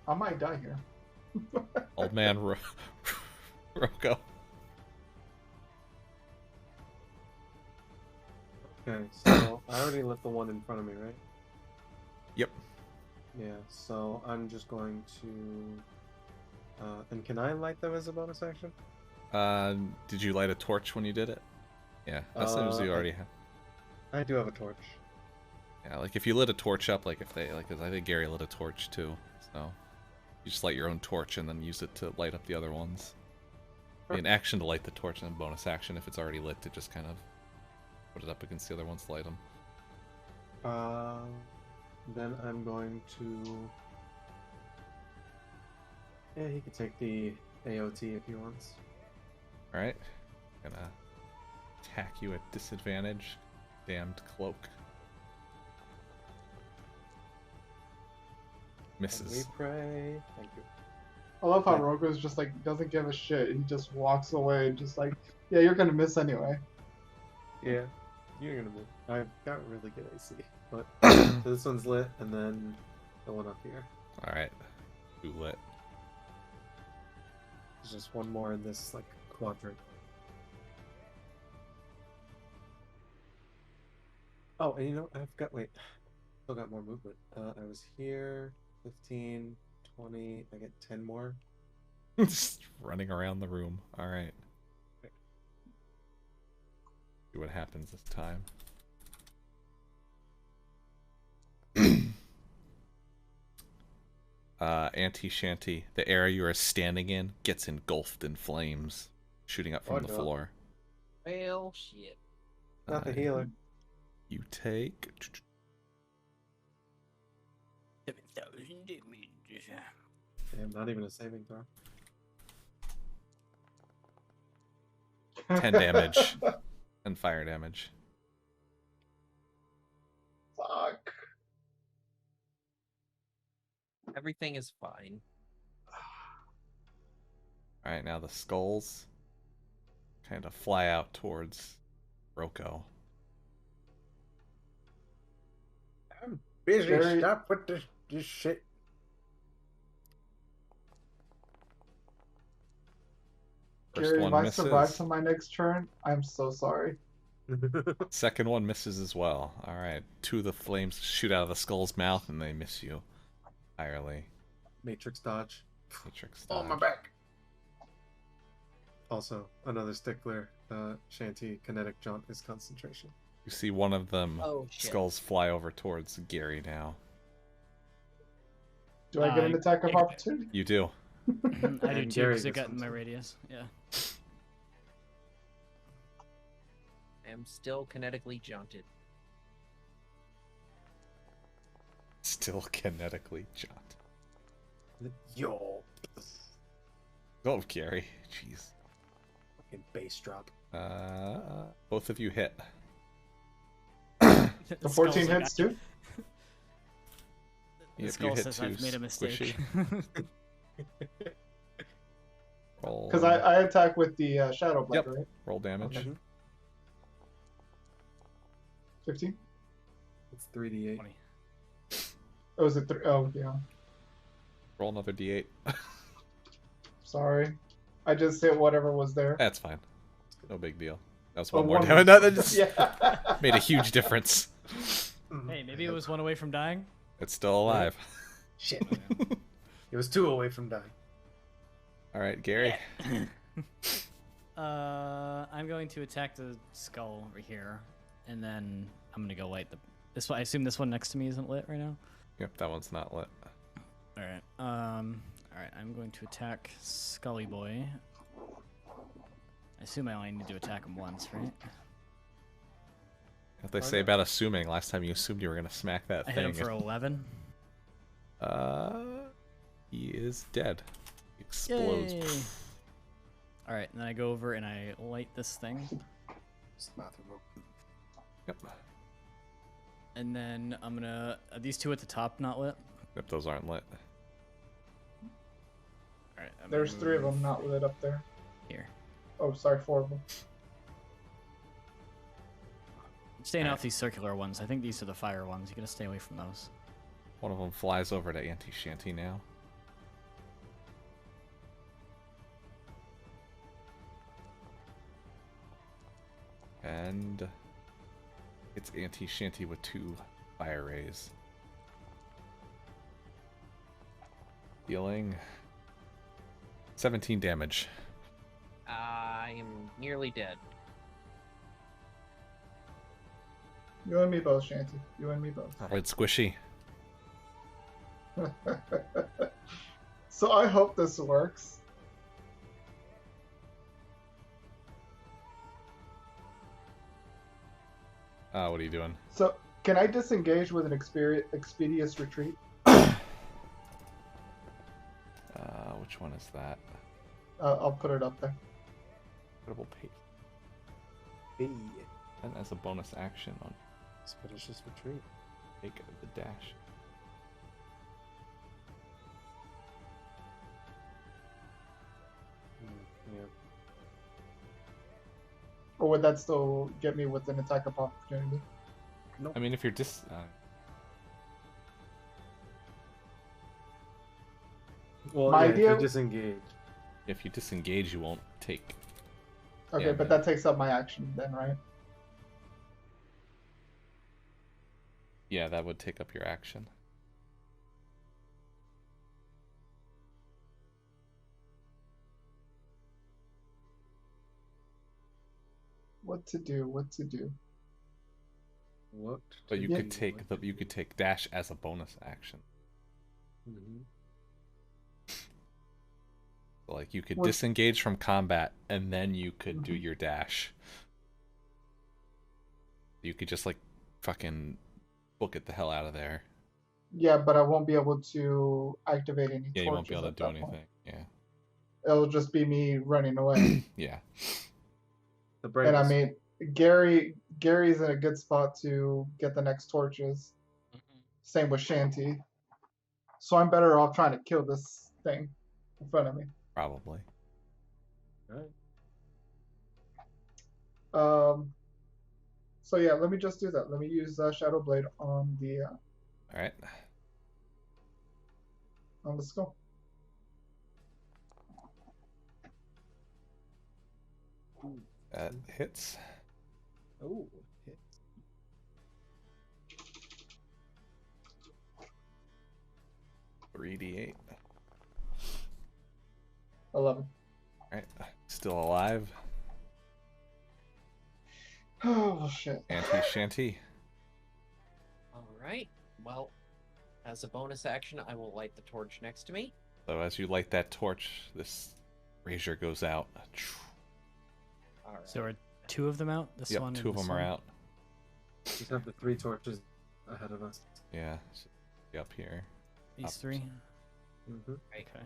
I might die here. Old man Roko. Okay, so I already lit the one in front of me, right? Yep. Yeah, so I'm just going to... and can I light them as a bonus action? Did you light a torch when you did it? Yeah, that seems you already have. I do have a torch. Yeah, like if you lit a torch up, like if they, like, 'cause I think Gary lit a torch too, so you just light your own torch and then use it to light up the other ones. Be an action to light the torch and then bonus action if it's already lit to just kind of put it up against the other ones to light them. Then I'm going to... Yeah, he can take the AOT if he wants. Alright. Gonna attack you at disadvantage. Damned cloak. And we Misses. pray. Thank you. I love how Rogo's just like doesn't give a shit. He just walks away, just like, yeah, you're gonna miss anyway. Yeah, you're gonna move. I've got really good AC, but so this one's lit, and then the one up here. Alright. Who lit? There's just one more in this like quadrant. Oh, and you know, I've got still got more movement. I was here, 15, 20. I get 10 more. Just running around the room. Alright. See what happens this time. Anti-shanty. The area you are standing in gets engulfed in flames, shooting up from the floor. Well, shit. Not the healer. You take 7,000 damage. Damn, not even a saving throw. 10 damage and fire damage. Fuck. Everything is fine. Alright, now the skulls kind of fly out towards Roko. I'm busy. Very- Stop with this shit. First Gary, if one I misses. survive to my next turn, I'm so sorry. Second one misses as well. Alright, 2 of the flames shoot out of the skull's mouth and they miss you entirely. Matrix dodge. Matrix Oh, my dodge. back. Also, another stickler. Shanty kinetic jaunt is concentration. You see one of them Oh, shit. skulls fly over towards Gary now. Do I get an attack of opportunity? You do. I do And too, Gary because it gets got in one my too. radius. Yeah. I am still kinetically jaunted. Still kinetically jaunt. Yo. Oh, Gary. Jeez. Fucking bass drop. Both of you hit. The 14 hits too? The Yep, you skull hit says 2 I've made a mistake. Roll, Because I attack with the Shadow Blade, Yep. right? roll damage. Okay. 15? It's 3d8. 20. Oh, is it 3? Oh, yeah. Roll another d8. Sorry. I just hit whatever was there. That's fine. No big deal. That was Oh, one more one- damage. No, that just Yeah. made a huge difference. Hey, maybe it was one away from dying. It's still alive. Shit. It was 2 away from dying. All right, Gary. I'm going to attack the skull over here, and then I'm gonna go light this one. I assume this one next to me isn't lit right now. Yep, that one's not lit. All right. All right. I'm going to attack Scully Boy. I assume I only need to attack him once, right? What they say about assuming? Last time you assumed you were gonna smack that I hit him thing. for 11. He is dead. He explodes. Yay! All right, and then I go over and I light this thing, Yep. and then I'm gonna. Are these two at the top not lit? Yep, those aren't lit. All right. I'm There's gonna 3 of move them not lit up there. here. Oh, sorry, 4 of them. Staying Alright. off these circular ones. I think these are the fire ones. You gotta stay away from those. One of them flies over to Auntie Shanty now. And it's Auntie Shanty with 2 fire rays. Dealing 17 damage. I am nearly dead. You and me both, Shanty. You and me both. Alright, Squishy. So I hope this works. What are you doing? So can I disengage with an expeditious retreat? Which one is that? I'll put it up there. Incredible pace. Hey, And as a bonus action on expeditious retreat. take the dash. Yeah. Or would that still get me with an attack of opportunity? I mean, if you're Well, My yeah, idea- if you disengage. if you disengage, you won't take. Okay, Yeah, but that takes up my action then, right? Yeah, that would take up your action. What to do? What to do? What? But you Yeah. could take you could take dash as a bonus action. Mm-hmm. Like you could What- disengage from combat and then you could do your dash. You could just like fucking book it the hell out of there. Yeah, but I won't be able to activate any Yeah, you won't be torches able to at do that point. anything. Yeah. It'll just be me running away. Yeah. The And I brightest. mean, Gary's in a good spot to get the next torches. Same with Shanty. So I'm better off trying to kill this thing in front of me. Probably. Right. So yeah, let me just do that. Let me use Shadow Blade on the Alright. skull. That hits. Oh, hit. Three D8. 11. Alright. Still alive. Oh shit. Auntie Shanty. All right. Well, as a bonus action, I will light the torch next to me. So as you light that torch, this brazier goes out. All right. So are 2 of them out? This Yep, one. 2 of and this them are one? out. Just have the 3 torches ahead of us. Yeah. Up here. These Up. 3. Mm-hmm. Right. Okay.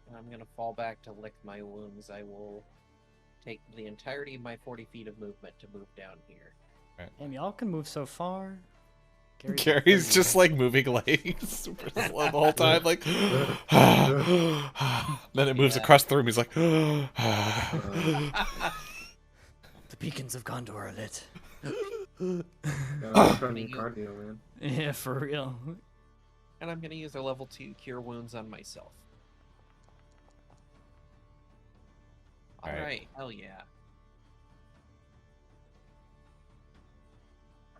And I'm gonna fall back to lick my wounds. I will take the entirety of my 40 feet of movement to move down here. Damn, y'all can move so far. Gary's just like moving legs super slow the whole time, like. Then it moves Yeah. across the room. He's like. The beacons of Gondor are lit. Gotta work on your cardio, man. Yeah, for real. And I'm gonna use a level 2 cure wounds on myself. Alright. Alright, hell yeah.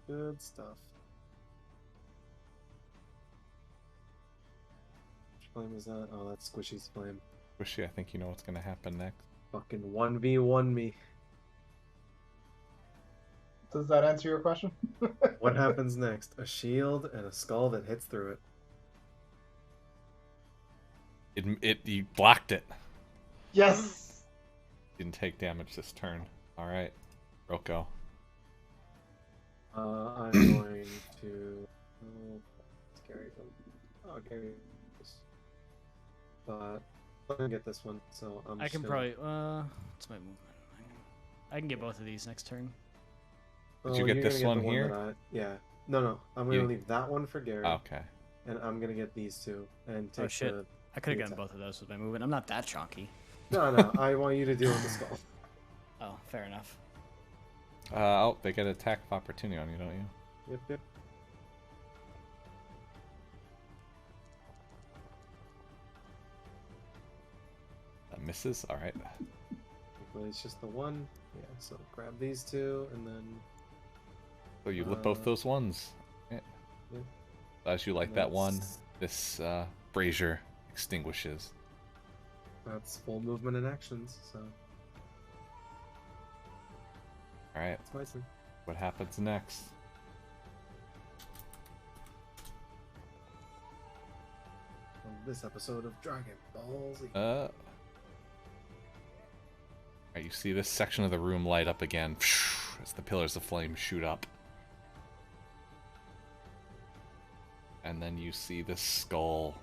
Good stuff. Which flame is that? Oh, that's Squishy's flame. Squishy, I think you know what's gonna happen next. Fucking 1v1 me. Does that answer your question? What happens next? A shield and a skull that hits through it. You blocked it. Yes. Didn't take damage this turn. All right, Roko. I'm going to. Oh, it's Gary. Oh, Gary. But I'm gonna get this one, so I'm. I just can gonna- probably. What's my movement? I can get both of these next turn. Did you Oh, get you're this gonna one the here? that yeah. No. I'm gonna You- leave that one for Gary, Okay. and I'm gonna get these 2 and take Oh, shit. the. I could have Yes, gotten both of those with my movement. I'm not that chonky. No. I want you to deal with the skull. Oh, fair enough. Oh, they get an attack of opportunity on you, don't you? Yep. That misses. All right. Well, it's just the one. Yeah, so grab these two, and then... So you lit both those ones. Yeah. Yep. As you light that one, That's- this brazier extinguishes. That's full movement and actions, so All right. that's my turn. What happens next? On this episode of Dragon Ball Z. Alright, you see this section of the room light up again as the pillars of flame shoot up. And then you see this skull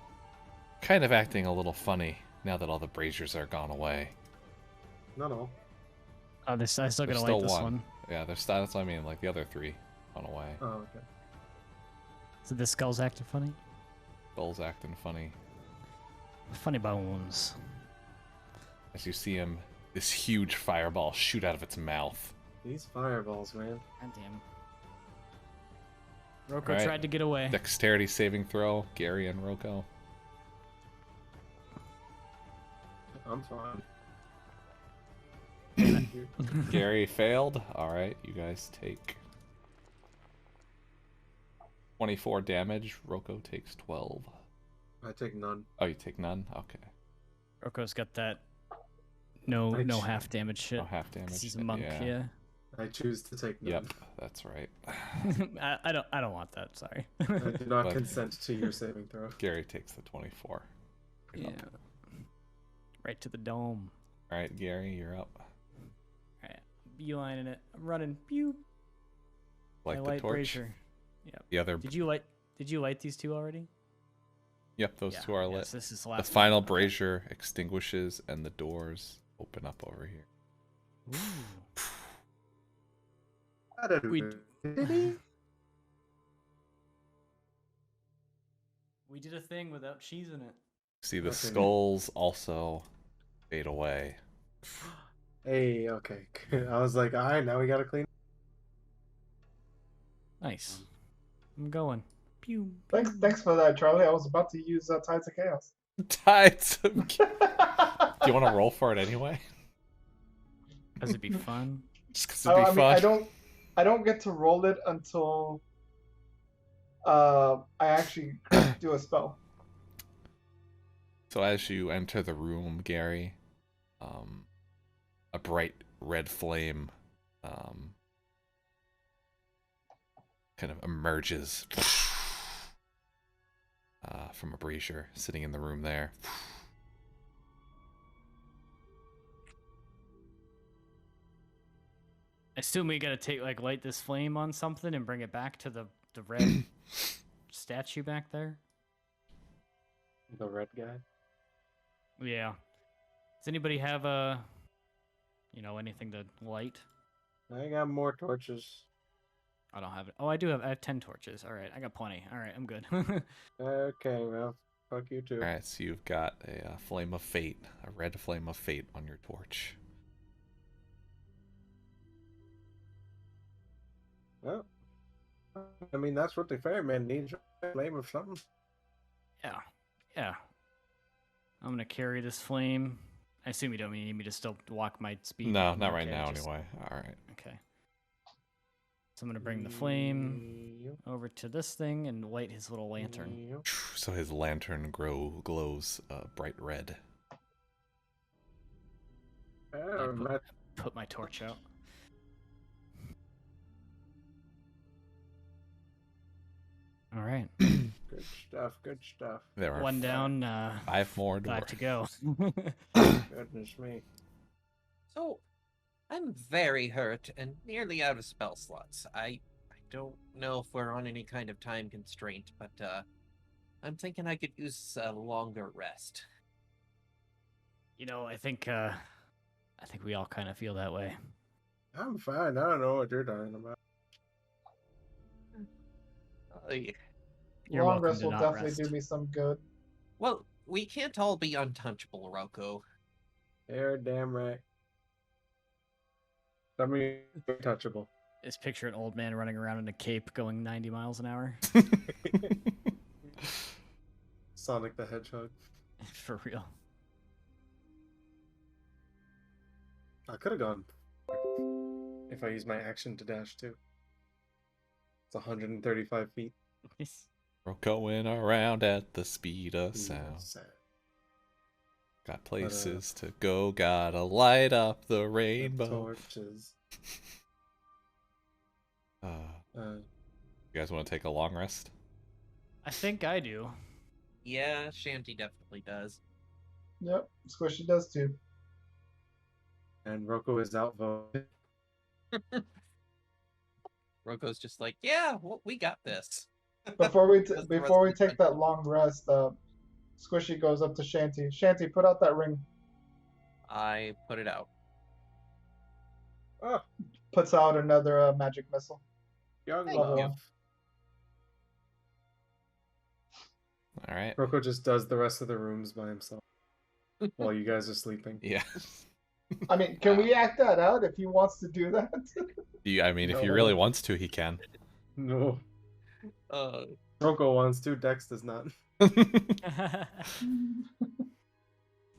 kind of acting a little funny now that all the braziers are gone away. Not all. Oh, I still There's gotta still light this one. one. Yeah, that's what I mean, like the other three gone away. Oh, okay. So this skull's acting funny? Skull's acting funny. Funny bones. As you see him, this huge fireball shoot out of its mouth. These fireballs, man. God damn. Roko Alright. tried to get away. Dexterity saving throw, Gary and Roko. I'm fine. Gary failed. Alright, you guys take 24 damage. Roko takes 12. I take none. Oh, you take none? Okay. Roko's got that no I ch- half damage shit. No half 'Cause damage. he's a monk, yeah. I choose to take none. Yep, that's right. I don't want that, sorry. I do not But- consent to your saving throw. Gary takes the 24. Yeah. Right to the dome. Alright, Gary, you're up. Alright. Beelining it. I'm running. Pew. Light I the light torch. brazier. Yep. The other. Did you light these two already? Yep, those two are lit. Yes, this is the The last final one. brazier extinguishes and the doors open up over here. Ooh. We did a thing without cheese in it. See the Okay. skulls also fade away. Hey, okay. I was like, alright, now we gotta clean. Nice. I'm going. Pew. Thanks for that, Charlie. I was about to use Tides of Chaos. Tides. Do you want to roll for it anyway? Cause it'd be fun. Just because it'd be I mean, fun. I don't get to roll it until I actually do a spell. So as you enter the room, Gary, a bright red flame kind of emerges from a brazier sitting in the room there. I assume we gotta light this flame on something and bring it back to the red statue back there. The red guy. Yeah. Does anybody have anything to light? I got more torches. I don't have it. Oh, I have 10 torches. All right, I got plenty. All right, I'm good. Okay, well, fuck you too. Alright, so you've got a flame of fate, a red flame of fate on your torch. Well, I mean, that's what the ferryman needs, a flame of something. Yeah. I'm gonna carry this flame. I assume you don't need me to still walk my speed. No, not right Okay, now just- anyway. Alright. Okay. So I'm gonna bring the flame Yep, over to this thing and light his little lantern. yep. So his lantern glows bright red. Oh, put- Matt, Put my torch out. All right. good stuff, good stuff. There are One down, 5 more doors. 5 to go. Goodness me. So, I'm very hurt and nearly out of spell slots. I don't know if we're on any kind of time constraint, but I'm thinking I could use a longer rest. I think we all kind of feel that way. I'm fine. I don't know what you're talking about. You're Long welcome rest to will not definitely rest. do me some good. Well, we can't all be untouchable, Rocco. You're damn right. I mean, touchable. Just picture an old man running around in a cape going 90 miles an hour. Sonic the Hedgehog. For real. I could have gone if I used my action to dash too. It's 135 feet. We're going around at the speed of sound. Got places to go, gotta light up the rainbow. Torches. You guys want to take a long rest? I think I do. Yeah, Shanty definitely does. Yep, Squishy does too. And Rocco is outvoted. Roko's just like, yeah, well, we got this. Before we That's the rest before we of the take that long rest, Squishy goes up to Shanty. Shanty, put out that ring. I put it out. Oh, Puts out another magic missile. young Thank love. you. All right. Rocco just does the rest of the rooms by himself while you guys are sleeping. Yeah. I mean, can we act that out if he wants to do that? I mean, if he No. really wants to, he can. No. Uh, Rocco wants to, Dex does not.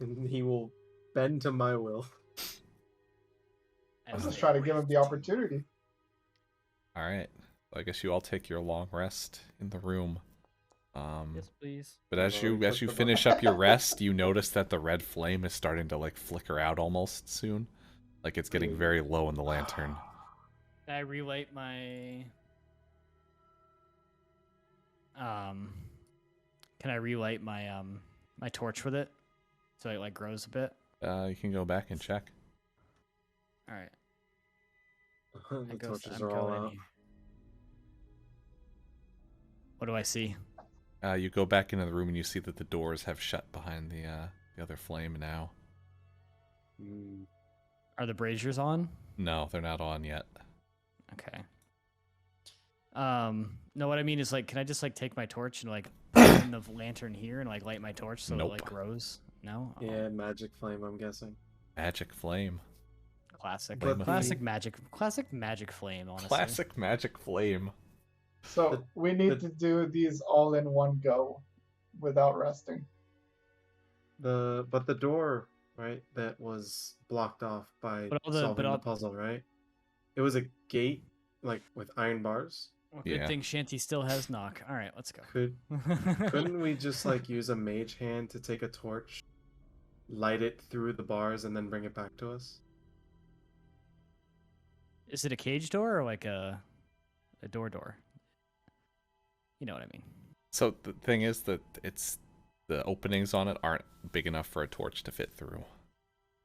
And he will bend to my will. I'm just trying to give him the opportunity. All right. I guess you all take your long rest in the room. Yes, please. But as you finish up your rest, you notice that the red flame is starting to like flicker out almost soon. Like it's getting very low in the lantern. Can I relight my Can I relight my my torch with it? So it like grows a bit? You can go back and check. Alright. The torches are all out. What do I see? You go back into the room and you see that the doors have shut behind the other flame now. Mm. Are the braziers on? No, they're not on yet. Okay. No, what I mean is like, can I just like take my torch and like put it in the lantern here and like light my torch so Nope. it like grows? No. Oh, Yeah, magic flame, I'm guessing. Magic flame. classic, But classic magic flame. Honestly. Classic magic flame. So we need to do these all in one go, without resting. But the door, right, that was blocked off by solving the puzzle, right? It was a gate, like with iron bars. Well, good thing Shanty still has knock. All right, let's go. Couldn't we just like use a mage hand to take a torch, light it through the bars, and then bring it back to us? Is it a cage door or like a door? You know what I mean. So the thing is that the openings on it aren't big enough for a torch to fit through.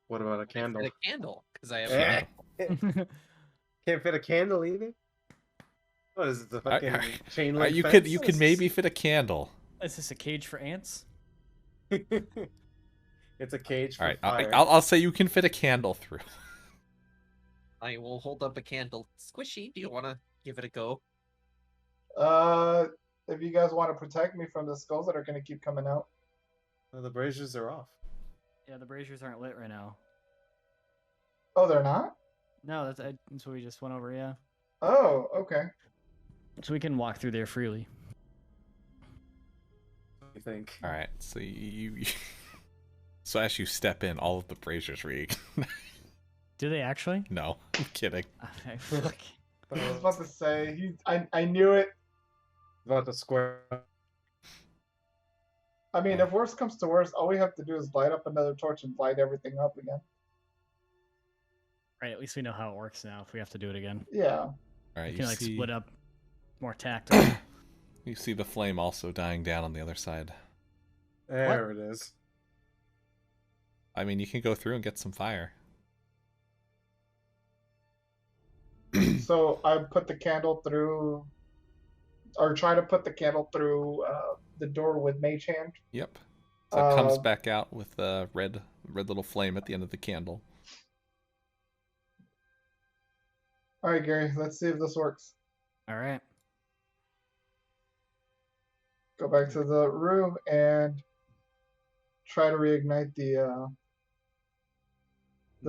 What about a candle? a candle, because I have. Eh. Can't fit a candle either. What is it? The fucking chain link You fence? could maybe fit a candle. Is this a cage for ants? It's a cage for All right, fire. I'll say you can fit a candle through. I will hold up a candle. Squishy, do you want to give it a go? If you guys want to protect me from the skulls that are going to keep coming out. The braziers are off. Yeah, the braziers aren't lit right now. Oh, they're not? No, that's what we just went over. Yeah. Oh, okay. So we can walk through there freely. I think. All right, so so as you step in, all of the braziers reignite. Do they actually? No, I'm kidding. Okay, fuck. I was about to say, I knew it. About the square. I mean, if worst comes to worst, all we have to do is light up another torch and light everything up again. Right, at least we know how it works now. If we have to do it again, Yeah. All right, we can like split up more tactile. You see the flame also dying down on the other side. There it is. I mean, you can go through and get some fire. So I put the candle through, or try to put the candle through the door with mage hand. Yep. So it comes back out with a red little flame at the end of the candle. All right, Gary, let's see if this works. All right. Go back to the room and try to reignite the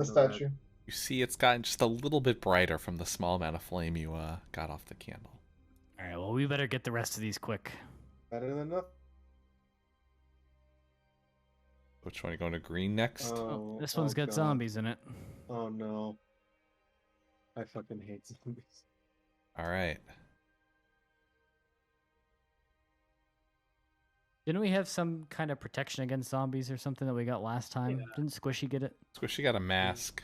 statue. You see it's gotten just a little bit brighter from the small amount of flame you got off the candle. All right, well, we better get the rest of these quick. Better than nothing. Which one are you going to green next? Oh, This one's got God. zombies in it. Oh no. I fucking hate zombies. All right. Didn't we have some kind of protection against zombies or something that we got last time? Yeah. Didn't Squishy get it? Squishy got a mask.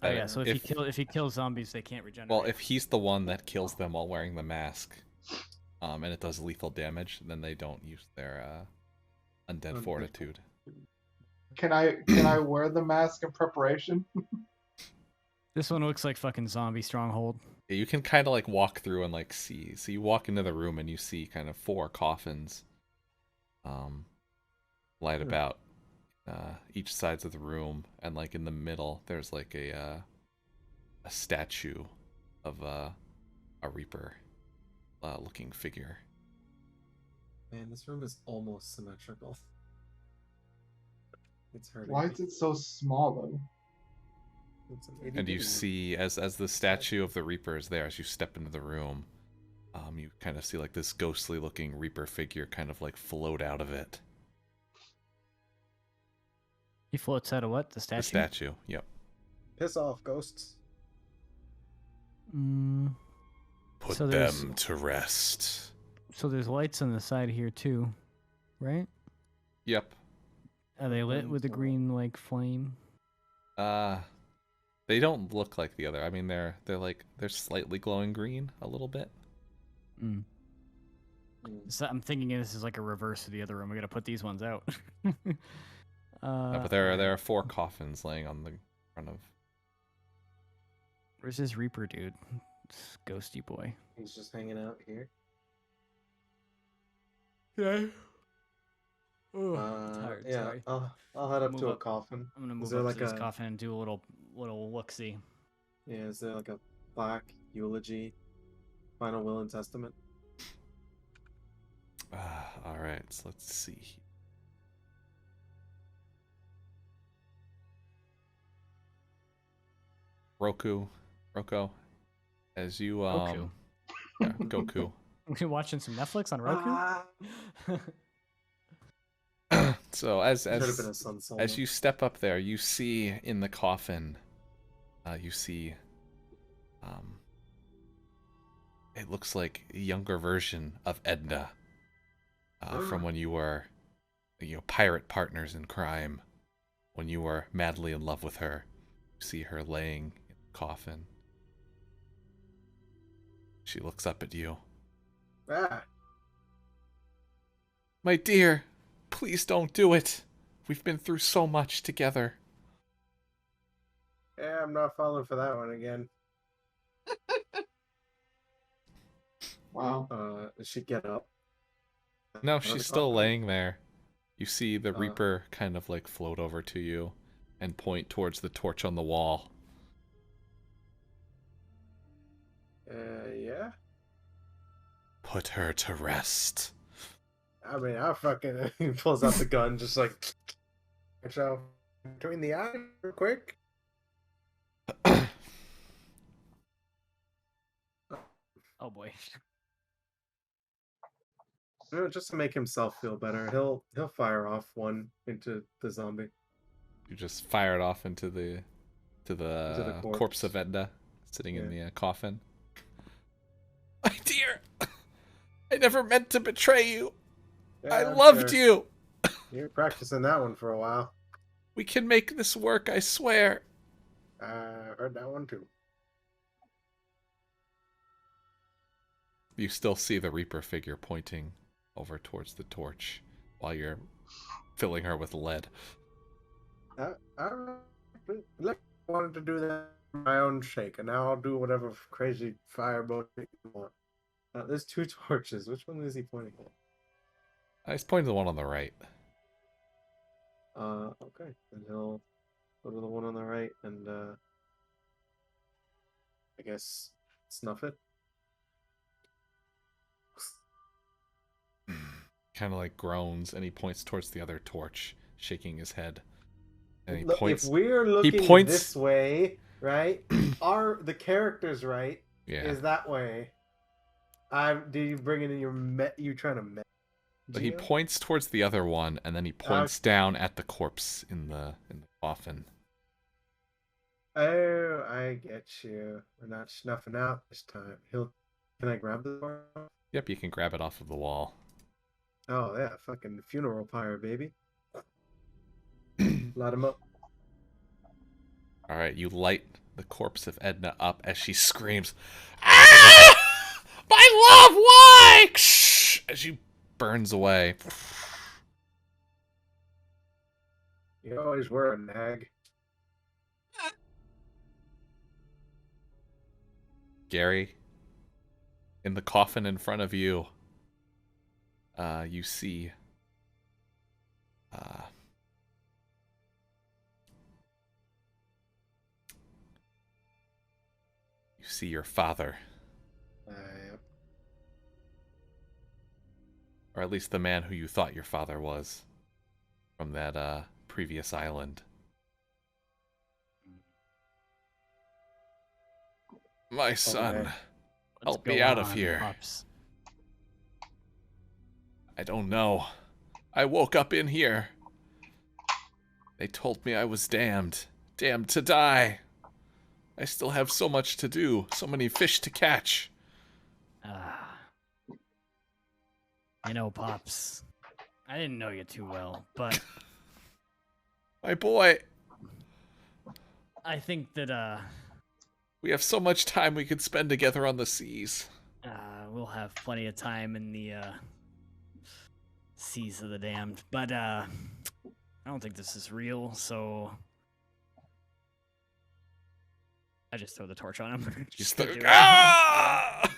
Oh yeah, so if he kills zombies, they can't regenerate. Well, if he's the one that kills them while wearing the mask, and it does lethal damage, then they don't use their undead fortitude. Can I wear the mask in preparation? This one looks like fucking zombie stronghold. Yeah, you can kind of like walk through and like see. So you walk into the room and you see kind of 4 coffins, light about each sides of the room, and like in the middle there's like a statue of a reaper looking figure. Man, this room is almost symmetrical. It's hurting. Why me. is it so small though? It's an And you itty-bitty see, as the statue of the Reaper is there, as you step into the room, you kind of see like this ghostly looking Reaper figure kind of like float out of it. He floats out of what? The statue? The statue, yep. Piss off, ghosts. Put So there's- them to rest. So there's lights on the side here too, right? Yep. Are they lit with a green like flame? They don't look like the other. I mean, they're slightly glowing green a little bit. Mm. So I'm thinking this is like a reverse of the other room. We gotta put these ones out. But there are 4 coffins laying on the front of. Where's this Reaper dude? This ghosty boy. He's just hanging out here. Yeah. Tired, Yeah, sorry. I'll head up Move to a up. coffin. I'm gonna Is move there up like to this a- coffin and do a little look-see. Yeah, is there like a plaque, eulogy, final will and testament? All right, so let's see. Roko, as you Goku. yeah, Goku. You watching some Netflix on Roku? So Should have been a sun solo. as you step up there, you see in the coffin, you see, it looks like a younger version of Edna, from when you were, pirate partners in crime, when you were madly in love with her. You see her laying in the coffin. She looks up at you. Ah, My dear, please don't do it. We've been through so much together. yeah, I'm not falling for that one again. Wow. Does she get up? No, Out of the she's still coffin? laying there. You see the Uh. Reaper kind of like float over to you and point towards the torch on the wall. Yeah. Put her to rest. I mean, I fucking he pulls out the gun, just like watch out between the eyes, real quick. Oh boy. Just to make himself feel better, he'll fire off one into the zombie. You just fire it off into the corpse corpse. of Edna sitting in Yeah. the coffin. My dear, I never meant to betray you. Yeah, I I'm loved sure. you. You're practicing that one for a while. We can make this work, I swear. Heard that one too. You still see the Reaper figure pointing over towards the torch while you're filling her with lead. I wanted to do that for my own sake, and now I'll do whatever crazy firebolt you want. There's 2 torches. Which one is he pointing at? He's pointing to the one on the right. Okay. Then he'll go to the one on the right and, I guess, snuff it. Kind of like groans, and he points towards the other torch, shaking his head. And he Look, points. if we're looking points- this way, right? The character's right Yeah. is that way. Do you bring it in your you trying to But he points towards the other one, and then he points down at the corpse in the coffin. Oh, I get you. We're not snuffing out this time. Can I grab the door? Yep, you can grab it off of the wall. Oh yeah, fucking funeral pyre, baby. Light him up. All right, you light the corpse of Edna up as she screams, "Ah! My love, why?" As she burns away. You always were a nag. Gary, in the coffin in front of you, you see your father. Or at least the man who you thought your father was from that previous island. My son, help me out of here. Pops. I don't know. I woke up in here. They told me I was damned. Damned to die. I still have so much to do. So many fish to catch. You know, Pops, I didn't know you too well, but My boy. I think that, We have so much time we could spend together on the seas. we'll have plenty of time in the, Seas of the Damned, but, I don't think this is real, so I just throw the torch on him. Just Keep doing it. Ah!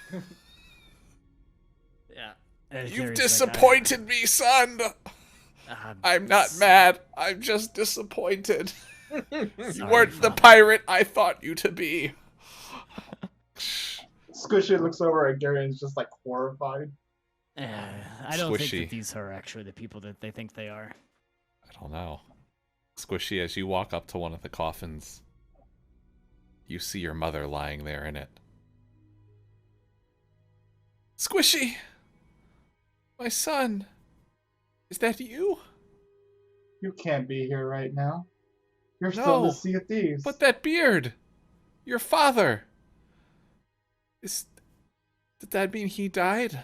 Yeah. And You've Gary's disappointed me, son. I'm not mad. I'm just disappointed. You weren't the pirate I thought you to be. Squishy looks over at Gary and is just like horrified. I don't think Squishy. that these are actually the people that they think they are. I don't know. Squishy, as you walk up to one of the coffins, you see your mother lying there in it. Squishy! My son! Is that you? You can't be here right now. You're still in the No, Sea of Thieves. But that beard! Your father! Did that mean he died?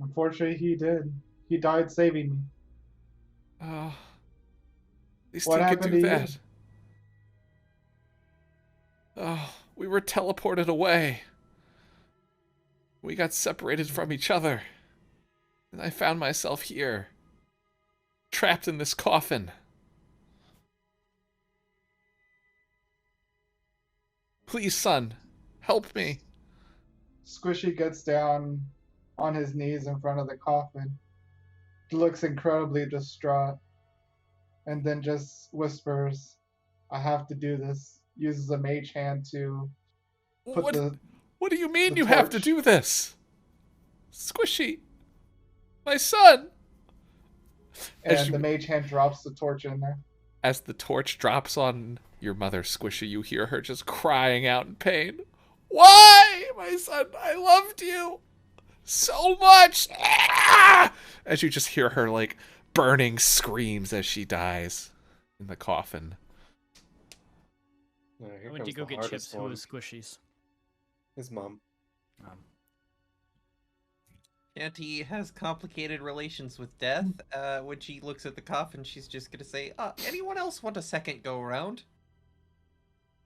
Unfortunately, he did. He died saving me. Oh. At least What he could happened do to you? that. Oh, we were teleported away. We got separated from each other. And I found myself here. Trapped in this coffin. Please, son, help me. Squishy gets down on his knees in front of the coffin, looks incredibly distraught, and then just whispers, "I have to do this." Uses a mage hand to put What do you mean the you have to torch. do this? Squishy, my son. and the mage hand drops the torch in there. As the torch drops on your mother, Squishy, you hear her just crying out in pain. Why, my son? I loved you so much. Ah! As you just hear her like burning screams as she dies in the coffin. Here When comes you go the get hardest chips, who one. was Squishies? His mom. Shanty has complicated relations with death. When she looks at the coffin, she's just gonna say, anyone else want a second go around?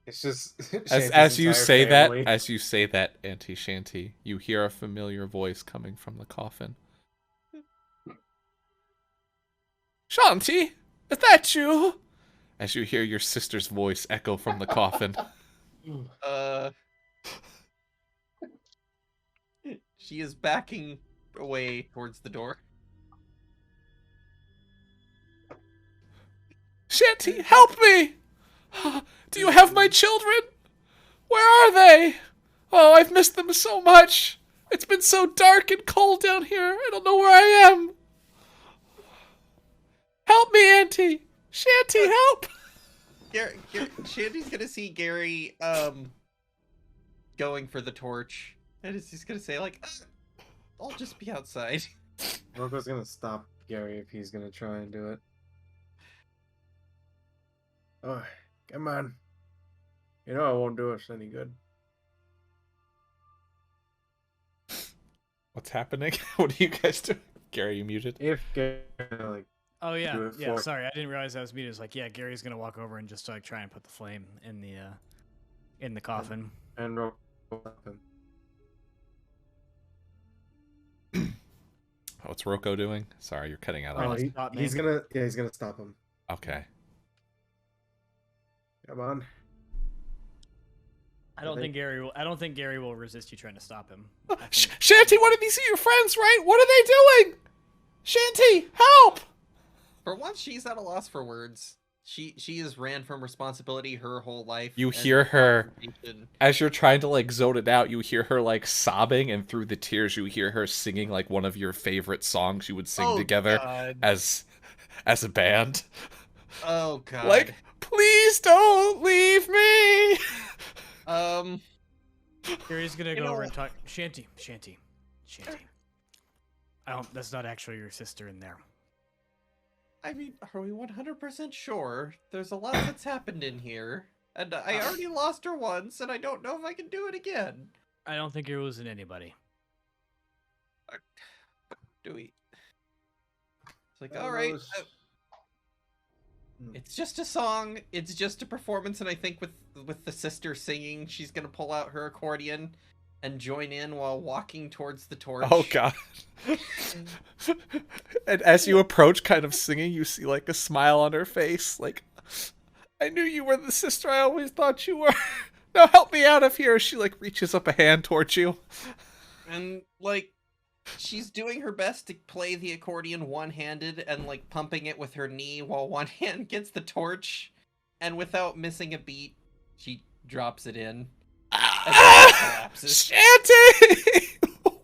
It's just As you say that, Auntie Shanty, you hear a familiar voice coming from the coffin. Shanty, is that you? As you hear your sister's voice echo from the coffin. She is backing away towards the door. Shanty, help me! Do you have my children? Where are they? Oh, I've missed them so much. It's been so dark and cold down here. I don't know where I am. Help me, Auntie. Shanty, help! Shanty's gonna see Gary going for the torch, and is just gonna say like, I'll just be outside. Roko's gonna stop Gary if he's gonna try and do it. Oh, come on. You know it won't do us any good. What's happening? What are you guys doing? Gary, you muted? If Gary, like, Oh yeah, do it yeah. for- Sorry, I didn't realize that was muted. It's like, yeah, Gary's gonna walk over and just like try and put the flame in the coffin. and Roko him. What's Roko doing? Sorry, you're cutting out. Oh, on he- us. stop, he's man. gonna stop him. Okay. Come on. I don't think- think Gary will. I don't think Gary will resist you trying to stop him. Shanty, one of these are your friends, right? What are they doing? Shanty, help! For once, she's at a loss for words. She has ran from responsibility her whole life. You and hear her confrontation. as you're trying to like zone it out. You hear her like sobbing, and through the tears, you hear her singing like one of your favorite songs you would sing Oh, together God. as a band. Oh god. Like, please don't leave me. Gary's gonna You go know over what? and talk. Shanty. I don't. That's not actually your sister in there. I mean, are we 100% sure? There's a lot that's happened in here, and I already lost her once, and I don't know if I can do it again. I don't think you're losing anybody. Do we? It's like, all right, it's just a song, it's just a performance, and I think with the sister singing, she's gonna pull out her accordion and join in while walking towards the torch. Oh god. And as you approach kind of singing, you see like a smile on her face, like, I knew you were the sister I always thought you were. Now help me out of here. She like reaches up a hand towards you. And like, she's doing her best to play the accordion one-handed and like pumping it with her knee while one hand gets the torch, and without missing a beat, she drops it in. And then it collapses. Shanty!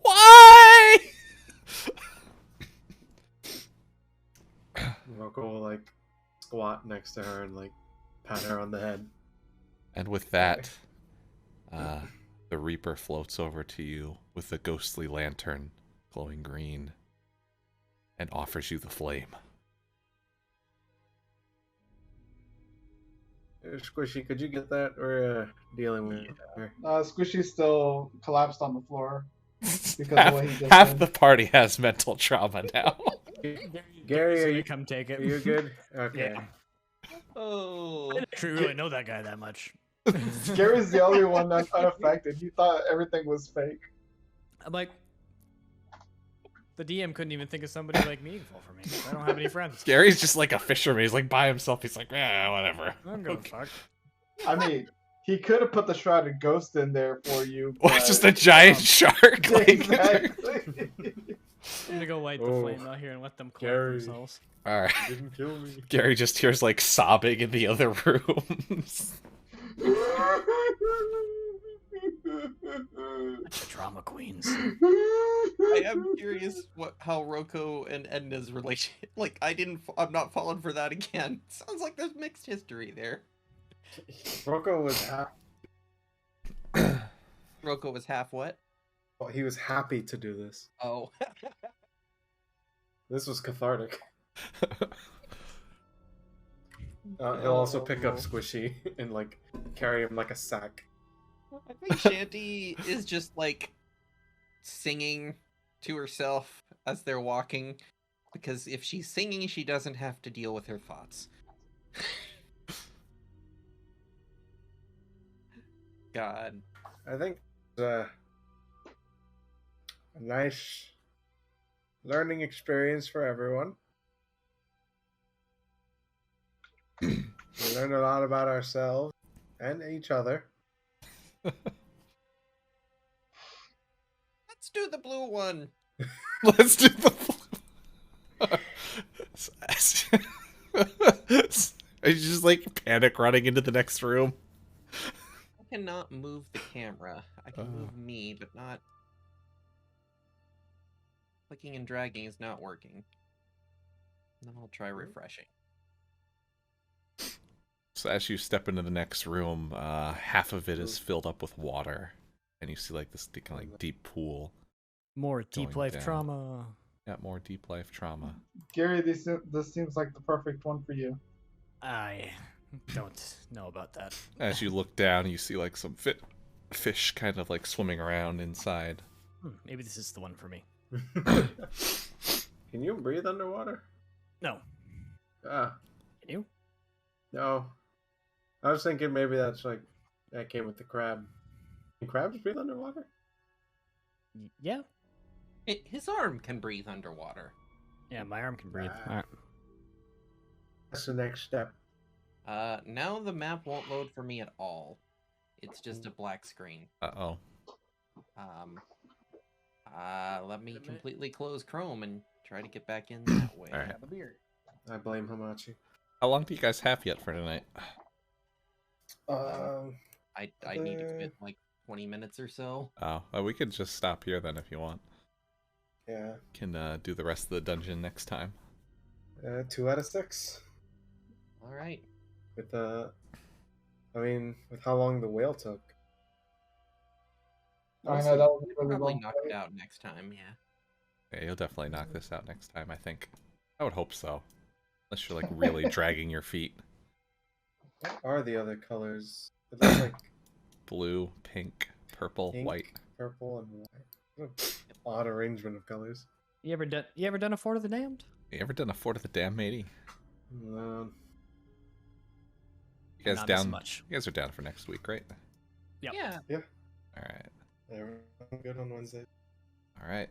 Why? Roko will like squat next to her and like pat her on the head. And with that, the Reaper floats over to you with a ghostly lantern glowing green and offers you the flame. Squishy, could you get that? We're dealing with her. Squishy's still collapsed on the floor. Because of half what he just half did. the party has mental trauma now. Gary, are you, come take it? are you good? Okay. Yeah. Oh. I didn't actually really know that guy that much. Gary's the only one that's unaffected. He thought everything was fake. I'm like, the DM couldn't even think of somebody like meaningful for me. I don't have any friends. Gary's just like a fisherman. He's like by himself. He's like, whatever. I don't give a fuck. I mean, he could have put the shrouded ghost in there for you. Or but- just a giant shark. Like, Exactly. I'm gonna go light the Oh, flame out here and let them collect Gary. themselves. all right. Didn't kill me. Gary just hears like sobbing in the other rooms. Drama queens. I am curious how Roko and Edna's relation. Like, I'm not falling for that again. Sounds like there's mixed history there. Roko was happy. Roko was half what? Well, he was happy to do this. Oh. This was cathartic. He'll also pick up Squishy and like carry him like a sack. I think Shanty is just like singing to herself as they're walking, because if she's singing, she doesn't have to deal with her thoughts. God. I think it's a nice learning experience for everyone. We learned a lot about ourselves and each other. Let's do the blue one. Let's do the. Are you just like panic running into the next room? I cannot move the camera. I can move me, but not... Clicking and dragging is not working. Then I'll try refreshing. So as you step into the next room, half of it is filled up with water, and you see like this kind of like deep pool. More deep Going life down. trauma. Yeah, more deep life trauma. Gary, this seems like the perfect one for you. I don't know about that. As you look down, you see like some fish kind of like swimming around inside. Maybe this is the one for me. Can you breathe underwater? No. Ah, Can you? no. I was thinking maybe that came with the crab. Can crabs breathe underwater? Yeah. His arm can breathe underwater. Yeah, my arm can breathe. Ah. All right. That's the next step. Now the map won't load for me at all. It's just a black screen. Uh-oh. Let me completely close Chrome and try to get back in that way. All right. Have a beer. I blame Hamachi. How long do you guys have yet for tonight? I need to fit like 20 minutes or so. Oh, we could just stop here then if you want. Yeah. Can do the rest of the dungeon next time. 2 out of 6. All right. With with how long the whale took. I know that was We'll really probably long. knock it out next time. Yeah. Yeah, you'll definitely knock this out next time, I think. I would hope so. Unless you're like really dragging your feet. What are the other colors? It looks like Blue, pink, purple, pink, white. purple, and white. What an odd arrangement of colors. You ever done a Fort of the Damned? You ever done a Fort of the Damned, matey? Um, You guys Not down? as much. You guys are down for next week, right? Yep. Yeah. All right. yeah, we're good on Wednesday. All right.